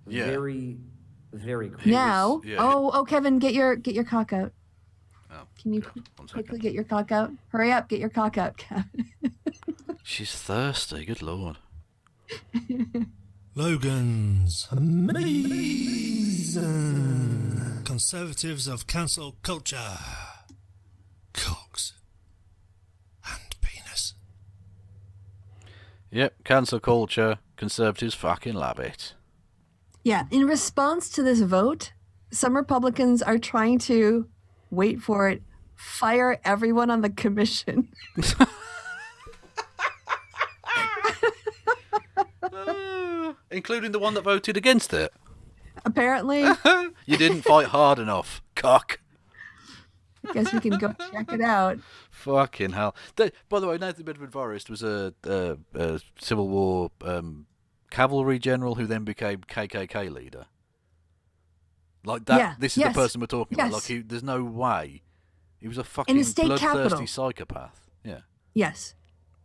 Yeah. Very cringe. Now, Yeah. oh, Kevin, get your cock out. Oh, Can you quickly get your cock out? Hurry up, get your cock out, Kevin. She's thirsty, good lord. Logan's amazing. Conservatives of cancel culture. Cocks and penis. Yep, cancel culture, conservatives fucking love it. Yeah, in response to this vote, some Republicans are trying to, wait for it, fire everyone on the commission. Including the one that voted against it. Apparently. You didn't fight hard enough, cock. I guess we can go check it out. Fucking hell. By the way, Nathan Bedford Forrest was a Civil War cavalry general who then became KKK leader. Like that. Yeah, This is yes, the person we're talking about. yes. Like, there's no way. He was a In fucking the state bloodthirsty capital. psychopath. Yeah. Yes.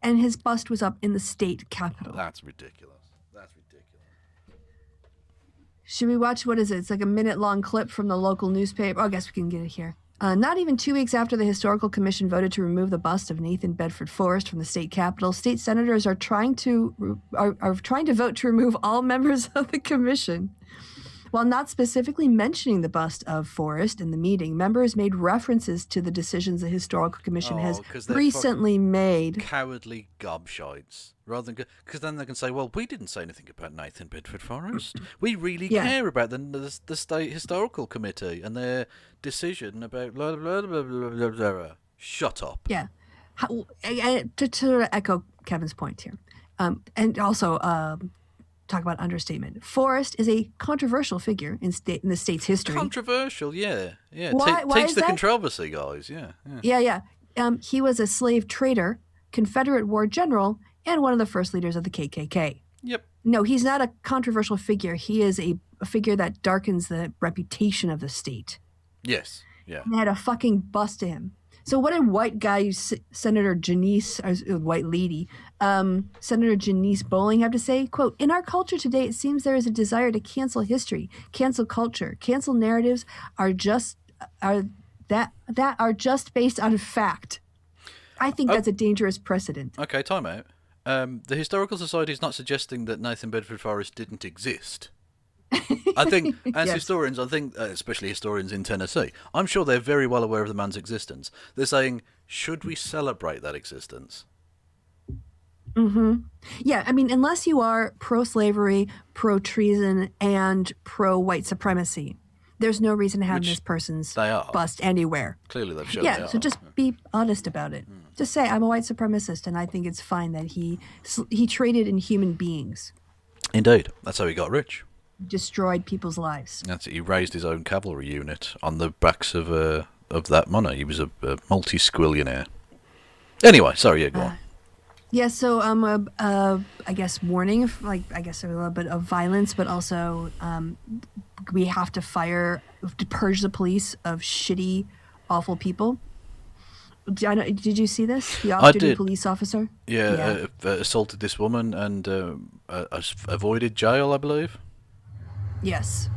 And his bust was up in the state capital. That's ridiculous. Should we watch, what is it? It's like a minute-long clip from the local newspaper. Oh, I guess we can get it here. Not even 2 weeks after the Historical Commission voted to remove the bust of Nathan Bedford Forrest from the state capitol, state senators are trying to vote to remove all members of the commission. While not specifically mentioning the bust of Forrest in the meeting, members made references to the decisions the Historical Commission has 'cause they're recently made. Cowardly gobshites. Rather than because then they can say, well, we didn't say anything about Nathan Bedford Forrest. We really Yeah. care about the State Historical Committee and their decision about blah, blah, blah, blah, blah, blah, blah. Shut up. Yeah. To echo Kevin's point here. And also talk about understatement. Forrest is a controversial figure in the state's history. Controversial, yeah. Yeah. Why Teach is the that? controversy, guys. Yeah. Yeah. He was a slave trader, Confederate war general, and one of the first leaders of the KKK. Yep. No, he's not a controversial figure. He is a figure that darkens the reputation of the state. Yes. Yeah. And they had a fucking bust to him. So what did white guy, Senator Janice, or white lady, Senator Janice Bowling have to say? Quote, in our culture today, it seems there is a desire to cancel history, cancel culture, cancel narratives are just based on fact. I think that's a dangerous precedent. Okay, time out. The Historical Society is not suggesting that Nathan Bedford Forrest didn't exist. I think, as Yes. historians, especially historians in Tennessee, I'm sure they're very well aware of the man's existence. They're saying, should we celebrate that existence? Mm-hmm. Yeah, I mean, unless you are pro-slavery, pro-treason, and pro-white supremacy, there's no reason to have Which this person's they are. bust anywhere. Clearly they've shown Yeah, they so are. just be honest about it. Just say, I'm a white supremacist, and I think it's fine that he traded in human beings, Indeed. That's how he got rich. destroyed people's lives. That's it. He raised his own cavalry unit on the backs of that money. He was a multi-squillionaire. Anyway, sorry, yeah, go on. Yeah, so I guess warning, a little bit of violence, but also we have to purge the police of shitty, awful people. Did you see this? The I off-duty did. police officer? Yeah, assaulted this woman and avoided jail, I believe. Yes.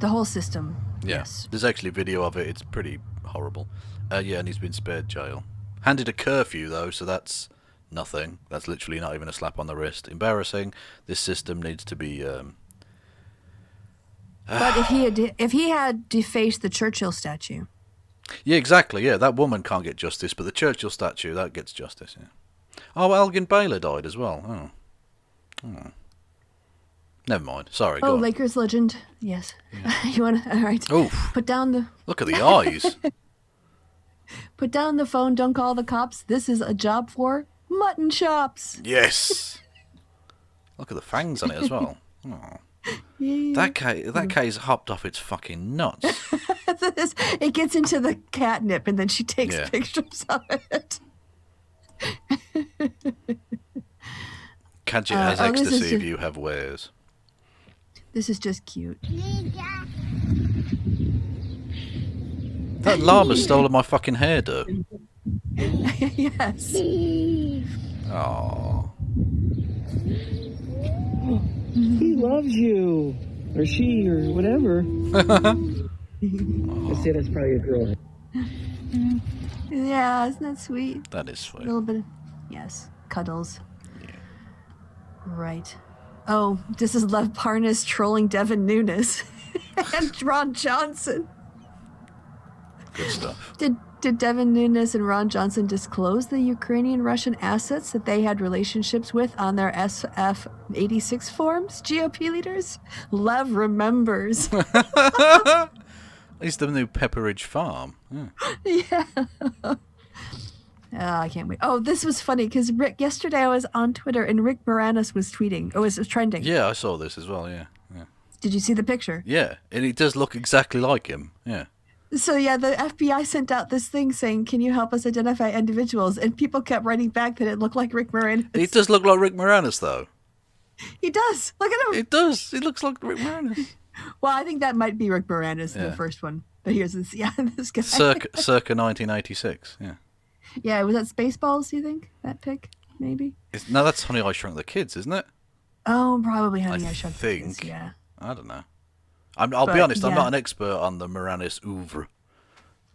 The whole system. Yeah. Yes. There's actually video of it. It's pretty horrible. Yeah, and he's been spared jail. Handed a curfew, though, so that's nothing. That's literally not even a slap on the wrist. Embarrassing. This system needs to be... But if he had defaced the Churchill statue... Yeah, exactly, yeah. That woman can't get justice, but the Churchill statue, that gets justice, yeah. Oh, Elgin Baylor died as well. Oh. Never mind. Sorry, go on. Lakers legend. Yes. Yeah. You want to... All right. Oof. Put down the... Look at the eyes. Put down the phone. Don't call the cops. This is a job for mutton chops. Yes. Look at the fangs on it as well. Oh. That K's hopped off its fucking nuts. It gets into the catnip and then she takes pictures of it. Cadget has ecstasy if you have wares. This is just cute. That llama's stolen my fucking hairdo. Yes. Aww. He loves you. Or she, or whatever. I say that's probably a girl. Yeah, isn't that sweet? That is sweet. A little bit of, yes, cuddles. Yeah. Right. Oh, this is Lev Parnas trolling Devin Nunes and Ron Johnson. Good stuff. Did Devin Nunes and Ron Johnson disclose the Ukrainian-Russian assets that they had relationships with on their SF-86 forms, GOP leaders? Lev remembers. At least the new Pepperidge Farm. Yeah. I can't wait. Oh, this was funny because yesterday I was on Twitter and Rick Moranis was tweeting. Oh, it was trending. Yeah, I saw this as well, yeah. Did you see the picture? Yeah, and he does look exactly like him, yeah. So, yeah, the FBI sent out this thing saying, can you help us identify individuals? And people kept writing back that it looked like Rick Moranis. He does look like Rick Moranis, though. He does. Look at him. It does. He looks like Rick Moranis. Well, I think that might be Rick Moranis, the first one. But here's this, this guy. Circa 1986, yeah. Yeah, was that Spaceballs, do you think? That pic, maybe? No, that's Honey, I Shrunk the Kids, isn't it? Oh, probably Honey, I Shrunk the Kids, think. yeah. I don't know. I'll be honest, I'm not an expert on the Moranis oeuvre.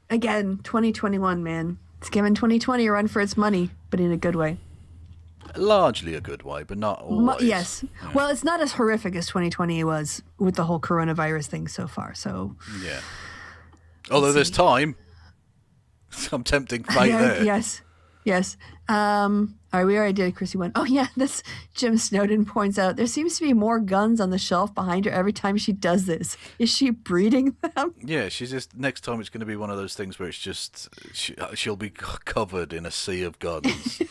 Again, 2021, man. It's giving 2020 a run for its money, but in a good way. Largely a good way, but not always. Yes. Yeah. Well, it's not as horrific as 2020 was with the whole coronavirus thing so far, so... Yeah. Although there's time. I'm tempting fate there. Yes. Yes. All right, we already did a Kristi one. Oh, yeah, this Jim Snowden points out there seems to be more guns on the shelf behind her every time she does this. Is she breeding them? Yeah, she's just, next time it's going to be one of those things where it's just, she'll be covered in a sea of guns.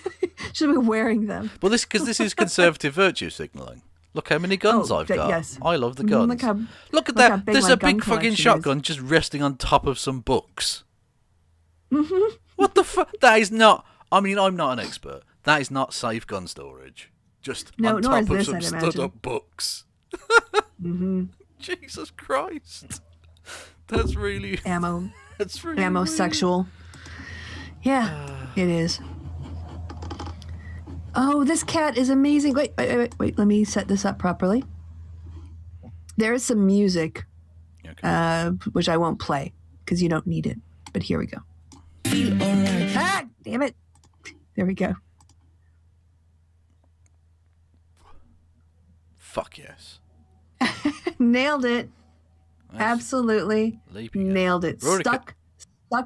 She'll be wearing them. Well, because this is conservative virtue signalling. Look how many guns I've got. Yes. I love the guns. Look at that. There's a big fucking shotgun just resting on top of some books. Mm-hmm. What the fuck? That is not... I mean, I'm not an expert. That is not safe gun storage. Just on top of some stood-up books. Mm-hmm. Jesus Christ. That's really... Ammo. That's really ammo weird. Sexual. Yeah, it is. Oh, this cat is amazing. Wait. Let me set this up properly. There is some music, which I won't play because you don't need it. But here we go. Ah, damn it. There we go. Fuck yes. Nailed it. Nice. Absolutely. Nailed it. Rory Stuck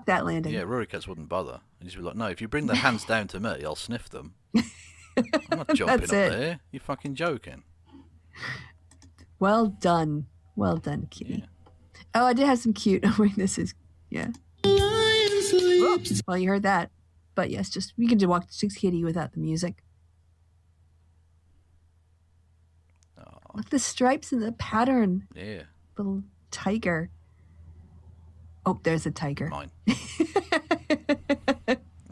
that landing. Yeah, Rory cats wouldn't bother. He'd just be like, no, if you bring the hands down to me, I'll sniff them. I'm not jumping up there. You're fucking joking. Well done. Well done, kitty. Yeah. Oh, I did have some cute. Oh, wait, this is, yeah. Oops. Well, you heard that. But yes, just we can just walk to kitty without the music. Oh. Look at the stripes and the pattern. Yeah. Little tiger. Oh, there's a tiger. Mine.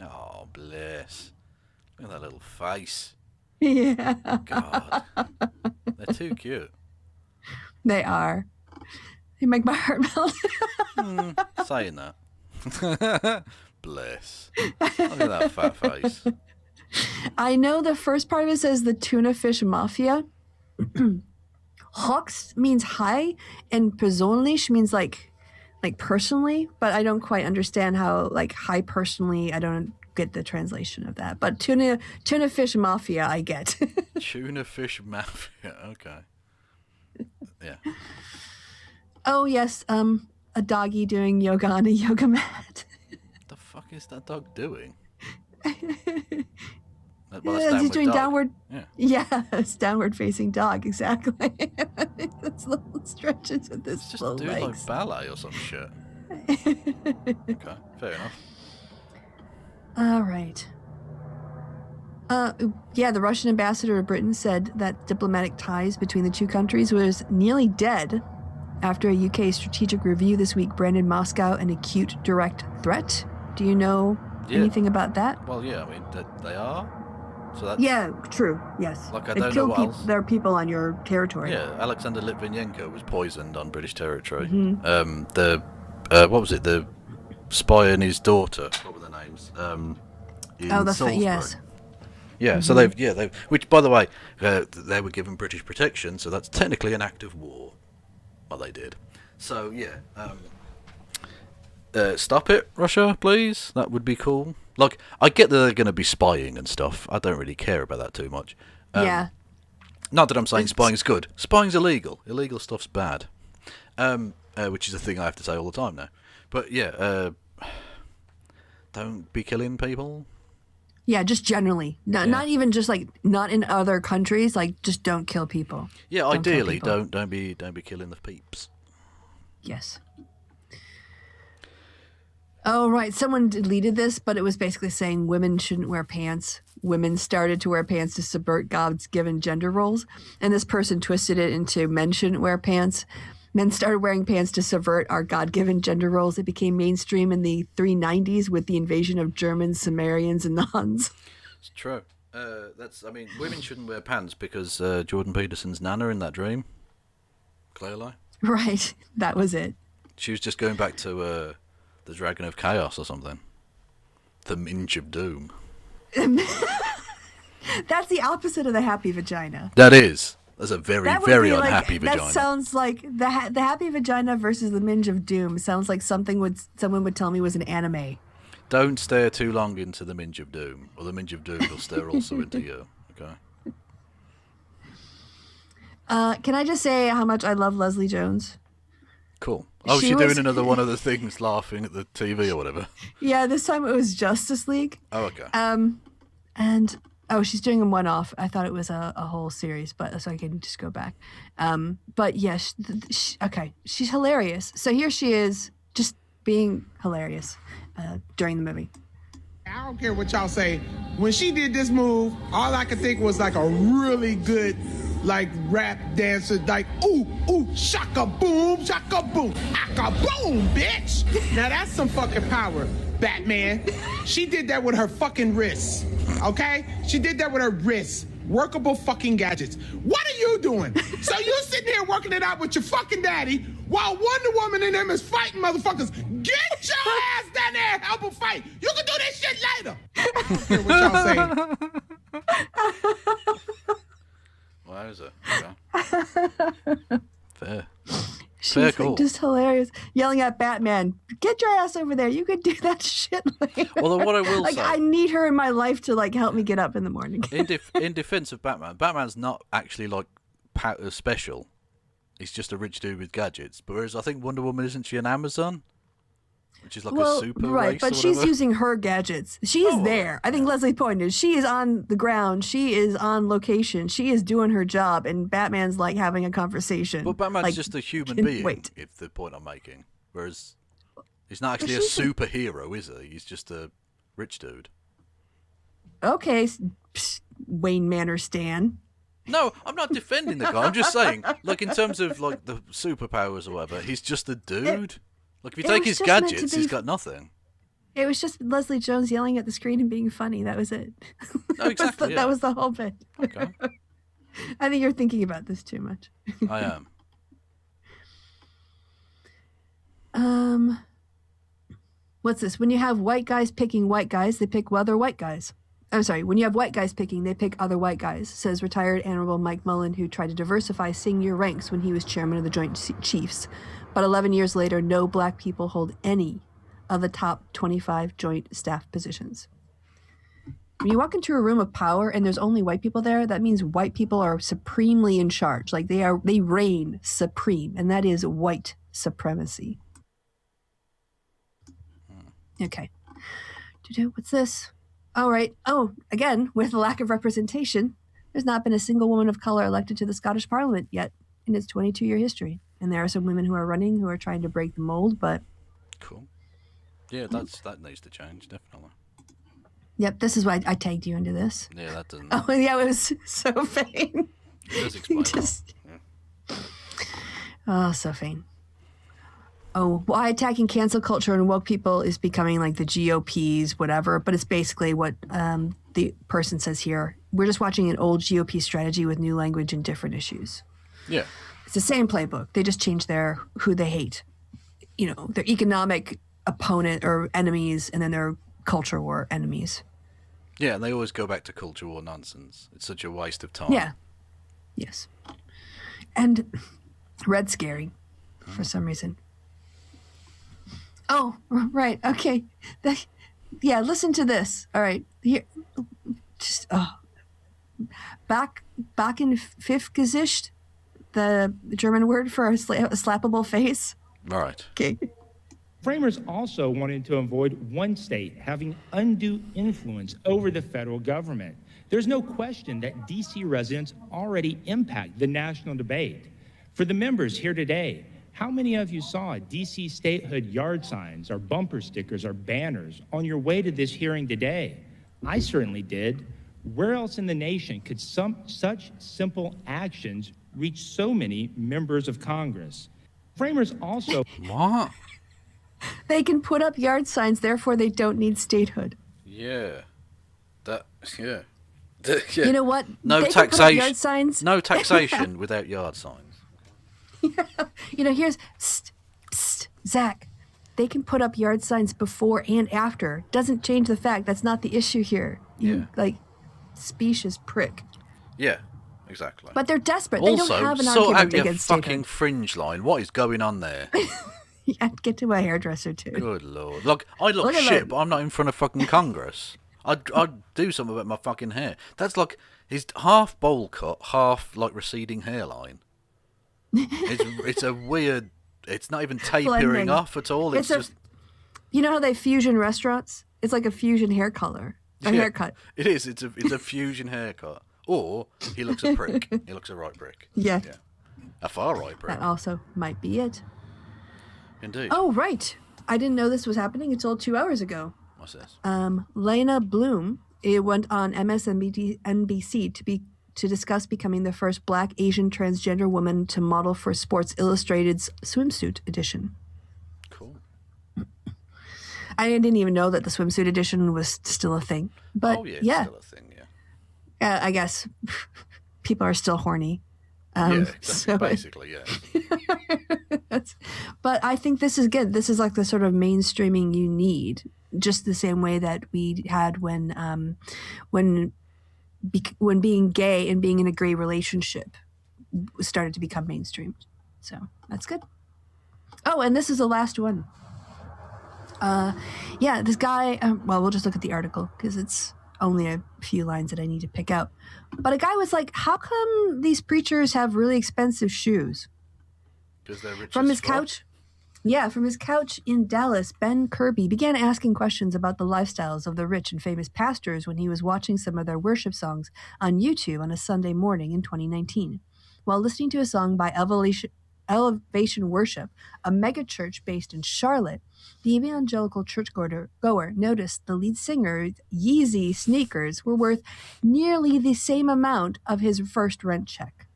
Oh, bless. Look at that little face. Yeah. God. They're too cute. They are. They make my heart melt. Saying that. Bless. Look at that fat face. I know the first part of it says the tuna fish mafia. Hox means high, and persönlich means like personally, but I don't quite understand how like high personally. I don't get the translation of that. But tuna fish mafia, I get. Tuna fish mafia. Okay. Yeah. Oh yes, a doggy doing yoga on a yoga mat. The fuck is that dog doing? Yeah, he's doing dog. downward. Yeah, it's downward facing dog. Exactly. It's little stretches with his just little doing legs. like ballet or some shit. Okay, fair enough. All right. Yeah, the Russian ambassador to Britain said that diplomatic ties between the two countries was nearly dead after a UK strategic review this week branded Moscow an acute direct threat. Do you know anything about that? Well, yeah, I mean, they are. So that's... Yeah, true, yes. Like, I They've don't know killed what else. There are people on your territory. Yeah, Alexander Litvinenko was poisoned on British territory. Mhm. What was it? The spy and his daughter. What were their names? In Salisbury. Yes. Yeah, so they've, which, by the way, they were given British protection, so that's technically an act of war. Well, they did. So, yeah. Stop it, Russia, please. That would be cool. Like, I get that they're going to be spying and stuff. I don't really care about that too much. Yeah. Not that I'm saying spying's good. Spying's illegal. Illegal stuff's bad. Which is a thing I have to say all the time now. But, yeah, don't be killing people. Yeah, just generally. Not even just like not in other countries, like just don't kill people. Yeah, ideally don't be killing the peeps. Yes. Oh, right. Someone deleted this, but it was basically saying women shouldn't wear pants. Women started to wear pants to subvert God's given gender roles. And this person twisted it into men shouldn't wear pants. Men started wearing pants to subvert our God-given gender roles. It became mainstream in the 390s with the invasion of Germans, Sumerians, and the Huns. It's true. Women shouldn't wear pants because Jordan Peterson's Nana in that dream. Clearly. Right. That was it. She was just going back to the Dragon of Chaos or something. The Minge of Doom. That's the opposite of the happy vagina. That is. That's a very, very unhappy vagina. That sounds like the happy vagina versus the Minge of Doom. Sounds like someone would tell me was an anime. Don't stare too long into the Minge of Doom, or the Minge of Doom will stare also into you. Okay. Can I just say how much I love Leslie Jones? Cool. Oh, she's doing another one of the things, laughing at the TV or whatever. Yeah, this time it was Justice League. Oh, okay. And she's doing a one-off. I thought it was a whole series, but so I can just go back. But yeah, she's hilarious. So here she is, just being hilarious during the movie. I don't care what y'all say. When she did this move, all I could think was like a really good, like rap dancer, like ooh, shaka boom, aka boom, bitch. Now that's some fucking power, Batman. She did that with her fucking wrists, okay? She did that with her wrists. Workable fucking gadgets. What are you doing? So you sitting here working it out with your fucking daddy while Wonder Woman and them is fighting motherfuckers. Get your ass down there and help them fight. You can do this shit later. I don't care what y'all say. Why is it? Okay. Fair. She's like just hilarious, yelling at Batman, "Get your ass over there! You could do that shit later." Well, what I will like, say, I need her in my life to like help me get up in the morning. in defense of Batman, Batman's not actually like special. He's just a rich dude with gadgets. But whereas I think Wonder Woman, isn't she an Amazon? Which is like a super race but or she's whatever? using her gadgets. She is there. I think Leslie's point is she is on the ground. She is on location. She is doing her job, and Batman's like having a conversation. But Batman's like, just a human being. Wait. If the point I'm making, whereas he's not actually a superhero, is he? He's just a rich dude. Okay, Wayne Manor Stan. No, I'm not defending the guy. I'm just saying, like in terms of like the superpowers or whatever, he's just a dude. Like, if you take his gadgets, he's got nothing. It was just Leslie Jones yelling at the screen and being funny. That was it. No, exactly. That was the whole bit. Okay. I think you're thinking about this too much. I am. What's this? When you have white guys picking white guys, they pick other white guys. I'm sorry. When you have white guys picking, they pick other white guys, says retired Honorable Mike Mullen, who tried to diversify senior ranks when he was chairman of the Joint Chiefs. But 11 years later, no black people hold any of the top 25 joint staff positions. When you walk into a room of power and there's only white people there, that means white people are supremely in charge. Like they reign supreme, and that is white supremacy. Okay. What's this? All right. Oh, again, with the lack of representation, there's not been a single woman of color elected to the Scottish Parliament yet in its 22-year history. And there are some women who are running who are trying to break the mold, but... Cool. Yeah, that needs to change, definitely. Yep, this is why I tagged you into this. Yeah, that doesn't. Oh, yeah, it was so vain. It does explain Just- that. Oh, so vain. Oh, why attacking cancel culture and woke people is becoming like the GOP's whatever, but it's basically what the person says here. We're just watching an old GOP strategy with new language and different issues. Yeah. It's the same playbook. They just change who they hate. You know, their economic opponent or enemies, and then their culture war enemies. Yeah, and they always go back to culture war nonsense. It's such a waste of time. Yeah. Yes. And red scary for some reason. Oh, right. Okay. Yeah, listen to this. All right. Here. Just, back in Fifgesicht, the German word for a slappable face. All right. Okay. Framers also wanted to avoid one state having undue influence over the federal government. There's no question that D.C. residents already impact the national debate. For the members here today, how many of you saw D.C. statehood yard signs or bumper stickers or banners on your way to this hearing today? I certainly did. Where else in the nation could such simple actions reach so many members of Congress? Framers also... What? They can put up yard signs, therefore they don't need statehood. Yeah. Yeah. You know what? No They can put up taxation. yard signs. No taxation without yard signs. You know, here's psst, Zach. They can put up yard signs before and after. Doesn't change the fact that's not the issue here. You, like, specious prick. Yeah, exactly. But they're desperate. Also, They don't have an sort argument out your against fucking statehood. fringe line. What is going on there? I'd get to my hairdresser too. Good lord. Look, I look Look at shit, that. but I'm not in front of fucking Congress. I'd do something about my fucking hair. That's like his half bowl cut, half like receding hairline. It's a weird. It's not even tapering Blending. off at all. It's just. You know how they fusion restaurants? It's like a fusion hair color. A haircut. It is. It's a fusion haircut. Or he looks a prick. He looks a right prick. Yeah. A far right prick. That also might be it. Indeed. Oh, right. I didn't know this was happening until 2 hours ago. What's this? Lena Bloom, it went on MSNBC to discuss becoming the first Black Asian transgender woman to model for Sports Illustrated's swimsuit edition. Cool. I didn't even know that the swimsuit edition was still a thing. But Oh yeah, it's still a thing. Yeah. I guess people are still horny. Yeah, exactly, basically, yeah. But I think this is good. This is like the sort of mainstreaming you need, just the same way that we had when being gay and being in a gay relationship started to become mainstream. So that's good. Oh, and this is the last one. Yeah, this guy. Well, we'll just look at the article because it's only a few lines that I need to pick out. But a guy was like, "How come these preachers have really expensive shoes?" Because they're rich From as his fuck. couch. Yeah, from his couch in Dallas, Ben Kirby began asking questions about the lifestyles of the rich and famous pastors when he was watching some of their worship songs on YouTube on a Sunday morning in 2019. While listening to a song by Elevation Worship, a megachurch based in Charlotte, the evangelical churchgoer noticed the lead singer's Yeezy sneakers were worth nearly the same amount of his first rent check.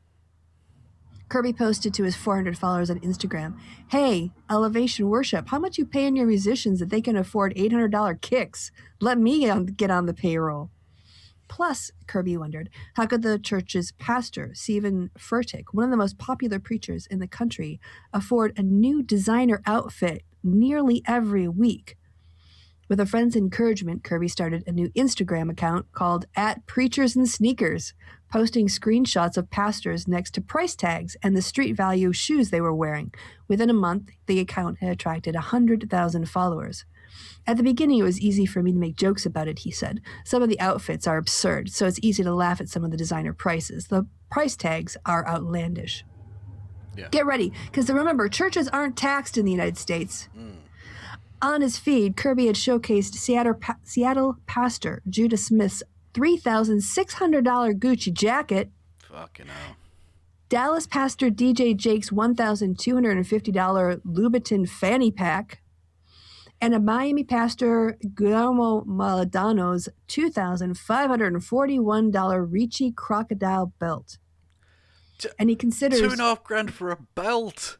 Kirby posted to his 400 followers on Instagram, "Hey, Elevation Worship, how much you paying your musicians that they can afford $800 kicks? Let me get on the payroll." Plus, Kirby wondered, how could the church's pastor, Stephen Furtick, one of the most popular preachers in the country, afford a new designer outfit nearly every week? With a friend's encouragement, Kirby started a new Instagram account called @PreachersAndSneakers, posting screenshots of pastors next to price tags and the street value shoes they were wearing. Within a month, the account had attracted 100,000 followers. "At the beginning, it was easy for me to make jokes about it," he said. "Some of the outfits are absurd, so it's easy to laugh at some of the designer prices. The price tags are outlandish." Yeah. Get ready, because remember, churches aren't taxed in the United States. On his feed, Kirby had showcased Seattle pastor Judah Smith's $3,600 Gucci jacket, Fucking hell. Dallas pastor DJ Jake's $1,250 Louboutin fanny pack, and a Miami pastor, Guillermo Maladano's $2,541 Ricci crocodile belt. And he considers $2,500 for a belt.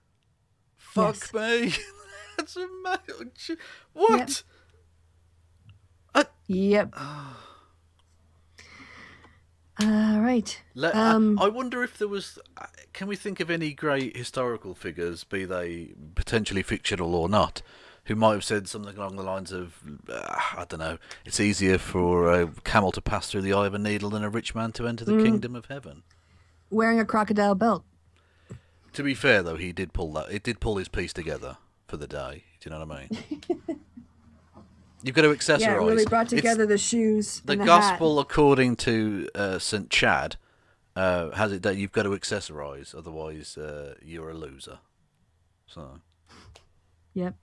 Fuck me. That's amazing. What? Yep. Right. I wonder if there was... Can we think of any great historical figures, be they potentially fictional or not, who might have said something along the lines of, I don't know, it's easier for a camel to pass through the eye of a needle than a rich man to enter the kingdom of heaven? Wearing a crocodile belt. To be fair, though, he did pull that. It did pull his piece together for the day. Do you know what I mean? You've got to accessorise. Yeah, it really brought together the shoes. The and the gospel, hat. according to St. Chad, has it that you've got to accessorise, otherwise you're a loser. So. Yep.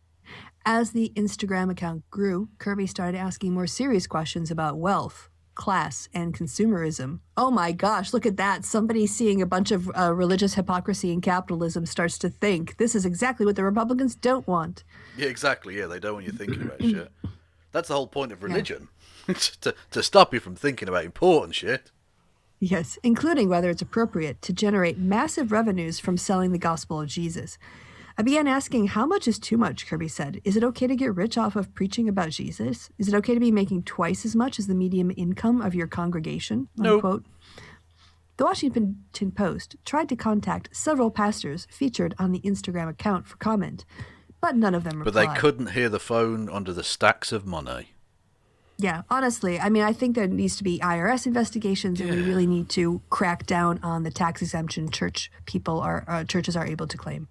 As the Instagram account grew, Kirby started asking more serious questions about wealth, class, and consumerism. Oh my gosh, look at that. Somebody seeing a bunch of religious hypocrisy and capitalism starts to think this is exactly what the Republicans don't want. Yeah, exactly. Yeah, they don't want you thinking about shit. That's the whole point of religion. to stop you from thinking about important shit. Yes, including whether it's appropriate to generate massive revenues from selling the gospel of Jesus. I began asking, how much is too much, Kirby said. Is it okay to get rich off of preaching about Jesus? Is it okay to be making twice as much as the median income of your congregation? Unquote. The Washington Post tried to contact several pastors featured on the Instagram account for comment, but none of them replied. But they couldn't hear the phone under the stacks of money. Yeah, honestly, I mean, I think there needs to be IRS investigations, and we really need to crack down on the tax exemption churches are able to claim.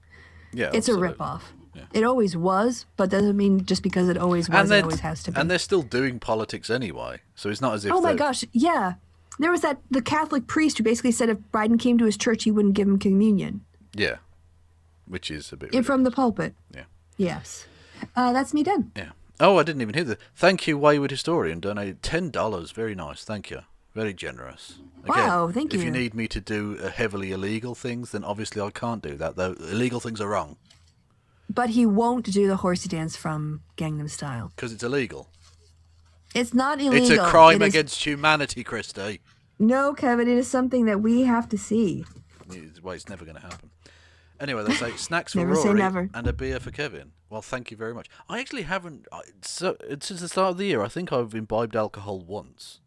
Yeah, it's absolutely. a ripoff. Yeah. It always was, but doesn't mean just because it always was, it always has to be. And they're still doing politics anyway, so it's not as if. Oh my gosh, yeah. There was the Catholic priest who basically said if Biden came to his church, he wouldn't give him communion. Yeah, which is a bit. From the pulpit. Yeah. Yes. That's me done. Yeah. Oh, I didn't even hear that. Thank you, Wayward Historian. Donated $10. Very nice. Thank you. Very generous. Again, wow, thank you. If you need me to do heavily illegal things, then obviously I can't do that, though illegal things are wrong. But he won't do the horsey dance from Gangnam Style. Because it's illegal. It's not illegal. It's a crime against humanity, Kristi. No, Kevin, it is something that we have to see. Well, it's never going to happen. Anyway, they say snacks for Never say Rory never. and a beer for Kevin. Well, thank you very much. I actually haven't... since the start of the year, I think I've imbibed alcohol once.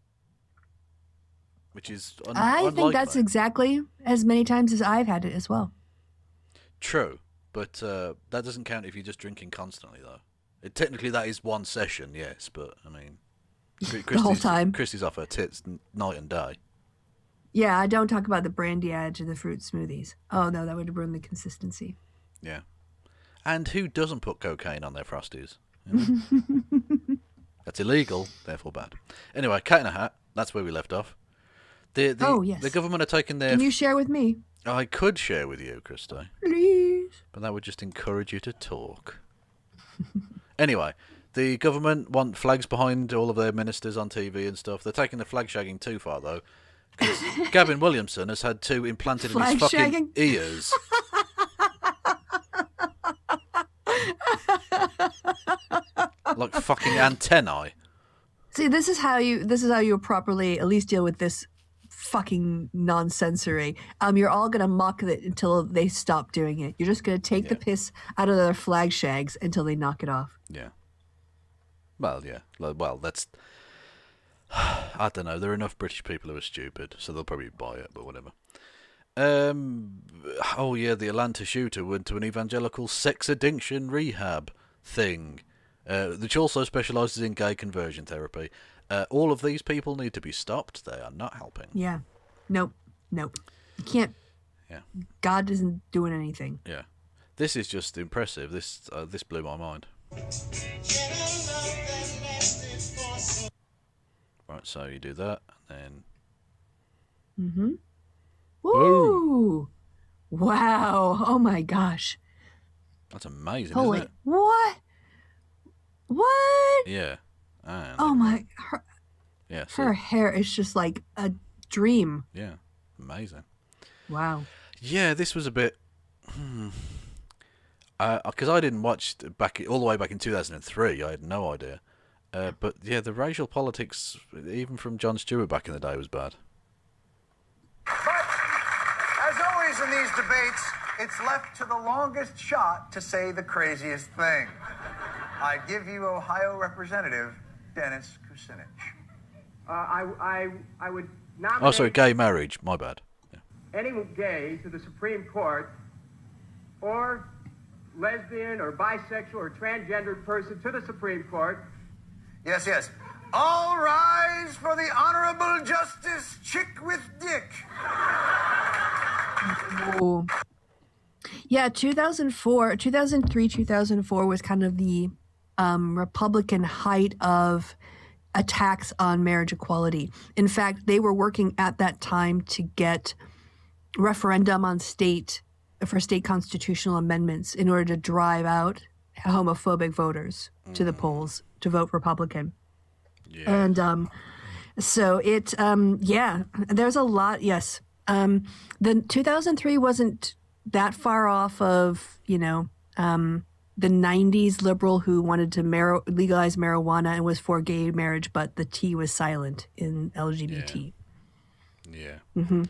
Which is I think that's exactly as many times as I've had it as well. True, but that doesn't count if you're just drinking constantly, though. Technically, that is one session, yes, but, I mean... the whole time. Kristi's off her tits night and day. Yeah, I don't talk about the brandy edge of the fruit smoothies. Oh, no, that would ruin the consistency. Yeah. And who doesn't put cocaine on their Frosties? You know? That's illegal, therefore bad. Anyway, Cat in a Hat, that's where we left off. Oh, yes. The government are taking their... Can you share with me? I could share with you, Kristi. Please. But that would just encourage you to talk. Anyway, the government want flags behind all of their ministers on TV and stuff. They're taking the flag shagging too far, though. Because Gavin Williamson has had two implanted in his fucking ears. Like fucking antennae. See, this is how you properly at least deal with this fucking nonsensory. You're all gonna mock it until they stop doing it. You're just gonna take the piss out of their flag shags until they knock it off. Yeah. Well, yeah. Well, that's... I don't know. There are enough British people who are stupid, so they'll probably buy it, but whatever. Oh, yeah, the Atlanta shooter went to an evangelical sex addiction rehab thing, which also specialises in gay conversion therapy. All of these people need to be stopped. They are not helping. Yeah. Nope. You can't. Yeah. God isn't doing anything. Yeah. This is just impressive. This blew my mind. Right, so you do that, and then... Mm-hmm. Woo! Wow. Oh, my gosh. That's amazing, Holy, isn't it? What? Yeah. And oh, my... Her see. hair is just like a dream. Yeah. Amazing. Wow. Yeah, this was a bit... Because I didn't watch all the way back in 2003. I had no idea. But yeah, the racial politics, even from Jon Stewart back in the day, was bad. As always in these debates, it's left to the longest shot to say the craziest thing. I give you Ohio Representative Dennis Kucinich. I would nominate... Oh, sorry, gay marriage. My bad. Yeah. Any gay to the Supreme Court, or lesbian or bisexual or transgendered person to the Supreme Court. Yes, yes. All rise for the Honorable Justice Chick with Dick. Ooh. Yeah, 2003, 2004 was kind of the Republican height of attacks on marriage equality. In fact, they were working at that time to get referendum on state constitutional amendments in order to drive out homophobic voters to the polls to vote Republican. Yeah. And so it, there's a lot. Yes. The 2003 wasn't that far off of, the 90s liberal who wanted to legalize marijuana and was for gay marriage, but the T was silent in LGBT. Yeah. Mm-hmm.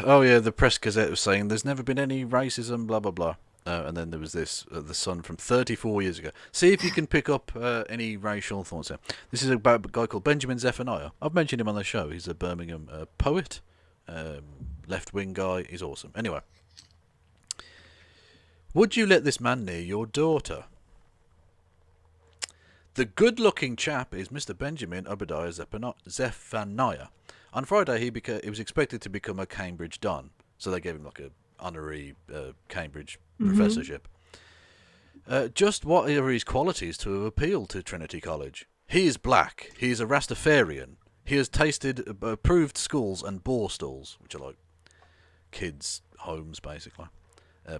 Oh, yeah, the Press Gazette was saying there's never been any racism, blah, blah, blah. And then there was this, the Sun from 34 years ago. See if you can pick up any racial thoughts there. This is about a guy called Benjamin Zephaniah. I've mentioned him on the show. He's a Birmingham poet, left-wing guy. He's awesome. Anyway. Would you let this man near your daughter? The good-looking chap is Mr. Benjamin Obadiah Zephaniah. On Friday, he was expected to become a Cambridge Don, so they gave him like a honorary Cambridge professorship. Just what are his qualities to have appealed to Trinity College? He is black. He is a Rastafarian. He has tasted approved schools and boar stalls, which are like kids' homes, basically.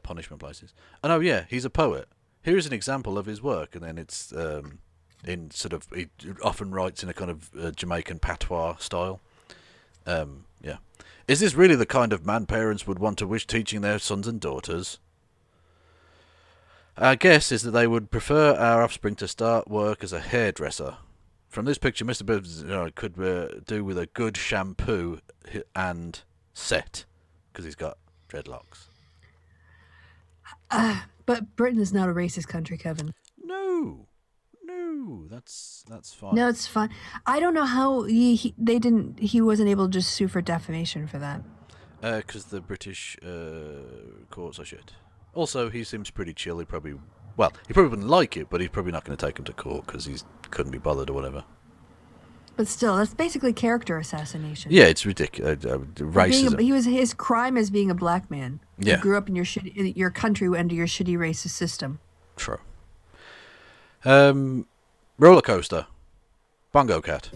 Punishment places. And oh yeah, he's a poet. Here is an example of his work, and then it's in sort of, he often writes in a kind of Jamaican patois style. Yeah. Is this really the kind of man parents would want to wish teaching their sons and daughters? Our guess is that they would prefer our offspring to start work as a hairdresser. From this picture, Mr. Bibbs could do with a good shampoo and set, because he's got dreadlocks. But Britain is not a racist country, Kevin. No, that's fine. No, it's fine. I don't know how he wasn't able to just sue for defamation for that. Because the British courts are shit. Also, he seems pretty chill. He probably wouldn't like it, but he's probably not going to take him to court because he couldn't be bothered or whatever. But still, that's basically character assassination. Yeah, it's ridiculous. Racism. His crime as being a black man. Yeah. He grew up in your country under your shitty racist system. True. Roller coaster. Bongo cat.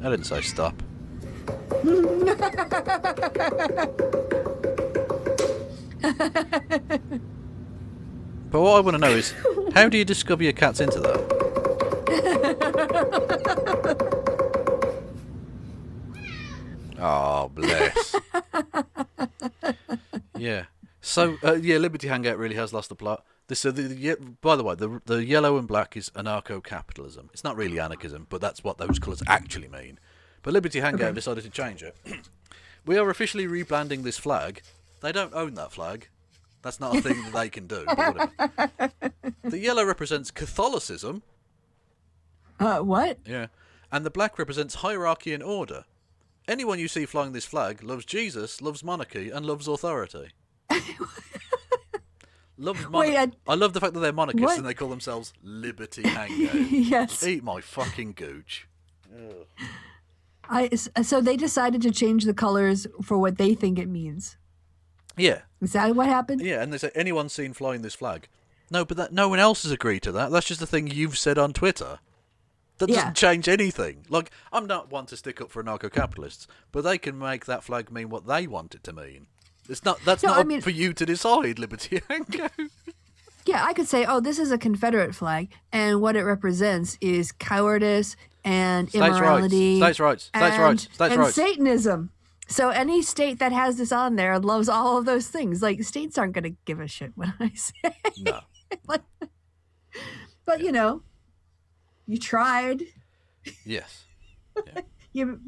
I didn't say stop. But what I want to know is, how do you discover your cat's into that? Oh, bless. Yeah. So, Liberty Hangout really has lost the plot. By the way, the yellow and black is anarcho-capitalism. It's not really anarchism, but that's what those colours actually mean. But Liberty Hangout decided to change it. We are officially rebranding this flag. They don't own that flag. That's not a thing that they can do. But whatever. The yellow represents Catholicism. What? Yeah. And the black represents hierarchy and order. Anyone you see flying this flag loves Jesus, loves monarchy, and loves authority. I love the fact that they're monarchists and they call themselves Liberty Hangout. Yes. Eat my fucking gooch. So they decided to change the colors for what they think it means. Yeah. Is that what happened? Yeah, and they say, anyone seen flying this flag? No, but no one else has agreed to that. That's just a thing you've said on Twitter. That doesn't change anything. Like, I'm not one to stick up for anarcho-capitalists, but they can make that flag mean what they want it to mean. That's not for you to decide, Liberty Hangout. Yeah, I could say, oh, this is a Confederate flag, and what it represents is cowardice and States' immorality. States' rights. States' rights. States' and rights. Satanism. So any state that has this on there loves all of those things. Like, states aren't going to give a shit what I say. No. But, you know, you tried. Yes. You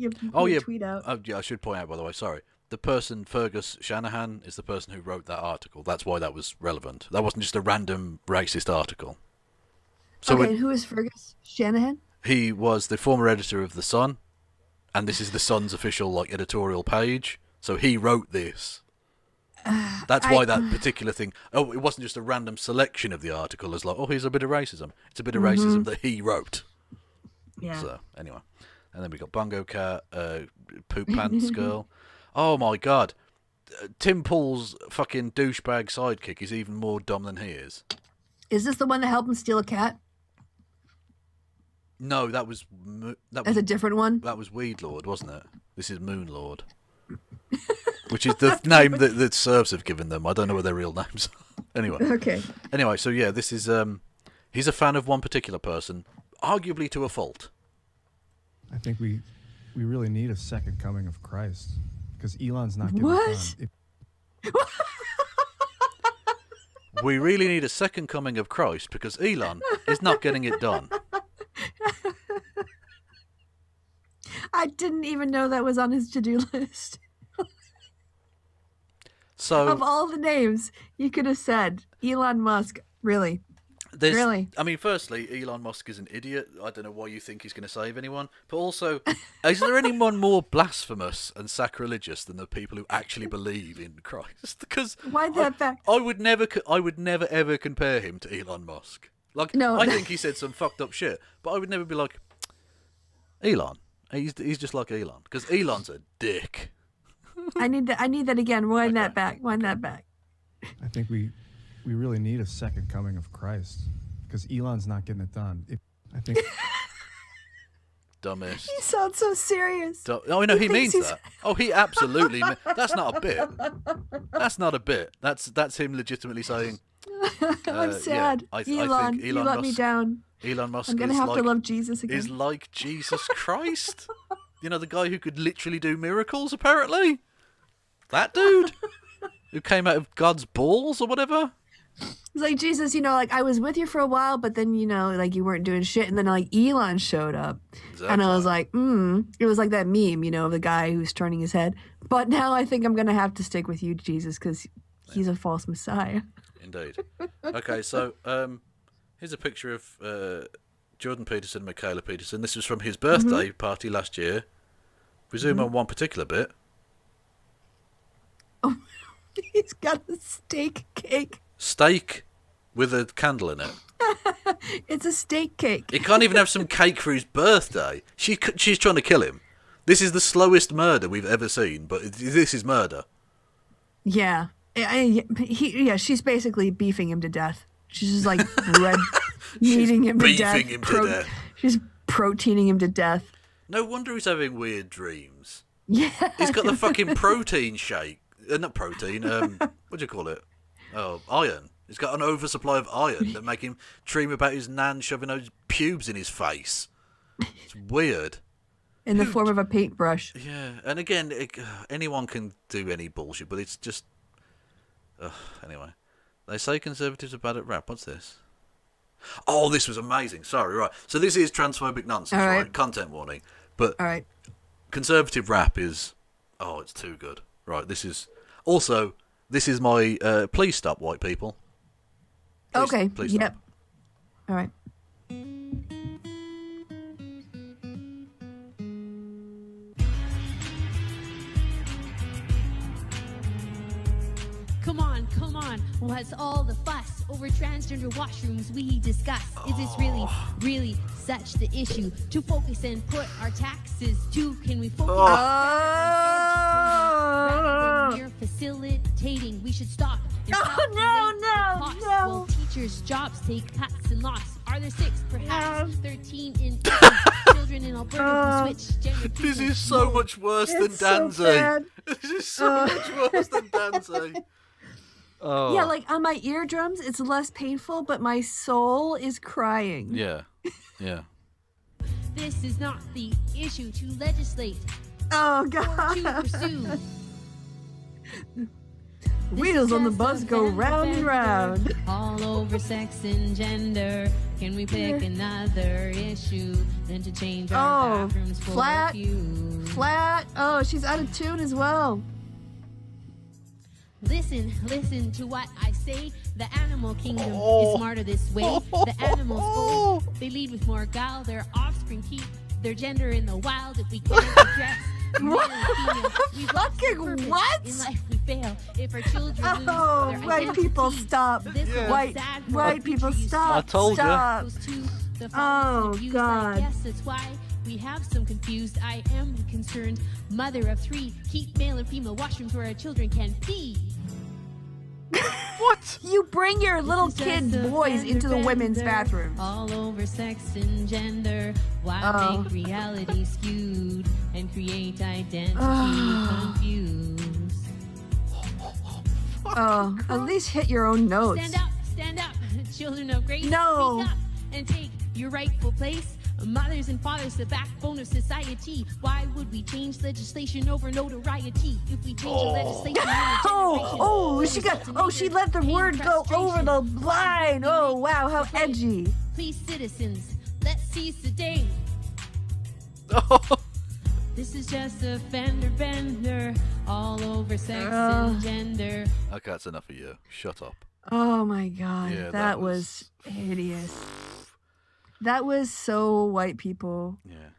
tweet out. Oh, yeah, I should point out, by the way, sorry. The person, Fergus Shanahan, is the person who wrote that article. That's why that was relevant. That wasn't just a random racist article. So okay, who is Fergus Shanahan? He was the former editor of The Sun, and this is The Sun's official editorial page. So he wrote this. That's why that particular thing... Oh, it wasn't just a random selection of the article as here's a bit of racism. It's a bit of racism that he wrote. Yeah. So, anyway. And then we got Bongo Cat, Poop Pants Girl. Oh my god. Tim Pool's fucking douchebag sidekick is even more dumb than he is. Is this the one that helped him steal a cat? No, that was a different one? That was Weed Lord, wasn't it? This is Moon Lord. Which is the name that serfs have given them. I don't know what their real names are. Anyway. Okay. Anyway, so yeah, this is... he's a fan of one particular person, arguably to a fault. I think we really need a second coming of Christ, because Elon's not getting it done. We really need a second coming of Christ because Elon is not getting it done. I didn't even know that was on his to-do list. So, of all the names you could have said, Elon Musk, really? Really? I mean, firstly, Elon Musk is an idiot. I don't know why you think he's going to save anyone. But also, is there anyone more blasphemous and sacrilegious than the people who actually believe in Christ? Because why that back? I would never ever compare him to Elon Musk. I think he said some fucked up shit, but I would never be like, Elon. He's just like Elon, because Elon's a dick. I need that again. Wind that back. I think we really need a second coming of Christ, because Elon's not getting it done. I think. Dumbest. He sounds so serious. Oh no, he means that. Oh, he absolutely. That's not a bit. That's not a bit. That's him legitimately saying. I'm sad. I Elon, think Elon you let me down. Elon Musk. I'm gonna have to love Jesus again. Is like Jesus Christ. You know, the guy who could literally do miracles. Apparently, that dude who came out of God's balls or whatever. It's like, Jesus, I was with you for a while, but then, you weren't doing shit. And then, Elon showed up. Exactly. And I was like, it was like that meme, of the guy who's turning his head. But now I think I'm going to have to stick with you, Jesus, because he's a false messiah. Indeed. Okay, so here's a picture of Jordan Peterson, Michaela Peterson. This was from his birthday party last year. We zoom on one particular bit. Oh, he's got a steak cake. Steak with a candle in it. It's a steak cake. He can't even have some cake for his birthday. She's trying to kill him. This is the slowest murder we've ever seen, but this is murder. Yeah. She's basically beefing him to death. She's just kneading him to death. Beefing him to death. She's proteining him to death. No wonder he's having weird dreams. Yeah. He's got the fucking protein shake. Not protein, what do you call it? Oh, iron. He's got an oversupply of iron that make him dream about his nan shoving those pubes in his face. It's weird. In the form of a paintbrush. Yeah, and again, anyone can do any bullshit, but it's just... anyway. They say conservatives are bad at rap. What's this? Oh, this was amazing. Sorry, right. So this is transphobic nonsense, right? Content warning. But all right. Conservative rap is... Oh, it's too good. Right, this is... Also... This is my, please stop, white people. Please stop. Yep. All right. Come on, what's all the fuss over transgender washrooms we discuss? Is this really such the issue to focus and put our taxes to? Can we focus rather than mere facilitating? We should stop. No. Will teachers' jobs take cuts and loss? Are there 6, perhaps 13 in children in Alberta who switch gender? This is so much worse than Danzig. This is so much worse than Danzig. Oh. Yeah, on my eardrums, it's less painful, but my soul is crying. Yeah. this is not the issue to legislate Oh, or God. to pursue. Wheels on the bus go round and round. All over sex and gender. Can we pick another issue than to change our bathrooms for flat. you? Flat. Oh, she's out of tune as well. Listen to what I say. The animal kingdom is smarter this way. The animals bold, they lead with more guile. Their offspring keep their gender in the wild. If we can't address male and female, we've lost our purpose. What? In life we fail. If our children lose Oh, their white people, stop. This is White sad white people, stop. I told ya. Stop. goes to the Oh, abuse. God. I guess that's why we have some confused. I am concerned. Mother of 3, keep male and female washrooms where our children can be. What? You bring your little kids, boys, into the women's bathroom. All over sex and gender. Why make reality skewed and create identity confused? Oh, at least hit your own notes. Stand up, children of grace. No. Speak up and take your rightful place. Mothers and fathers, the backbone of society. Why would we change legislation over notoriety? If we change the legislation, she let the word go over the line. Oh, wow, how edgy. Please, citizens, let's seize the day. This is just a fender bender all over sex and gender. Okay, that's enough of you. Shut up. Oh my God, Yeah, that was hideous. That was so white people. Yeah.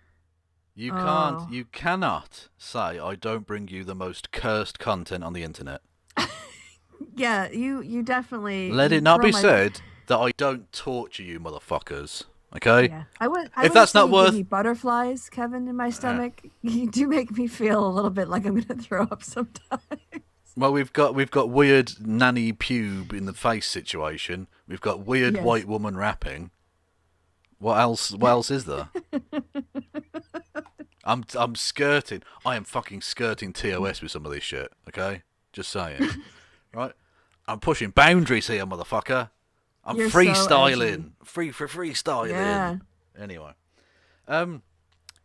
You cannot say I don't bring you the most cursed content on the internet. Yeah, you definitely. Let it not be said that I don't torture you motherfuckers. Okay? Yeah. If that's not worth give me butterflies, Kevin, in my stomach. You do make me feel a little bit like I'm gonna throw up sometimes. Well, we've got weird nanny pube in the face situation. We've got weird white woman rapping. What else is there? I'm skirting. I am fucking skirting TOS with some of this shit, okay? Just saying. Right? I'm pushing boundaries here, motherfucker. I'm You're freestyling. Freestyling. Yeah. Anyway.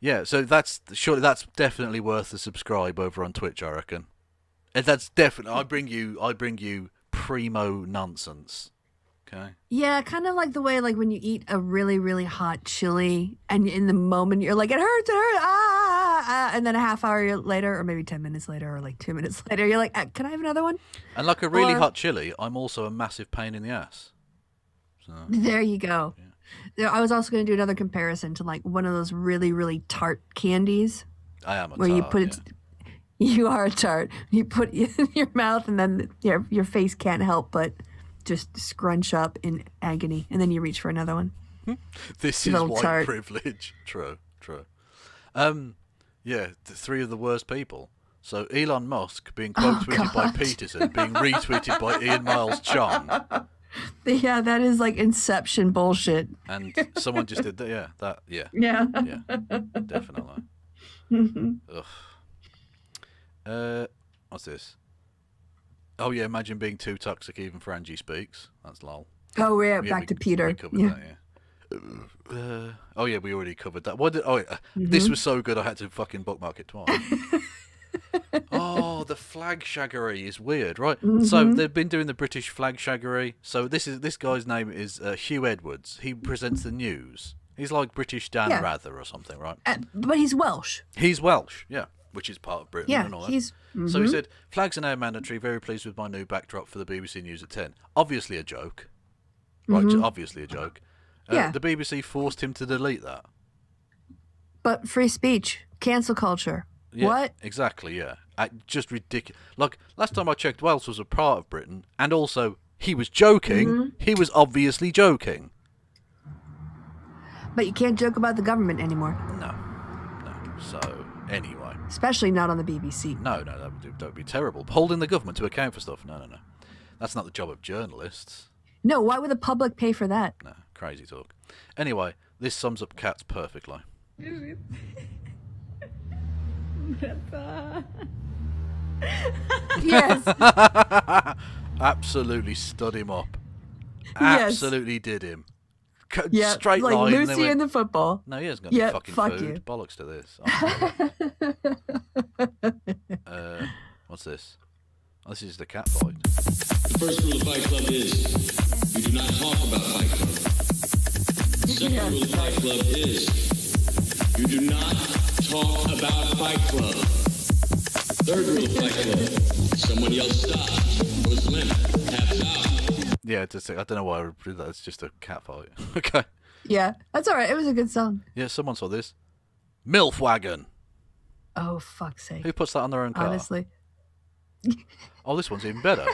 Yeah, so that's definitely worth a subscribe over on Twitch, I reckon. And that's definitely I bring you primo nonsense. Okay. Yeah, kind of like the way like when you eat a really, really hot chili and in the moment you're like, it hurts, and then a half hour later, or maybe 10 minutes later, or like 2 minutes later, you're like, can I have another one? And like a really hot chili, I'm also a massive pain in the ass. So. There you go. Yeah. I was also going to do another comparison to like one of those really, really tart candies. I am a where tart, you put it. You are a tart. You put it in your mouth, and then your face can't help but just scrunch up in agony, and then you reach for another one. This is white privilege. True. Yeah, the 3 of the worst people. So Elon Musk being quote tweeted by Peterson, being retweeted by Ian Miles Chong. Yeah, that is like Inception bullshit. And someone just did that. Yeah. Yeah. Definitely. Ugh. What's this? Oh yeah, imagine being too toxic even for Angie Speaks. That's lol. Oh yeah, back to Peter. We covered that, yeah. Oh yeah, we already covered that. This was so good I had to fucking bookmark it twice. Oh, the flag shaggery is weird, right? So they've been doing the British flag shaggery. So this guy's name is Hugh Edwards. He presents the news. He's like British Dan Rather or something, right? But he's Welsh. He's Welsh, yeah, which is part of Britain and all that. He's. So he said, flags are now mandatory. Very pleased with my new backdrop for the BBC News at 10. Obviously a joke. Right, obviously a joke. The BBC forced him to delete that. But free speech, cancel culture. Yeah, what? Exactly, yeah. Just ridiculous. Like, last time I checked, Wales was a part of Britain, and also, he was joking. He was obviously joking. But you can't joke about the government anymore. No. So, anyway. Especially not on the BBC. No, that would be terrible. Holding the government to account for stuff. No. That's not the job of journalists. No, why would the public pay for that? No, crazy talk. Anyway, this sums up Cats perfectly. Yes. Absolutely stood him up. Yes. Absolutely did him. straight like line. Lucy and the football. No, he hasn't got any fucking fuck food. you. Bollocks to this. What's this? Oh, this is the cat fight. The first rule of Fight Club is you do not talk about Fight Club. The second rule of Fight Club is you do not talk about Fight Club. Third rule of Fight Club, someone yells stop, goes limp, taps out. Yeah, I don't know why I did that. It's just a cat fight. Okay. Yeah, that's all right. It was a good song. Yeah, someone saw this. MILF wagon. Oh, fuck's sake. Who puts that on their own car? Honestly. Oh, this one's even better.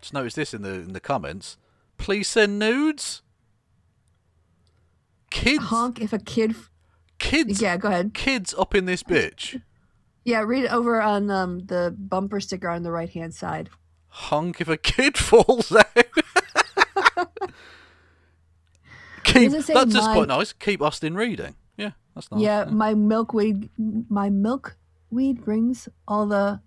Just notice this in the comments. Please send nudes. Kids. Honk if a kid. Kids. Yeah, go ahead. Kids up in this bitch. Yeah, read it over on the bumper sticker on the right-hand side. Honk if a kid falls out. That's just quite nice. Keep Austin reading. Yeah, that's nice. Yeah, my milkweed brings all the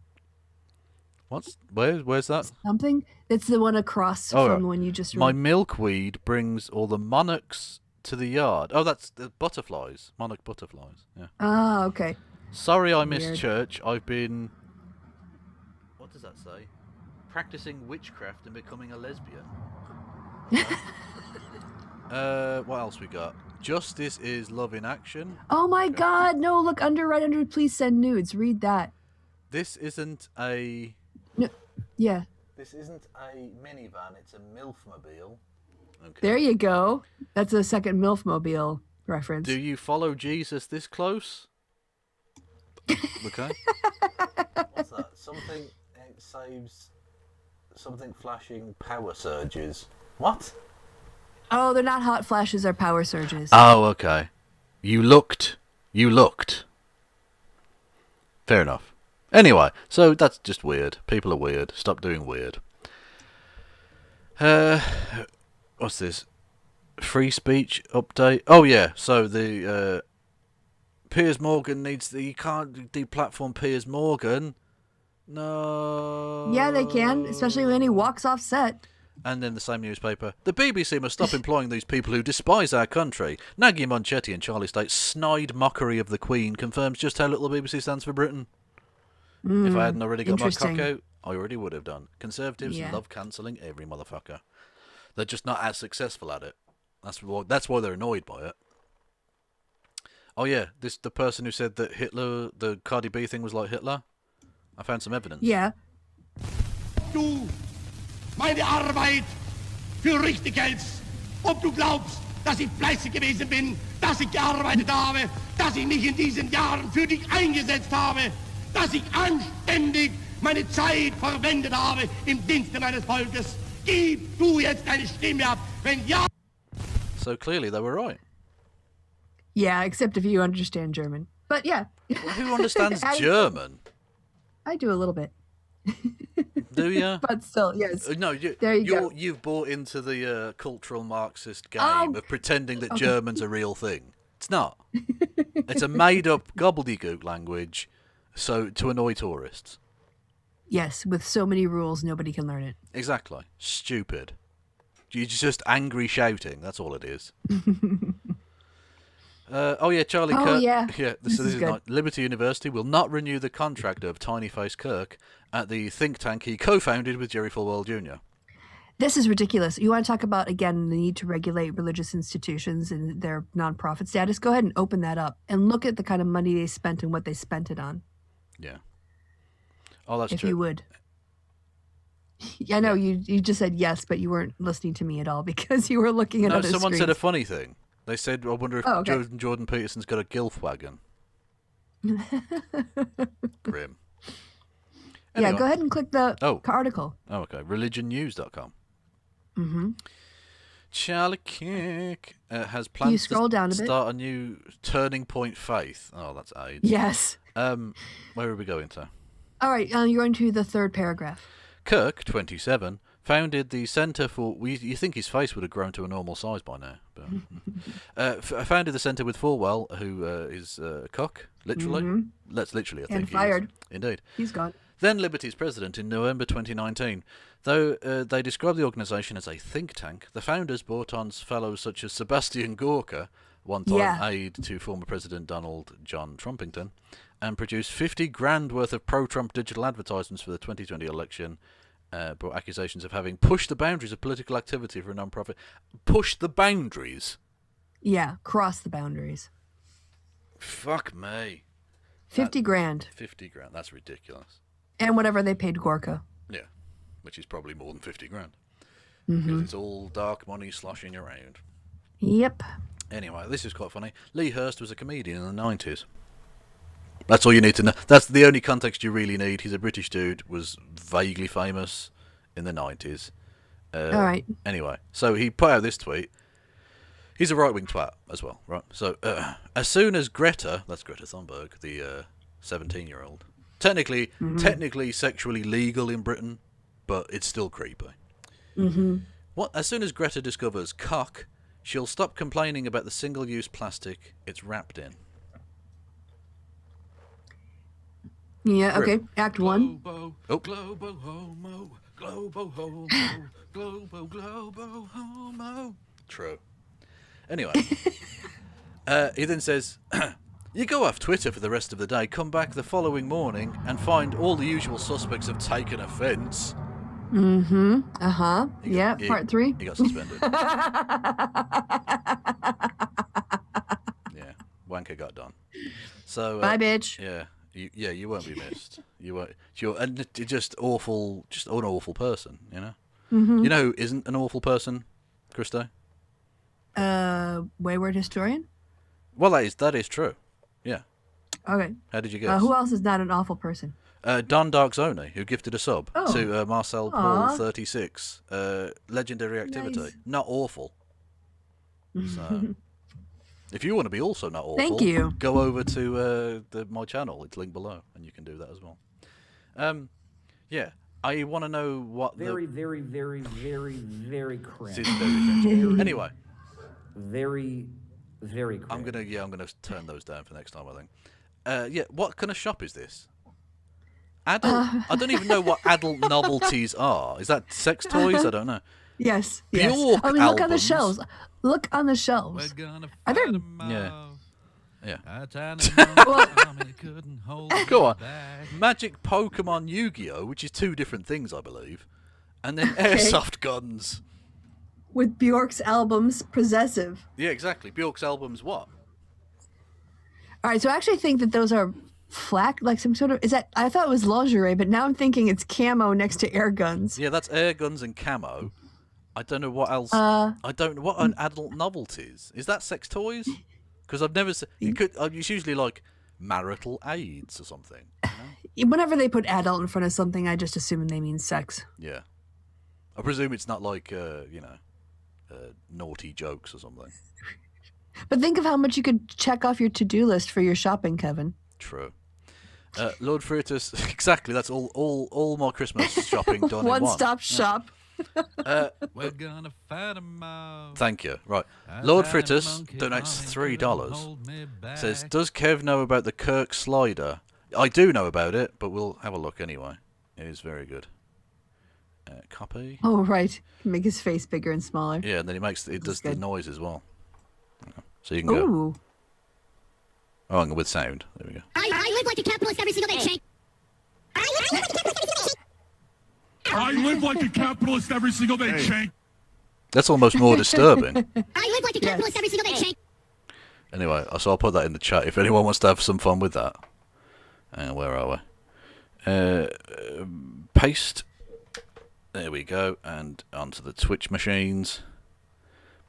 where's that? something. It's the one across from the one you just read. My milkweed brings all the monarchs to the yard. Oh, that's the butterflies. Monarch butterflies. Yeah. Ah, okay. Sorry I missed Weird. church. I've been... What does that say? Practicing witchcraft and becoming a lesbian. What else we got? Justice is love in action. Oh my God! No, look right under. Please send nudes. Read that. This isn't a... No, yeah. This isn't a minivan. It's a MILF-mobile. Okay. There you go. That's a second MILF-mobile reference. Do you follow Jesus this close? Okay. What's that? Something it saves... Something flashing power surges. What? Oh, they're not hot flashes, they're power surges. Oh, okay. You looked. Fair enough. Anyway, so that's just weird. People are weird. Stop doing weird. What's this? Free speech update. Oh yeah. So the Piers Morgan needs the. You can't deplatform Piers Morgan. No. Yeah, they can, especially when he walks off set. And then the same newspaper. The BBC must stop employing these people who despise our country. Nagy Monchetti and Charlie State's snide mockery of the Queen confirms just how little the BBC stands for Britain. If I hadn't already got my cock out, I already would have done. Conservatives love cancelling every motherfucker. They're just not as successful at it. That's why they're annoyed by it. Oh yeah, the person who said that Hitler, the Cardi B thing was like Hitler. I found some evidence. Yeah. Du meine Arbeit für richtig hältst, ob du glaubst, dass ich fleißig gewesen bin, dass ich gearbeitet habe, dass ich mich in diesen Jahren für dich eingesetzt habe, dass ich anständig meine Zeit verwendet habe im Dienste meines Volkes. Gib du jetzt deine Stimme ab, wenn ja... So clearly they were right. Yeah, except if you understand German. But yeah. Well, who understands German? I do a little bit. Do you? But still, yes. No, there you go. You've bought into the cultural Marxist game of pretending that German's a real thing. It's not. It's a made-up gobbledygook language, so to annoy tourists. Yes, with so many rules, nobody can learn it. Exactly. Stupid. You're just angry shouting. That's all it is. Oh yeah, Charlie Kirk. Yeah. This is good. Liberty University will not renew the contract of Tiny Face Kirk at the think tank he co-founded with Jerry Falwell Jr. This is ridiculous. You want to talk about, again, the need to regulate religious institutions and their nonprofit status? Go ahead and open that up and look at the kind of money they spent and what they spent it on. Yeah. Oh, that's true. If you would. Yeah, I know, you just said yes, but you weren't listening to me at all because you were looking at other someone screens. said a funny thing. They said, I wonder if Jordan Peterson's got a gilf wagon. Grim. Anyway. Yeah, go ahead and click the article. Oh, okay. religionnews.com. Mm-hmm. Charlie Kirk has plans to start a new Turning Point Faith. Oh, that's AIDS. Yes. Where are we going to? All right, you're on to the third paragraph. Kirk, 27, founded the Centre for... You think his face would have grown to a normal size by now. But, founded the centre with Falwell, who is a cock, literally. Mm-hmm. That's literally, I think. And fired. Indeed. He's gone. Then Liberty's president in November 2019. Though they describe the organisation as a think tank, the founders brought on fellows such as Sebastian Gorka, one-time aide to former President Donald John Trumpington, and produced 50 grand worth of pro-Trump digital advertisements for the 2020 election. Brought accusations of having pushed the boundaries of political activity for a non-profit. Pushed the boundaries? Yeah, cross the boundaries. Fuck me. 50 grand. 50 grand, that's ridiculous. And whatever they paid Gorka. Yeah, which is probably more than 50 grand. Mm-hmm. Because it's all dark money sloshing around. Yep. Anyway, this is quite funny. Lee Hurst was a comedian in the 90s. That's all you need to know. That's the only context you really need. He's a British dude, was vaguely famous in the 90s. All right. Anyway, so he put out this tweet. He's a right-wing twat as well, right? So, as soon as Greta, that's Greta Thunberg, the 17-year-old, technically sexually legal in Britain, but it's still creepy. Mm-hmm. As soon as Greta discovers cock, she'll stop complaining about the single-use plastic it's wrapped in. Yeah, okay. Act 1. Globo homo, globo homo, globo homo. True. Anyway, he then says, you go off Twitter for the rest of the day, come back the following morning and find all the usual suspects have taken offence. Mm-hmm. Uh-huh. Yeah, part 3. He got suspended. Yeah, wanker got done. So bye, bitch. Yeah. You won't be missed. And just an awful person, you know. Mm-hmm. You know who isn't an awful person, Kristi? Wayward Historian? Well, that is true. Yeah. Okay. How did you guess? Who else is not an awful person? Don Darkzoni, who gifted a sub to Marcel Paul 36. Legendary activity. Nice. Not awful. So, if you want to be also not awful, thank you. Go over to my channel. It's linked below, and you can do that as well. Yeah. I want to know what very cringe. Anyway. Very cringe. I'm gonna turn those down for next time, I think. What kind of shop is this? I don't even know what adult novelties are. Is that sex toys? I don't know. Yes. Bjork I mean, look on the albums. shelves. Look on the shelves. Are there? Yeah. Well, Go on. Magic Pokemon Yu-Gi-Oh, which is 2 different things, I believe, and then airsoft guns. With Bjork's albums, Possessive. Yeah, exactly. Bjork's albums, what? All right, so I actually think that those are flak, like some sort of. Is that? I thought it was lingerie, but now I'm thinking it's camo next to air guns. Yeah, that's air guns and camo. I don't know what else. I don't know what an adult novelty is. Is that sex toys? Because I've never seen. It's usually like marital aids or something. You know? Whenever they put adult in front of something, I just assume they mean sex. Yeah, I presume it's not like naughty jokes or something. But think of how much you could check off your to-do list for your shopping, Kevin. True. Lord Fruitus, exactly. That's all my Christmas shopping done in one. One-stop shop. We're gonna fight 'em out. Thank you. Right. Lord Fritters donates $3. Says, does Kev know about the Kirk slider? I do know about it, but we'll have a look anyway. It is very good. Copy. Oh, right. Make his face bigger and smaller. Yeah, and then it does the noise as well. So you can go. Ooh. Oh, and with sound. There we go. I live like a capitalist every single day, Shank. I live like a capitalist every single day, Shank. That's almost more disturbing. I live like a capitalist every single day, Shank. Anyway, so I'll put that in the chat if anyone wants to have some fun with that. Where are we? Paste. There we go. And onto the Twitch machines.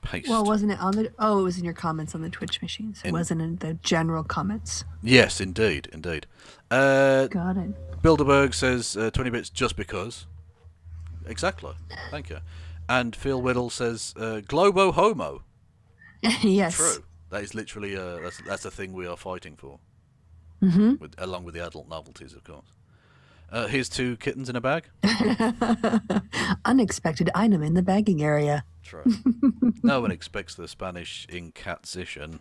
Paste. Well, wasn't it on the... Oh, it was in your comments on the Twitch machines. It wasn't in the general comments. Yes, indeed. Got it. Bilderberg says 20 bits just because. Exactly. Thank you. And Phil Whittle says Globo Homo. Yes. True. That is literally that's a thing we are fighting for. Mm-hmm. Along with the adult novelties, of course. Here's 2 kittens in a bag. Unexpected item in the bagging area. True. No one expects the Spanish Inquisition.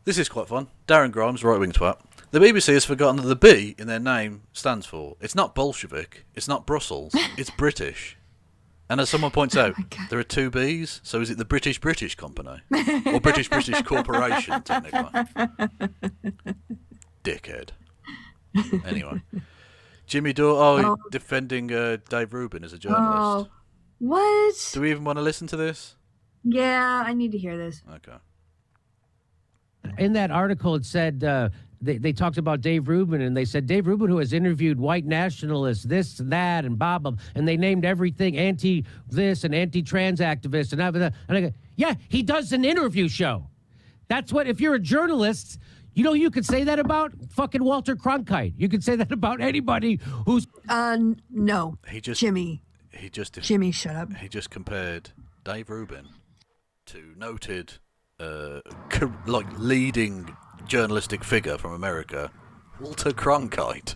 This is quite fun. Darren Grimes, right-wing twat. The BBC has forgotten that the B in their name stands for. It's not Bolshevik. It's not Brussels. It's British. And as someone points out, there are 2 Bs. So is it the British Company or British Corporation? Technically, dickhead. Anyway, Jimmy Dore defending Dave Rubin as a journalist. What? Do we even want to listen to this? Yeah, I need to hear this. Okay. In that article, it said they talked about Dave Rubin, and they said Dave Rubin, who has interviewed white nationalists, this and that, and Bob, and they named everything anti-this and anti-trans activists, and that. And I go, yeah, he does an interview show. That's what, if you're a journalist, you could say that about fucking Walter Cronkite. You could say that about anybody who's... No. Jimmy, shut up. He just compared Dave Rubin to noted... leading journalistic figure from America, Walter Cronkite.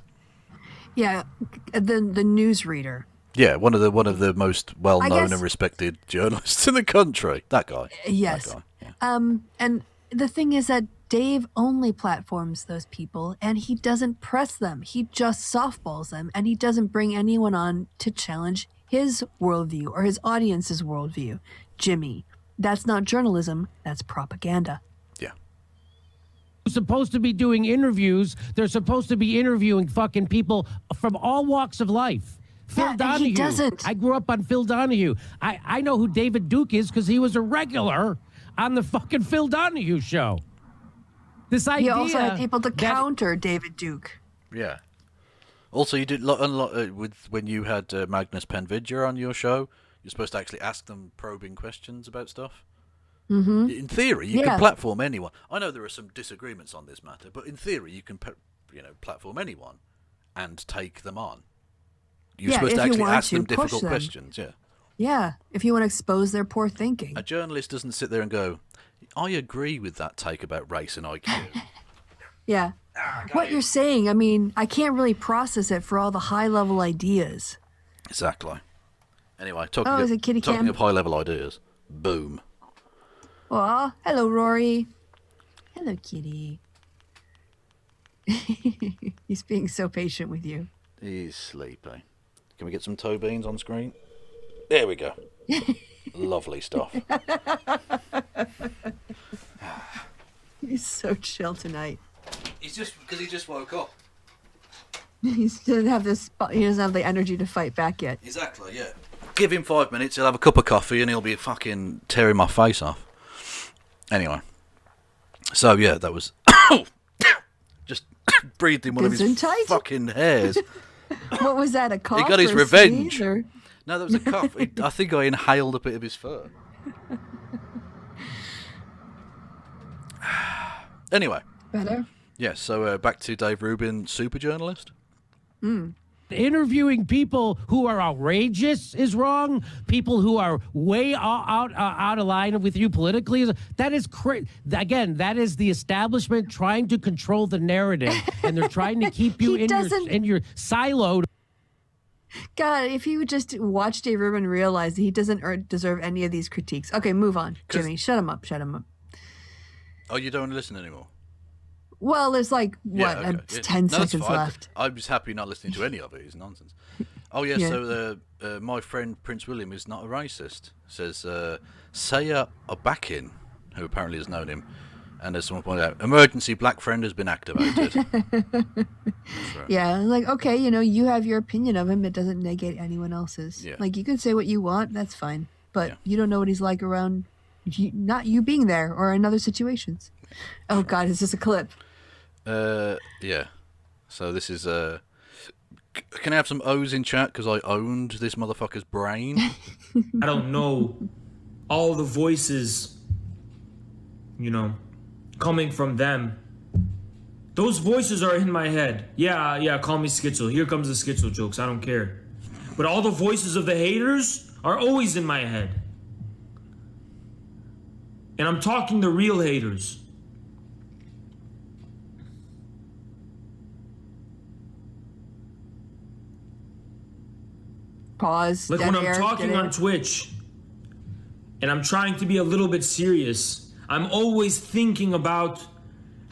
Yeah, the newsreader. Yeah, one of the most well-known and respected journalists in the country. That guy. Yes. That guy. Yeah. And the thing is that Dave only platforms those people, and he doesn't press them. He just softballs them, and he doesn't bring anyone on to challenge his worldview or his audience's worldview. Jimmy. That's not journalism, that's propaganda. Yeah. Supposed to be doing interviews. They're supposed to be interviewing fucking people from all walks of life. Phil Donahue. He doesn't. I grew up on Phil Donahue. I know who David Duke is because he was a regular on the fucking Phil Donahue show. This idea. He also had people to counter David Duke. Yeah. Also, you did when you had Magnus Penvidya on your show. You're supposed to actually ask them probing questions about stuff. Mm-hmm. In theory, you can platform anyone. I know there are some disagreements on this matter, but in theory, you can platform anyone and take them on. You're supposed to actually ask them difficult questions. Yeah. Yeah, if you want to expose their poor thinking. A journalist doesn't sit there and go, "I agree with that take about race and IQ." Yeah. What you're saying, I mean, I can't really process it for all the high-level ideas. Exactly. Anyway, talking of high-level ideas, boom. Aw, hello, Rory. Hello, kitty. He's being so patient with you. He's sleepy. Can we get some toe beans on screen? There we go. Lovely stuff. He's so chill tonight. He's just because he just woke up. He doesn't have the energy to fight back yet. Exactly, yeah. Give him 5 minutes, he'll have a cup of coffee and he'll be fucking tearing my face off. Anyway. So, yeah, that was... just breathed in one of his fucking hairs. What was that, a cough? He got his revenge. Or... No, that was a cough. I think I inhaled a bit of his fur. Anyway. Better? Yeah, so back to Dave Rubin, super journalist. Interviewing people who are outrageous is wrong. People who are way out of line with you politically. That is again, that is the establishment trying to control the narrative, and they're trying to keep you in your siloed. God, if he would just watch Dave Rubin and realize that he doesn't deserve any of these critiques. Okay, move on. Jimmy, shut him up. Oh, you don't want to listen anymore? Well, there's 10 seconds left. I'm just happy not listening to any of it. It's nonsense. Oh, yeah, so my friend Prince William is not a racist. Says Saya Obakin, who apparently has known him, and as someone pointed out, emergency black friend has been activated. Right. Yeah, okay, you have your opinion of him. It doesn't negate anyone else's. Yeah. You can say what you want, that's fine. But you don't know what he's like around not you being there or in other situations. Oh, God, is this a clip? Yeah. So this is, can I have some O's in chat? Because I owned this motherfucker's brain. I don't know all the voices, coming from them. Those voices are in my head. Yeah, call me schizo. Here comes the schizo jokes. I don't care. But all the voices of the haters are always in my head. And I'm talking the real haters. Pause. Like when I'm talking on Twitch and I'm trying to be a little bit serious, I'm always thinking about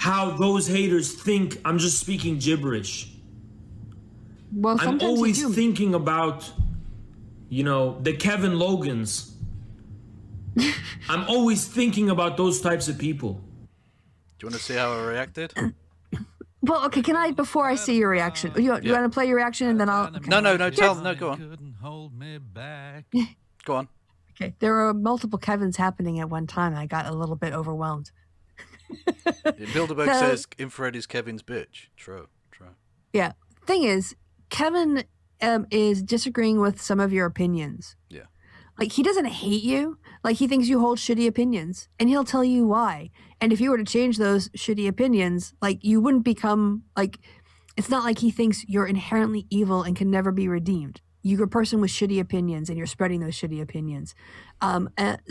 how those haters think I'm just speaking gibberish. Well, I'm sometimes you always do. thinking about, the Kevin Logans. I'm always thinking about those types of people. Do you want to see how I reacted? Well, okay, can I, before I see your reaction, you want to play your reaction and then I'll... Okay. No, go on. Go on. Okay, there were multiple Kevins happening at one time. I got a little bit overwhelmed. Bilderberg says infrared is Kevin's bitch. True. Yeah. Thing is, Kevin is disagreeing with some of your opinions. Yeah. Like, he doesn't hate you. Like, he thinks you hold shitty opinions, and he'll tell you why. And if you were to change those shitty opinions, like, you wouldn't become, like, it's not like he thinks you're inherently evil and can never be redeemed. You're a person with shitty opinions, and you're spreading those shitty opinions.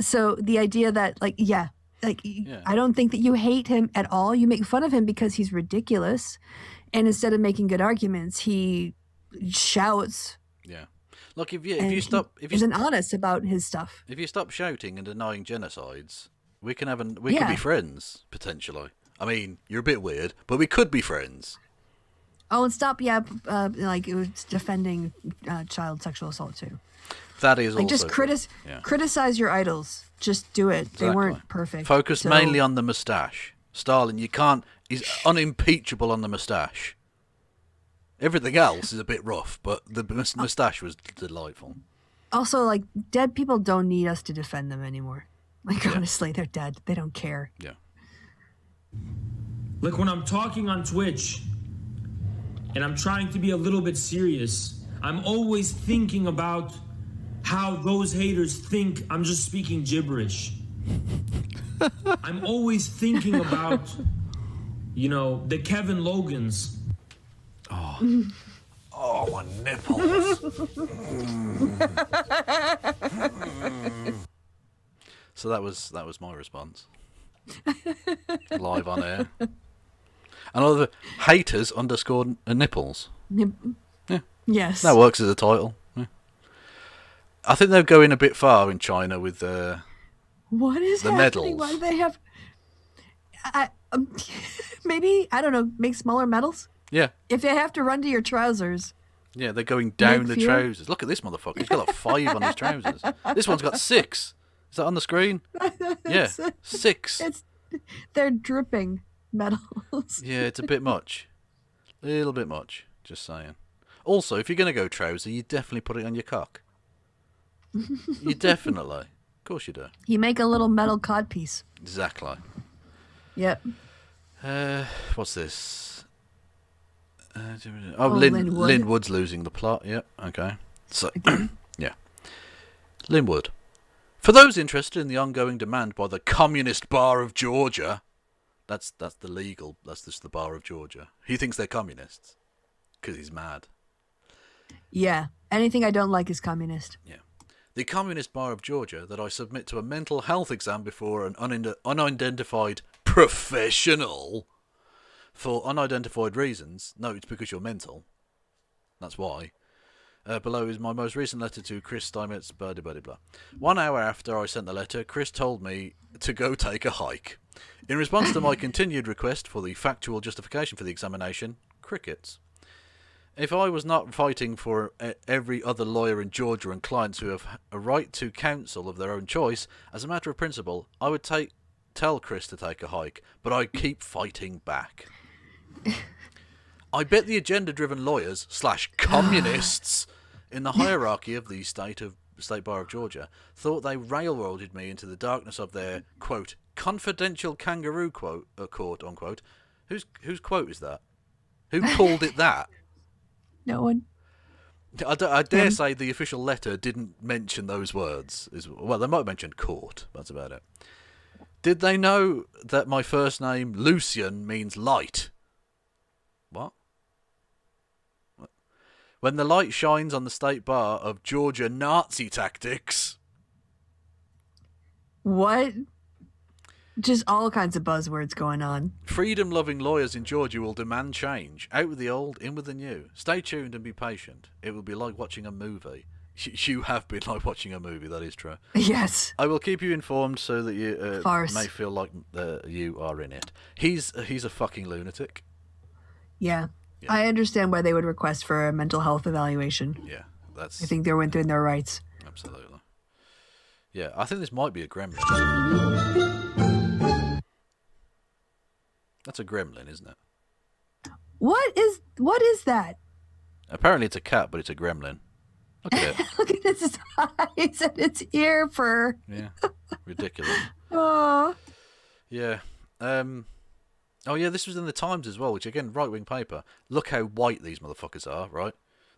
So the idea that, I don't think that you hate him at all. You make fun of him because he's ridiculous. And instead of making good arguments, he shouts. Yeah. Look, if you isn't honest about his stuff. If you stop shouting and denying genocides, we can be friends potentially. I mean, you're a bit weird, but we could be friends. Oh, and stop! Yeah, it was defending child sexual assault too. That is like also just criticize your idols. Just do it. Exactly. They weren't perfect. Focus mainly on the moustache. Stalin, he's unimpeachable on the moustache. Everything else is a bit rough, but the moustache was delightful. Also, like, dead people don't need us to defend them anymore. Like, honestly, they're dead. They don't care. Yeah. Like, when I'm talking on Twitch and I'm trying to be a little bit serious, I'm always thinking about how those haters think I'm just speaking gibberish. I'm always thinking about, the Kevin Logans. Oh, my nipples. So that was my response. Live on air. Another haters _ nipples. Yeah. Yes. That works as a title. Yeah. I think they're going a bit far in China with what is the happening? medals. Why do they have... maybe, I don't know, make smaller medals? Yeah. If they have to run to your trousers. Yeah, they're going down the trousers. Look at this motherfucker. He's got like 5 on his trousers. This one's got 6. Is that on the screen? Yeah, 6. They're dripping medals. Yeah, it's a bit much. A little bit much. Just saying. Also, if you're going to go trouser, you definitely put it on your cock. You definitely. Of course you do. You make a little metal codpiece. Exactly. Yep. What's this? Lynn Wood's losing the plot. Yep. Okay. So, yeah. Lynn Wood. For those interested in the ongoing demand by the Communist Bar of Georgia, that's just the Bar of Georgia. He thinks they're communists because he's mad. Yeah. Anything I don't like is communist. Yeah. The Communist Bar of Georgia that I submit to a mental health exam before an unidentified professional for unidentified reasons. No, it's because you're mental. That's why. Below is my most recent letter to Chris Steinmetz, blah, blah, blah, blah. 1 hour after I sent the letter, Chris told me to go take a hike. In response to my continued request for the factual justification for the examination, crickets. If I was not fighting for every other lawyer in Georgia and clients who have a right to counsel of their own choice, as a matter of principle, I would tell Chris to take a hike, but I keep fighting back. I bet the agenda-driven lawyers / communists in the hierarchy of the State Bar of Georgia thought they railroaded me into the darkness of their, quote, confidential kangaroo court, unquote. Whose quote is that? Who called it that? No one. I dare say the official letter didn't mention those words. Well, they might have mentioned court. That's about it. Did they know that my first name, Lucian, means light? What? When the light shines on the State Bar of Georgia Nazi tactics. What? Just all kinds of buzzwords going on. Freedom-loving lawyers in Georgia will demand change. Out with the old, in with the new. Stay tuned and be patient. It will be like watching a movie. You have been like watching a movie. That is true. Yes. I will keep you informed so that you Farce. may feel like you are in it. He's a fucking lunatic. Yeah. I understand why they would request for a mental health evaluation. Yeah, that's. I think they're within their rights. Absolutely. Yeah, I think this might be a gremlin. That's a gremlin, isn't it? What is that? Apparently it's a cat, but it's a gremlin. Look at it. Look at its eyes and its ear fur. Yeah, ridiculous. Oh. Yeah. Oh yeah, this was in the Times as well, which again, right-wing paper. Look how white these motherfuckers are, right?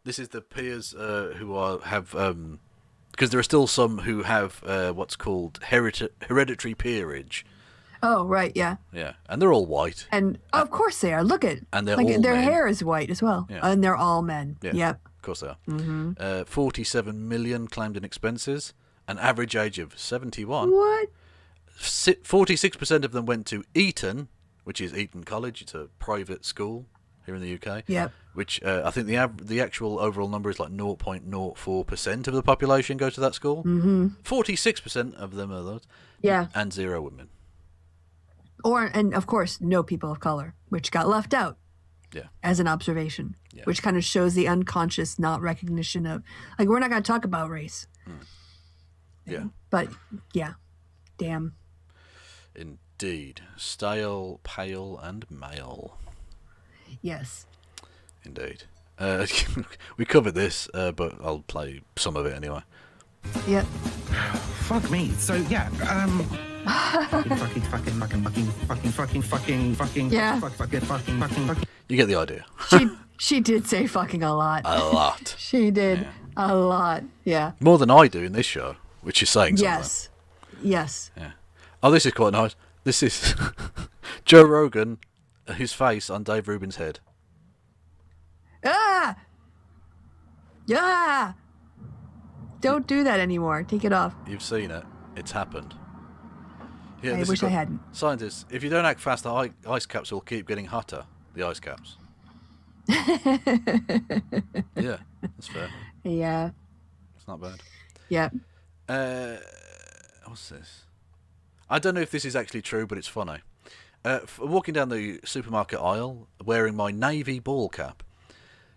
This is the peers who have because there are still some who have what's called hereditary peerage. Oh, right, yeah. Yeah, and they're all white. And of course they are. Look at And they're like all their men. hair is white as well. Yeah. And they're all men. Yeah, Yep. of course they are. Mm-hmm. 47 million claimed in expenses, an average age of 71. What? 46% of them went to Eton, which is Eton College. It's a private school here in the UK. Yep. Which I think the actual overall number is like 0.04% of the population go to that school. Mm-hmm. 46% of them are those. Yeah. And 0 women. And of course, no people of color, which got left out. Yeah. As an observation, which kind of shows the unconscious not recognition of, like, we're not going to talk about race. Yeah. But yeah, damn. Indeed. Stale, pale, and male. Yes. Indeed. We covered this, but I'll play some of it anyway. Yep. Fuck me. So yeah, fucking. Yeah. Fucking. You get the idea. She did say fucking a lot. A lot. She did a lot. Yeah. More than I do in this show, which is saying something. Yes. Yes. Yeah. Oh, this is quite nice. This is Joe Rogan, his face on Dave Rubin's head. Ah! Yeah! Don't do that anymore. Take it off. You've seen it. It's happened. Yeah, I this wish has I got- hadn't. Scientists, if you don't act fast, the ice caps will keep getting hotter. The ice caps. Yeah, that's fair. Yeah. It's not bad. Yeah. What's this? I don't know if this is actually true, but it's funny. Walking down the supermarket aisle, wearing my navy ball cap.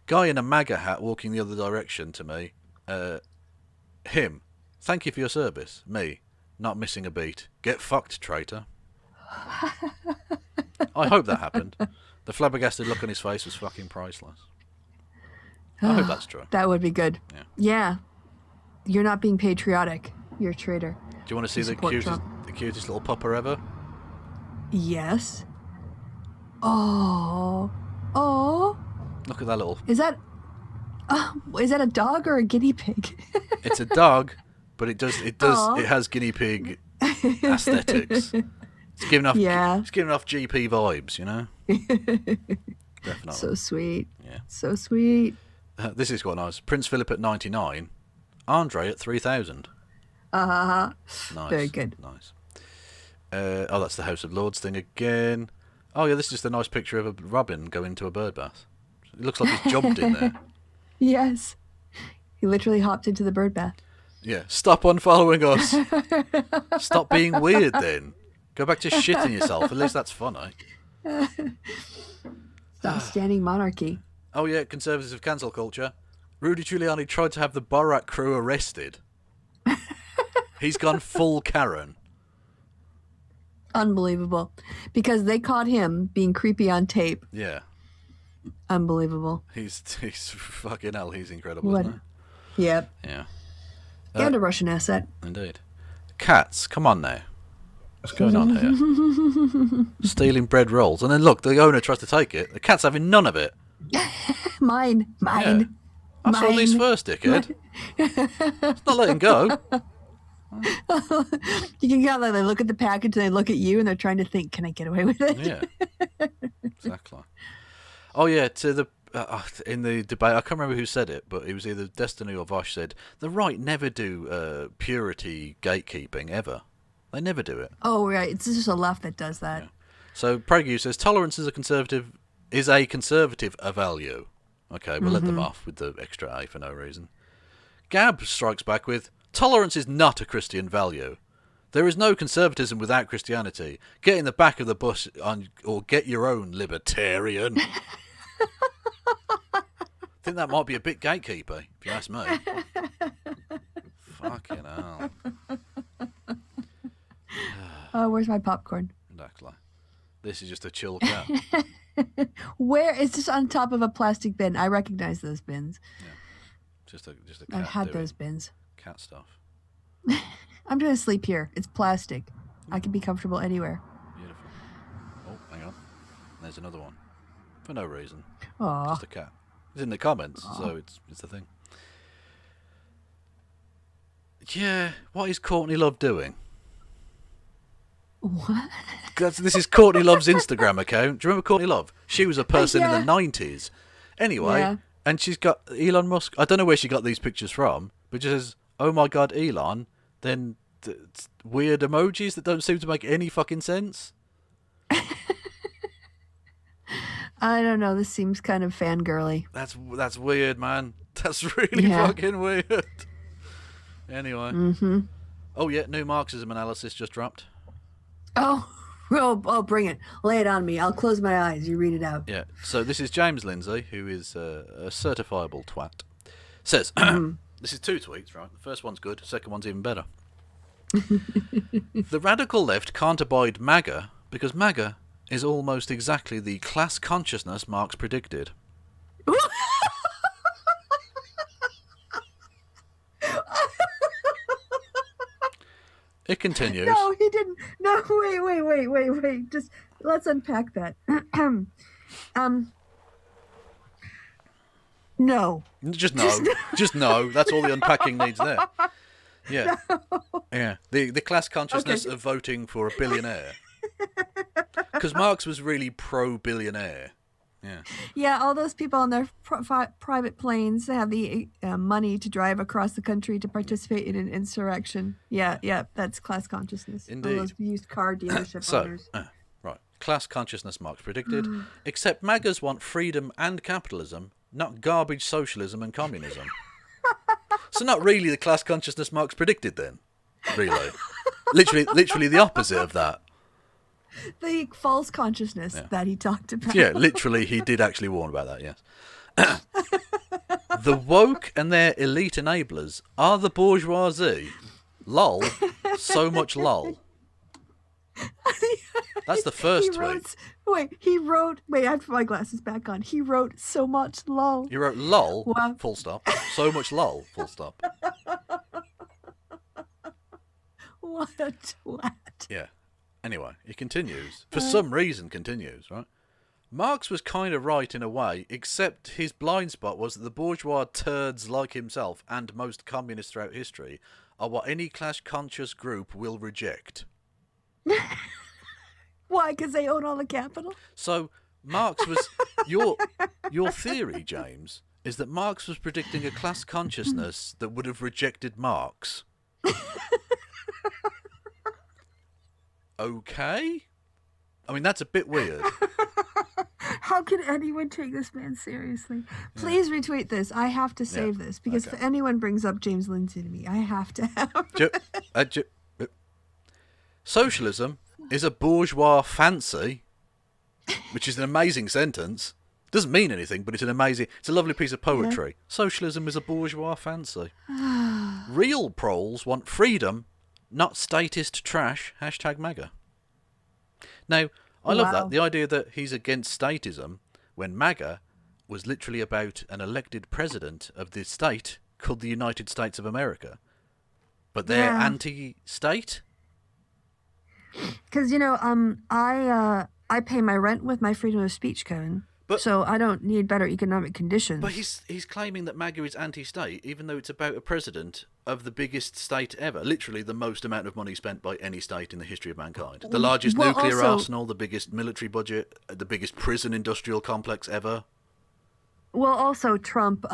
Guy in a MAGA hat walking the other direction to me. Him. Thank you for your service. Me. Not missing a beat. Get fucked, traitor. I hope that happened. The flabbergasted look on his face was fucking priceless. I hope that's true. That would be good. Yeah. Yeah. You're not being patriotic. You're a traitor. Do you want to see You the support cutest, Trump. the cutest little pupper ever? Yes. Oh. Oh. Look at that little... Is that a dog or a guinea pig? It's a dog, but it Aw. has guinea pig aesthetics. It's giving off GP vibes, you know? Definitely. So sweet. Yeah. So sweet. This is quite nice. Prince Philip at 99. Andre at 3,000. Uh-huh. Nice. Very good. Nice. Oh, that's the House of Lords thing again. Oh, yeah, this is just a nice picture of a robin going to a bird bath. It looks like he's jumped in there. Yes. He literally hopped into the bird bath. Yeah. Stop unfollowing us. Stop being weird then. Go back to shitting yourself. At least that's funny. Stop standing monarchy. Oh, yeah, conservatives of cancel culture. Rudy Giuliani tried to have the Borat crew arrested. He's gone full Karen. Unbelievable. Because they caught him being creepy on tape. Yeah. Unbelievable. He's fucking hell, he's incredible, What? isn't Yep. he? Yeah. And a Russian asset. Indeed. Cats, come on now. What's going on here? Stealing bread rolls. And then look, the owner tries to take it. The cat's having none of it. Mine. I saw these first, dickhead. It's not letting go. You can kind of they look at the package and they look at you and they're trying to think, can I get away with it? Yeah. Exactly. Oh, yeah, to the in the debate, I can't remember who said it, but it was either Destiny or Vosh said, the right never do purity gatekeeping, ever. They never do it. Oh, right. It's just a left that does that. Yeah. So Prague says, tolerance is a conservative a value. Okay, we'll let them off with the extra A for no reason. Gab strikes back with, tolerance is not a Christian value. There is no conservatism without Christianity. Get in the back of the bus or get your own libertarian. I think that might be a bit gatekeeper, if you ask me. Fucking hell. Where's my popcorn? Exactly. This is just a chill cat. Where is this on top of a plastic bin? I recognize those bins. Yeah. Just a cat. I've had those bins. Cat stuff. I'm gonna sleep here. It's plastic. I can be comfortable anywhere. Beautiful. Oh, hang on. There's another one. For no reason. Aww. Just a cat. It's in the comments, so it's the thing. Yeah, what is Courtney Love doing? What? This is Courtney Love's Instagram account. Do you remember Courtney Love? She was a person in the 90s. Anyway, and she's got Elon Musk. I don't know where she got these pictures from, but she says, oh my God, Elon. Then weird emojis that don't seem to make any fucking sense. I don't know. This seems kind of fangirly. That's weird, man. That's really fucking weird. Anyway. Mm-hmm. Oh, yeah, new Marxism analysis just dropped. Oh, bring it. Lay it on me. I'll close my eyes. You read it out. Yeah, so this is James Lindsay, who is a certifiable twat. Says, this is 2 tweets, right? The first one's good, the second one's even better. The radical left can't abide MAGA because MAGA is almost exactly the class consciousness Marx predicted. It continues. No, he didn't. No, wait. Just let's unpack that. No. Just no. Just no. That's all the unpacking needs there. Yeah. No. Yeah. The class consciousness of voting for a billionaire. Because Marx was really pro-billionaire. Yeah. Yeah, all those people on their private planes have the money to drive across the country to participate in an insurrection. Yeah, that's class consciousness. Indeed. All those used car dealership owners. Right. Class consciousness Marx predicted. Except MAGAs want freedom and capitalism, not garbage socialism and communism. So not really the class consciousness Marx predicted then. Really. Literally the opposite of that. The false consciousness that he talked about. Yeah, literally, he did actually warn about that, yes. The woke and their elite enablers are the bourgeoisie. Lol. So much lol. That's the first tweet. Wait, I have to put my glasses back on. He wrote so much lol. You wrote lol, Wow. full stop. So much lol, full stop. What a twat. Yeah. Anyway, he continues. For some reason, continues, right? Marx was kind of right in a way, except his blind spot was that the bourgeois turds like himself and most communists throughout history are what any class-conscious group will reject. Why? Because they own all the capital? So, Marx was... your theory, James, is that Marx was predicting a class consciousness that would have rejected Marx. Okay? I mean, that's a bit weird. How can anyone take this man seriously? Please retweet this. I have to save this because if anyone brings up James Lindsay to me, I have to have. Socialism is a bourgeois fancy, which is an amazing sentence. Doesn't mean anything, but it's a lovely piece of poetry. Yeah. Socialism is a bourgeois fancy. Real proles want freedom, not statist trash. #MAGA. Now, I love that. The idea that he's against statism when MAGA was literally about an elected president of the state called the United States of America. But they're anti-state? Because, I pay my rent with my freedom of speech, Kevin. So I don't need better economic conditions. But he's claiming that MAGA is anti-state, even though it's about a president of the biggest state ever. Literally the most amount of money spent by any state in the history of mankind. The largest nuclear arsenal, the biggest military budget, the biggest prison industrial complex ever. Well, also Trump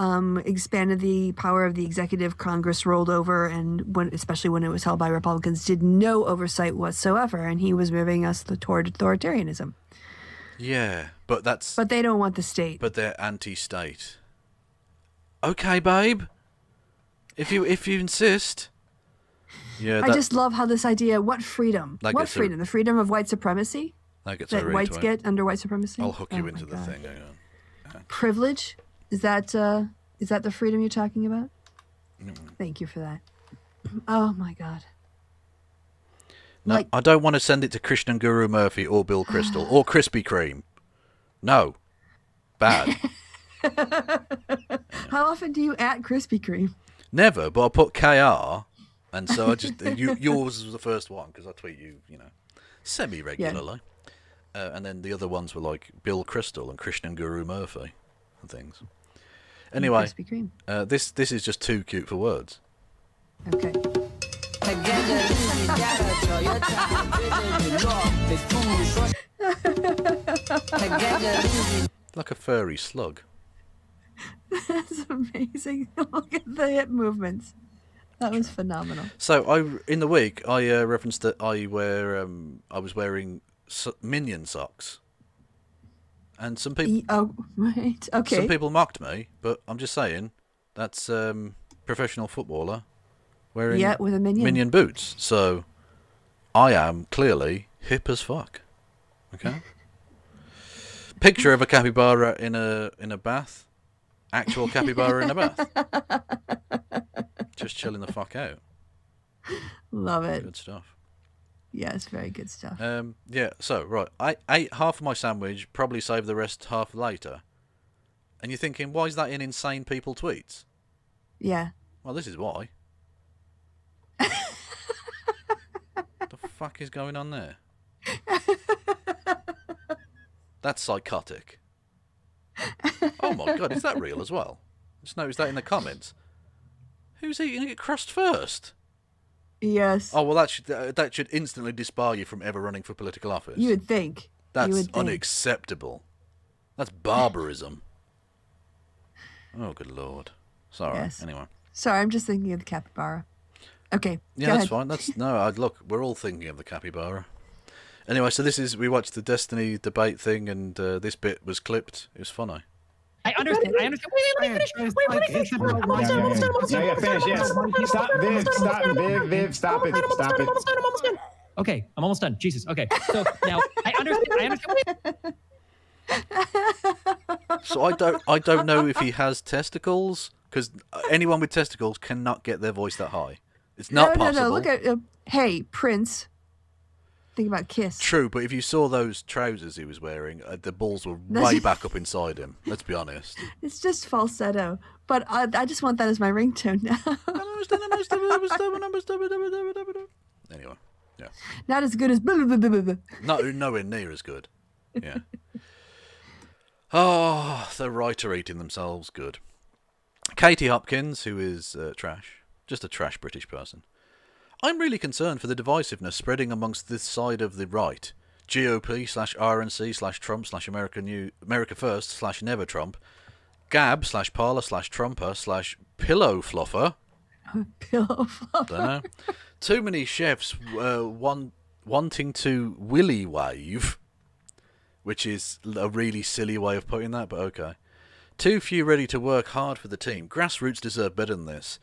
expanded the power of the executive. Congress rolled over, and especially when it was held by Republicans, did no oversight whatsoever, and he was moving us toward authoritarianism. Yeah, but they don't want the state. But they're anti-state. Okay, babe. If you insist. Yeah. I just love how this idea. What freedom? What freedom? The freedom of white supremacy that whites get under white supremacy. I'll hook you into the thing. Hang on. Privilege? Is that the freedom you're talking about? Thank you for that. Oh my God. No, I don't want to send it to Krishnan Guru Murphy or Bill Crystal or Krispy Kreme. No. Bad. How often do you at Krispy Kreme? Never, but I put KR, and so I just yours was the first one because I tweet you semi-regularly, and then the other ones were like Bill Crystal and Krishnan Guru Murphy and things. Anyway, Krispy Kreme. This is just too cute for words. Okay. Like a furry slug. That's amazing. Look at the hip movements. That was phenomenal. So in the week I referenced that I was wearing Minion socks, and some people. Oh right, okay. Some people mocked me, but I'm just saying that's professional footballer wearing with a Minion boots. So I am clearly hip as fuck. Okay. Picture of a capybara in a bath. Actual capybara in a bath. Just chilling the fuck out. Love it. Good stuff. Yes, very good stuff. Yeah, so, right. I ate half of my sandwich, probably saved the rest half later. And you're thinking, why is that in insane people tweets? Yeah. Well, this is why. The fuck is going on there? That's psychotic. Oh my God, is that real as well? Just noticed that in the comments. Who's eating it crust first? Yes. Oh well, that should instantly disbar you from ever running for political office. You would think. That's unacceptable. That's barbarism. Oh good Lord. Sorry. Yes. Anyway. Sorry, I'm just thinking of the capybara. Okay. Yeah, that's fine. Look, we're all thinking of the capybara. Anyway, so we watched the Destiny debate thing, and this bit was clipped. It was funny. I understand. Wait, let me finish. Almost done. Finish, yes. Stop, Viv, stop it. Okay, I'm almost done. Jesus. Okay, so now I understand. So I don't know if he has testicles, because anyone with testicles cannot get their voice that high. It's not possible. No. Look at hey, Prince. Think about Kiss. True, but if you saw those trousers he was wearing, the balls were way back up inside him. Let's be honest. It's just falsetto, but I just want that as my ringtone now. Anyway, yeah. Not as good as. Nowhere near as good. Yeah. Oh, the right are eating themselves good. Katie Hopkins, who is trash, just a trash British person. I'm really concerned for the divisiveness spreading amongst this side of the right. GOP/RNC/Trump/America First/Never Trump. Gab/Parler/Trumper/Pillow Fluffer. Pillow Fluffer. Don't know. Too many chefs wanting to willy wave, which is a really silly way of putting that, but okay. Too few ready to work hard for the team. Grassroots deserve better than this.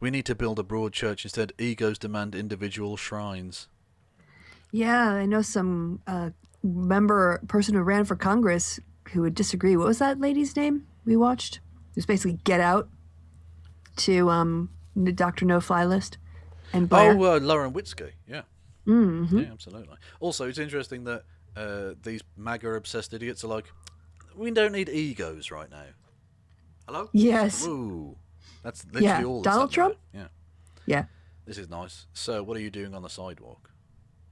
We need to build a broad church instead. Egos demand individual shrines. Yeah, I know some person who ran for Congress who would disagree. What was that lady's name we watched? It was basically Get Out to the Dr. No-Fly list. And Blair. Lauren Witzke, yeah. Mm-hmm. Yeah, absolutely. Also, it's interesting that these MAGA-obsessed idiots are like, we don't need egos right now. Hello? Yes. Ooh. That's literally all. Donald Trump? Yeah. Yeah. This is nice. So, what are you doing on the sidewalk?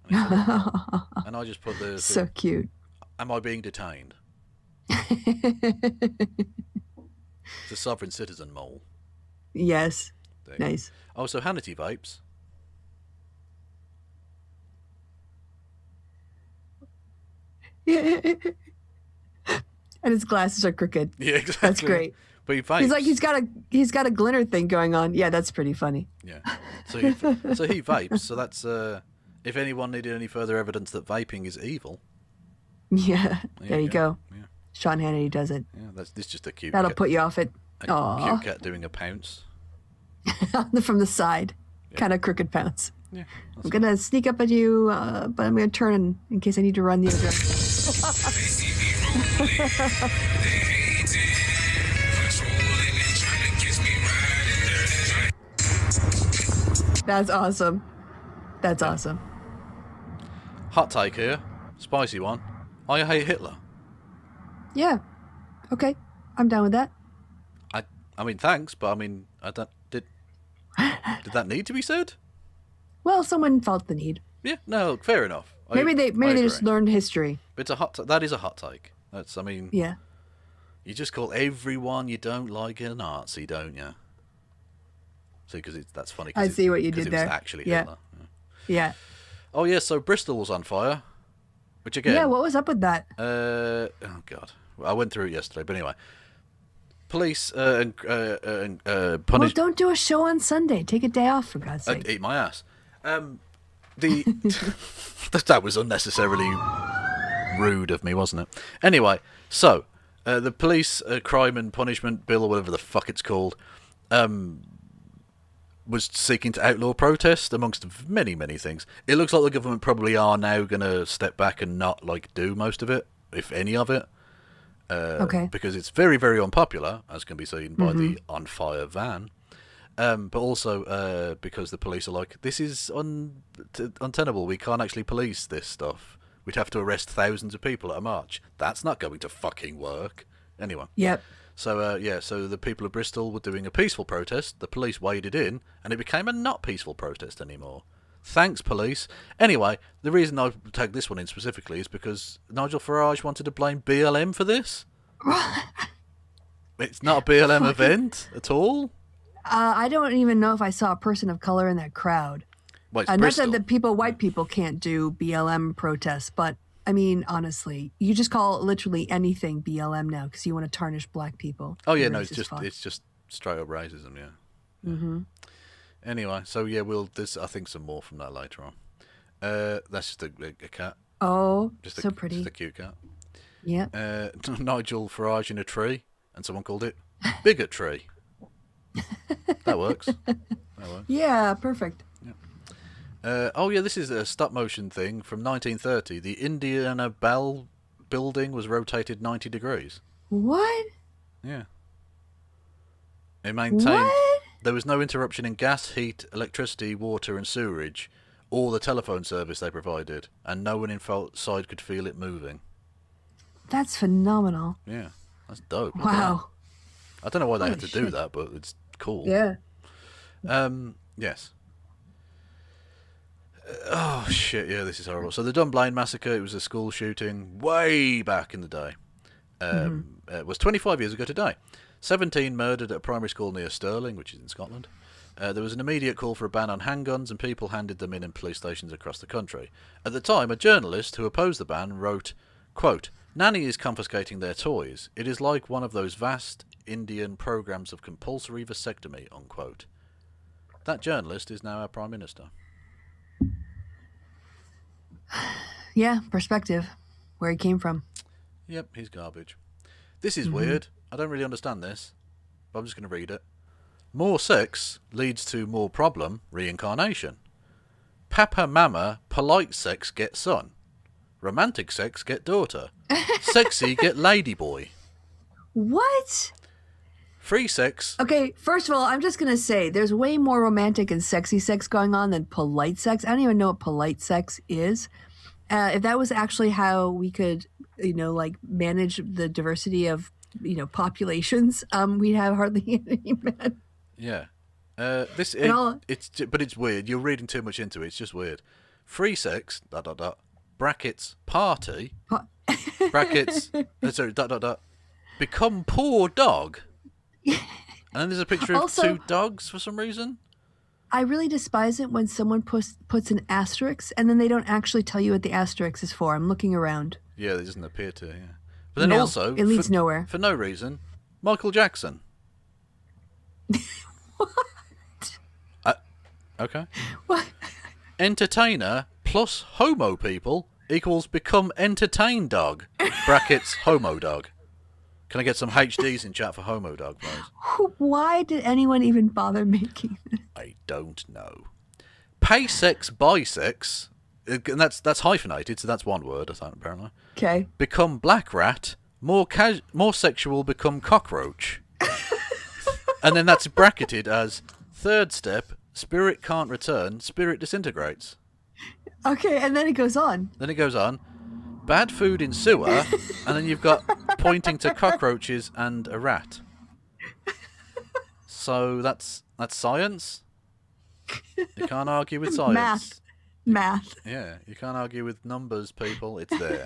And I just put the so cute. Am I being detained? It's a sovereign citizen mole. Yes. Nice. Oh, so Hannity vapes. And his glasses are crooked. Yeah, exactly. That's great. But he vapes. He's like he's got a glinter thing going on. Yeah, that's pretty funny. Yeah. So he vapes. So that's if anyone needed any further evidence that vaping is evil. Yeah. There you go. Yeah. Sean Hannity does it. Yeah, this just a cute. That'll cat, put you off it. A cute cat doing a pounce. From the side, kind of crooked pounce. Yeah, I'm gonna sneak up at you, but I'm gonna turn in case I need to run the other direction. That's awesome. That's awesome. Hot take here, spicy one. I hate Hitler. Yeah. Okay. I'm down with that. I mean, thanks, but I mean, did that need to be said? Well, someone felt the need. Yeah, no, fair enough. Maybe they agree. just learned history. But that is a hot take. That's, I mean, yeah. You just call everyone you don't like a Nazi, don't you? See, because that's funny. I see what you did there. It was actually yeah. Hitler. Yeah. Oh yeah, so Bristol was on fire, which again. Yeah, what was up with that? Oh God, I went through it yesterday, but anyway. Police and Well, punish. don't do a show on Sunday. Take a day off, for God's sake. Eat my ass. That was unnecessarily rude of me, wasn't it? Anyway, so the police crime and punishment bill, or whatever the fuck it's called, was seeking to outlaw protest amongst many, many things. It looks like the government probably are now going to step back and not do most of it, if any of it. Okay. Because it's very, very unpopular, as can be seen by the on fire van. But also because the police are like, this is untenable. We can't actually police this stuff. We'd have to arrest thousands of people at a march. That's not going to fucking work. Anyway. Yep. So, so the people of Bristol were doing a peaceful protest. The police waded in, and it became a not peaceful protest anymore. Thanks, police. Anyway, the reason I tagged this one in specifically is because Nigel Farage wanted to blame BLM for this. It's not a BLM event at all. I don't even know if I saw a person of color in that crowd. Well, not that white people can't do BLM protests, but I mean, honestly, you just call literally anything BLM now because you want to tarnish black people. Oh yeah, no, it's just straight up racism, yeah. Mm-hmm. Anyway, so yeah, there's I think some more from that later on. That's just a cat. Oh, just so pretty. Just a cute cat. Yeah. Nigel Farage in a tree, and someone called it bigotry. That works. Yeah, perfect. Yeah. This is a stop motion thing from 1930. The Indiana Bell building was rotated 90 degrees. What? Yeah. It maintained there was no interruption in gas, heat, electricity, water, and sewerage, or the telephone service they provided, and no one inside could feel it moving. That's phenomenal. Yeah, that's dope. Wow. I don't know why they had to do shit. that, but it's cool. Yeah. Yes. Oh shit! Yeah, this is horrible. So the Dunblane massacre. It was a school shooting way back in the day. It was 25 years ago today. 17 murdered at a primary school near Stirling, which is in Scotland. There was an immediate call for a ban on handguns, and people handed them in police stations across the country. At the time, a journalist who opposed the ban wrote, quote, "Nanny is confiscating their toys. It is like one of those vast Indian programs of compulsory vasectomy," unquote. That journalist is now our Prime Minister. Yeah, perspective. Where he came from. Yep, he's garbage. This is weird. I don't really understand this, but I'm just going to read it. More sex leads to more problem, reincarnation. Papa mama, polite sex get son. Romantic sex get daughter. Sexy get ladyboy. What? Free sex. Okay, first of all, I'm just going to say there's way more romantic and sexy sex going on than polite sex. I don't even know what polite sex is. If that was actually how we could, manage the diversity of, populations, we'd have hardly any men. Yeah. But it's weird. You're reading too much into it. It's just weird. Free sex, ... brackets, party, brackets, sorry, ... become poor dog. And then there's a picture of two dogs for some reason. I really despise it when someone puts an asterisk and then they don't actually tell you what the asterisk is for. I'm looking around. Yeah, it doesn't appear to, yeah. But then also... it leads nowhere. For no reason, Michael Jackson. What? Okay. What? Entertainer plus homo people equals become entertain dog. Brackets, homo dog. Can I get some HDs in chat for Homo Dog, please? Why did anyone even bother making this? I don't know. Paysex, bisex, and that's hyphenated, so that's one word, I think, apparently. Okay. Become black rat, more sexual, become cockroach. And then that's bracketed as third step, spirit can't return, spirit disintegrates. Okay, and then it goes on. Then it goes on, bad food in sewer, and then you've got pointing to cockroaches and a rat. So that's science. You can't argue with science. Math. Yeah, you can't argue with numbers, people. It's there.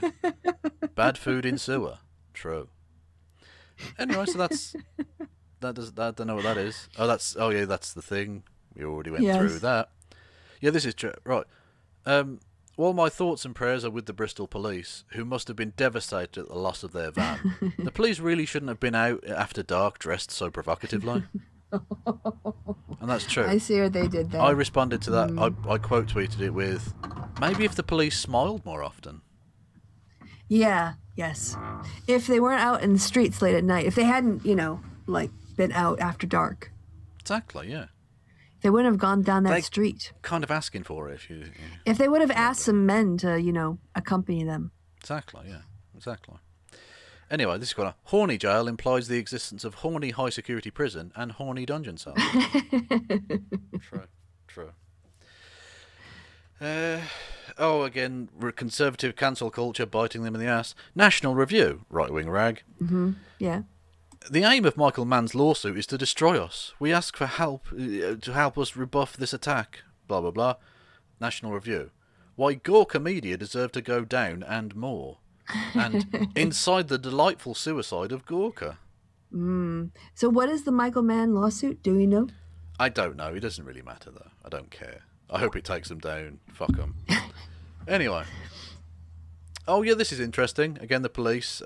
Bad food in sewer. True. Anyway, so I don't know what that is. Oh yeah, that's the thing. We already went through that. Yeah, this is true. Right. All my thoughts and prayers are with the Bristol police, who must have been devastated at the loss of their van. The police really shouldn't have been out after dark dressed so provocatively. And that's true. I see what they did there. I responded to that. I quote tweeted it with, maybe if the police smiled more often. Yeah, yes. If they weren't out in the streets late at night, if they hadn't, been out after dark. Exactly, yeah. They wouldn't have gone down that street. Kind of asking for it if you... If they would have asked some men to, accompany them. Exactly, yeah. Exactly. Anyway, this is called a horny jail implies the existence of horny high security prison and horny dungeon cells. True. Again, conservative cancel culture biting them in the ass. National Review, right-wing rag. Mm-hmm. Yeah. The aim of Michael Mann's lawsuit is to destroy us. We ask for help to help us rebuff this attack. Blah, blah, blah. National Review. Why Gawker Media deserve to go down and more. And inside the delightful suicide of Gawker. So what is the Michael Mann lawsuit? Do we know? I don't know. It doesn't really matter, though. I don't care. I hope it takes them down. Fuck them. Anyway. Oh, yeah, this is interesting. Again, the police...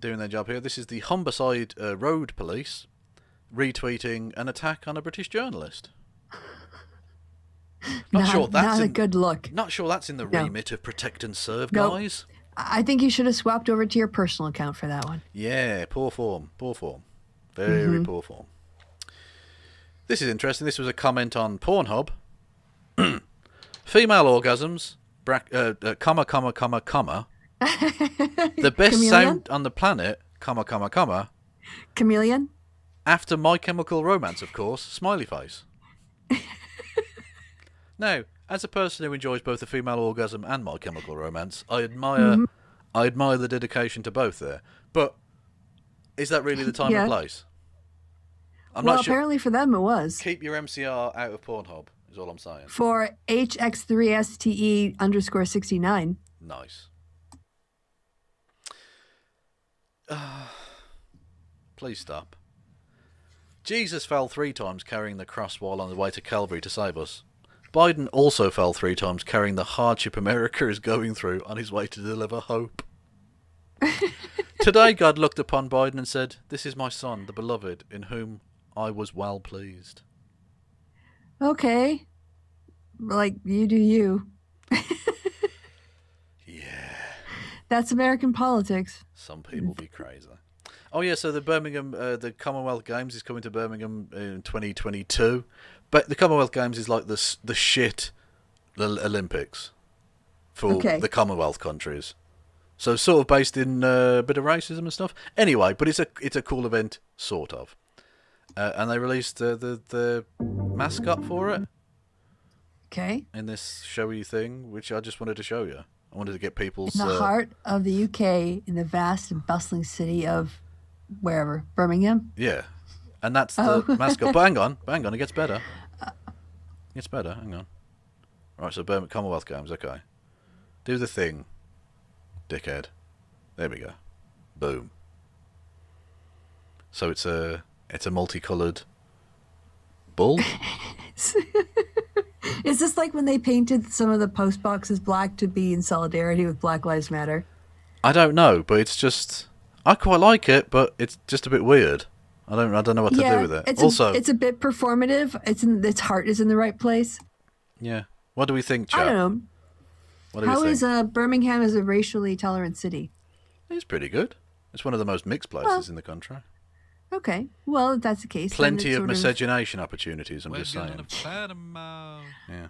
doing their job here. This is the Humberside Road Police retweeting an attack on a British journalist. Not a good look. Not sure that's in the remit of protect and serve, guys. I think you should have swapped over to your personal account for that one. Yeah, poor form. Very poor form. This is interesting. This was a comment on Pornhub. Female orgasms, comma. The best Chameleon? sound on the planet, comma. Chameleon? After My Chemical Romance, of course, smiley face. Now, as a person who enjoys both the female orgasm and My Chemical Romance, I admire the dedication to both there. But is that really the time and place? I'm not sure. Apparently for them it was. Keep your MCR out of Pornhub, is all I'm saying. For HX3STE_69. Nice. Please stop. Jesus fell 3 times carrying the cross while on the way to Calvary to save us. Biden also fell 3 times carrying the hardship America is going through on his way to deliver hope. Today God looked upon Biden and said, "This is my son, the beloved, in whom I was well pleased." Okay. Like, you do you. That's American politics. Some people be crazy. Oh yeah, so the Birmingham, the Commonwealth Games is coming to Birmingham in 2022. But the Commonwealth Games is like the shit Olympics for the Commonwealth countries. So sort of based in a bit of racism and stuff. Anyway, but it's a cool event, sort of. And they released the mascot for it. Okay. In this showy thing, which I just wanted to show you. I wanted to get people's... In the heart of the UK, in the vast and bustling city of wherever, Birmingham? Yeah. And that's the mascot. But hang on, it gets better. Hang on. Right, so Birmingham Commonwealth Games, okay. Do the thing, dickhead. There we go. Boom. So it's a multicoloured bull? Is this like when they painted some of the post boxes black to be in solidarity with Black Lives Matter? I don't know, but it's just... I quite like it, but it's just a bit weird. I don't know what to do with it. It's a bit performative. Its heart is in the right place. Yeah. What do we think, Chuck? I don't know. What do we think? How is Birmingham as a racially tolerant city? It's pretty good. It's one of the most mixed places in the country. Okay. Well, if that's the case. then Plenty it's of sort miscegenation opportunities, I'm We're just gonna saying. fight 'em out. Yeah.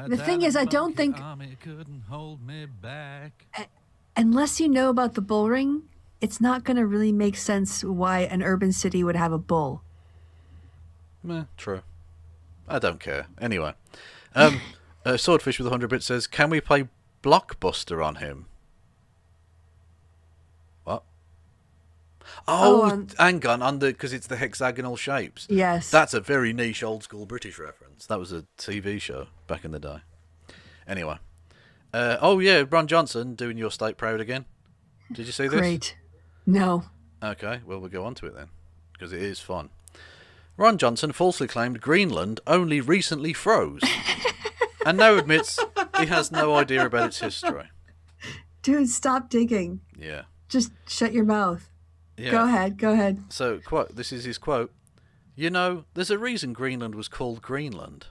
The thing is, I don't think, Army couldn't hold me back. unless you know about the bull ring, it's not going to really make sense why an urban city would have a bull. True. I don't care. Anyway. Swordfish with 100 bits says, can we play Blockbuster on him? What? Oh, hang on, because it's the hexagonal shapes. Yes. That's a very niche old school British reference. That was a TV show back in the day. Anyway. Ron Johnson doing your state proud again. Did you see this? Great. No. Okay, well, we'll go on to it then, because it is fun. Ron Johnson falsely claimed Greenland only recently froze, and now admits he has no idea about its history. Dude, stop digging. Yeah. Just shut your mouth. Yeah. Go ahead. So, quote, this is his quote. You know, there's a reason Greenland was called Greenland.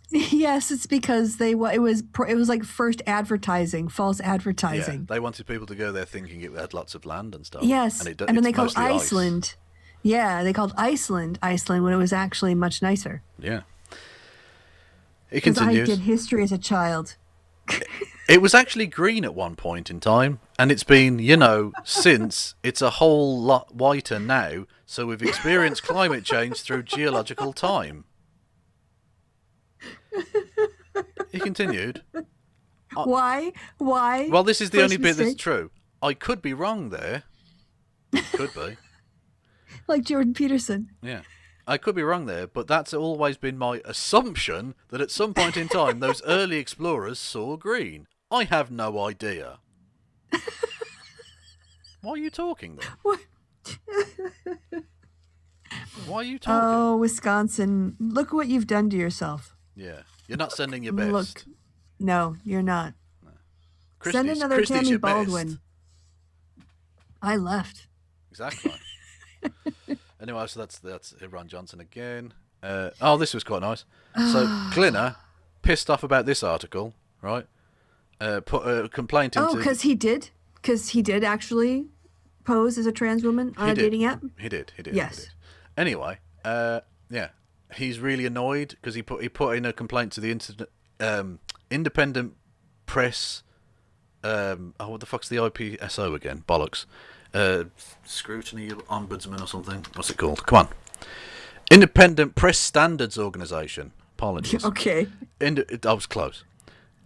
Yes, it's because it was like first advertising, false advertising. Yeah, they wanted people to go there thinking it had lots of land and stuff. Yes, and then they called Iceland. Yeah, they called Iceland when it was actually much nicer. Yeah. It Because I continues. did history as a child. It was actually green at one point in time, and it's been, since it's a whole lot whiter now, so we've experienced climate change through geological time. He continued. Why? Well, this is the only bit that's mistake? true. I could be wrong there. Could be. Like Jordan Peterson. Yeah. I could be wrong there, but that's always been my assumption that at some point in time those early explorers saw green. I have no idea. Why are you talking then? What? Why are you talking? Oh, Wisconsin. Look what you've done to yourself. Yeah. You're not sending your best. Look. No, you're not. Send Kristi's another Tammy your best. Baldwin. I left. Exactly. Anyway, so that's Ron Johnson again. This was quite nice. So Glinner, pissed off about this article, right? Put a complaint into... Oh, because he did actually pose as a trans woman on a dating app? He did. Yes. He did. Anyway, he's really annoyed because he put in a complaint to the independent press... what the fuck's the IPSO again? Bollocks. Scrutiny Ombudsman or something. What's it called? Come on. Independent Press Standards Organisation. Apologies. Okay. I was close.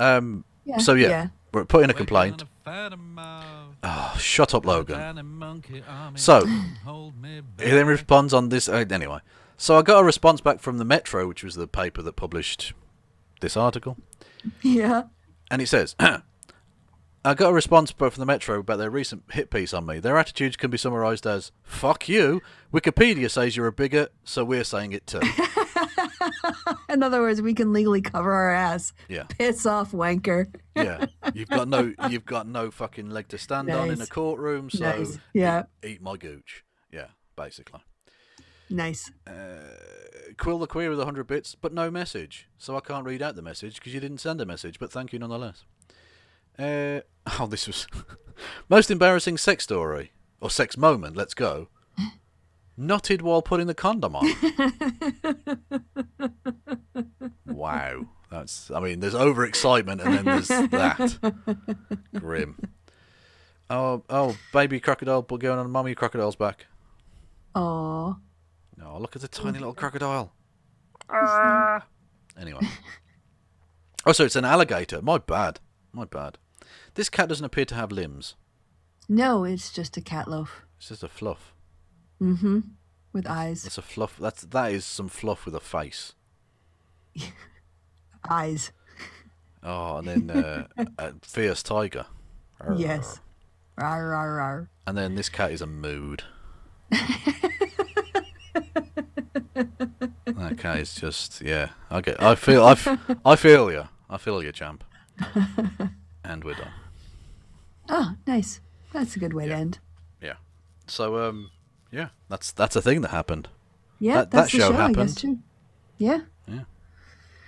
Yeah, So yeah. we're putting a complaint. Oh, shut up, Logan. So he then responds on this. Anyway, so I got a response back from the Metro, which was the paper that published this article. Yeah. And it says, I got a response back from the Metro about their recent hit piece on me. Their attitudes can be summarised as, fuck you, Wikipedia says you're a bigot, so we're saying it too. In other words, we can legally cover our ass. Yeah. Piss off, wanker. Yeah. You've got no fucking leg to stand on in a courtroom, so Nice. Yeah. eat my gooch. Yeah, basically. Nice. Quill the Queer with 100 bits, but no message. So I can't read out the message because you didn't send a message, but thank you nonetheless. This was most embarrassing sex story or sex moment. Let's go. Knotted while putting the condom on. Wow, there's overexcitement and then there's that. Grim. Oh, baby crocodile going on mummy crocodile's back. Aww. Oh, look at the tiny little crocodile. Anyway. Oh, so it's an alligator. My bad. This cat doesn't appear to have limbs. No, it's just a cat loaf. It's just a fluff. Mm-hmm. With eyes. That's a fluff. That is some fluff with a face. Eyes. Oh, and then a fierce tiger. Arr. Yes. Rar, rar, rar. And then this cat is a mood. That cat is just I feel you. I feel you, champ. And we're done. Oh, nice. That's a good way to end. Yeah. So that's a thing that happened. Yeah, that that's the show show, happened. I guess, too. Yeah. Yeah.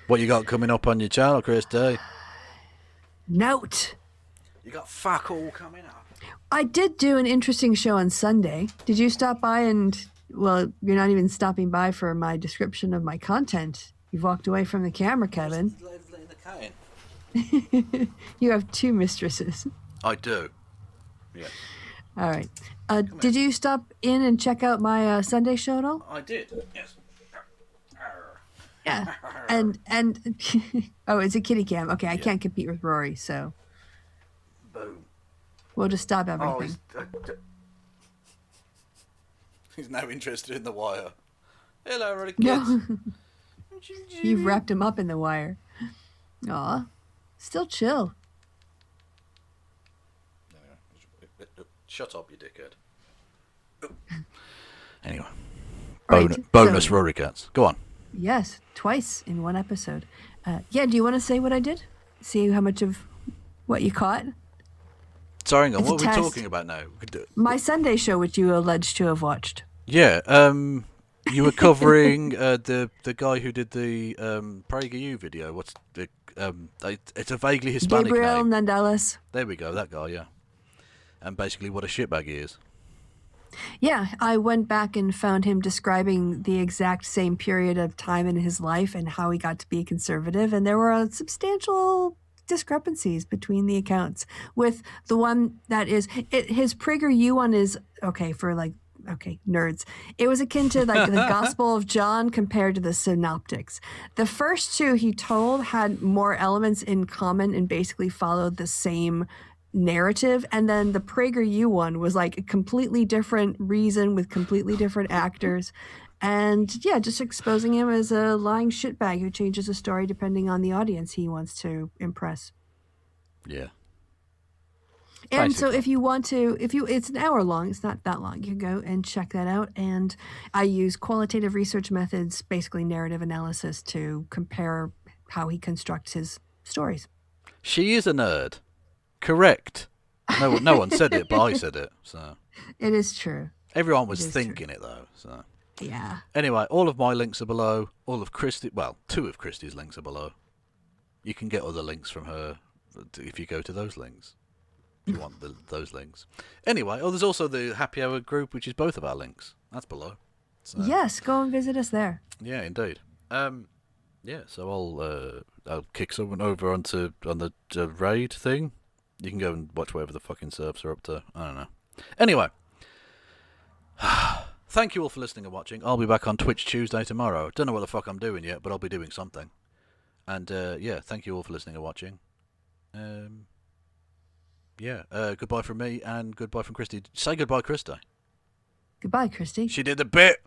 What you got coming up on your channel, Kristi? Note. You got fuck all coming up. I did do an interesting show on Sunday. Did you stop by and, well, you're not even stopping by for my description of my content. You've walked away from the camera, Kevin. You have two mistresses. I do. Yeah. All right. Did you stop in and check out my Sunday show at all? I did, yes. Yeah. And oh, it's a kitty cam. Okay, I can't compete with Rory, so Boom. we'll just stop everything. He's now interested in the wire. Hello, Rory kids. No. You've wrapped him up in the wire. Aw. Still chill. Shut up, you dickhead. Anyway. Right, Bonus so- Rory cats. Go on. Yes, twice in one episode. Yeah, do you want to say what I did? See how much of what you caught? Sorry, hang on, It's a what are we test. talking about now? My Sunday show, which you alleged to have watched. Yeah, you were covering the guy who did the PragerU video. What's the it's a vaguely Hispanic Gabriel name. Nandales. There we go, that guy, yeah. And basically what a shitbag he is. Yeah, I went back and found him describing the exact same period of time in his life and how he got to be a conservative. And there were substantial discrepancies between the accounts, with the one that is his PragerU one is okay for nerds. It was akin to like the Gospel of John compared to the Synoptics. The first two he told had more elements in common and basically followed the same narrative, and then the PragerU one was like a completely different reason with completely different actors, and yeah, just exposing him as a lying shitbag who changes the story depending on the audience he wants to impress. Yeah. And so if you want to, it's an hour long, it's not that long, you can go and check that out. And I use qualitative research methods, basically narrative analysis, to compare how he constructs his stories. She is a nerd. Correct. No one said it, but I said it. So It is true. everyone was thinking it though. So Yeah. anyway, all of my links are below. All of Kristi, well, two of Kristi's links are below. You can get other links from her if you go to those links. If you want those links. Anyway, there's also the Happy Hour group, which is both of our links. That's below. So, Yes, go and visit us there. yeah, indeed. Yeah, so I'll kick someone over on the raid thing. You can go and watch whatever the fucking serfs are up to. I don't know. Anyway, thank you all for listening and watching. I'll be back on Twitch Tuesday tomorrow. Don't know what the fuck I'm doing yet, but I'll be doing something. And yeah, thank you all for listening and watching. Yeah, goodbye from me and goodbye from Kristi. Say goodbye, Kristi. Goodbye, Kristi. She did the bit.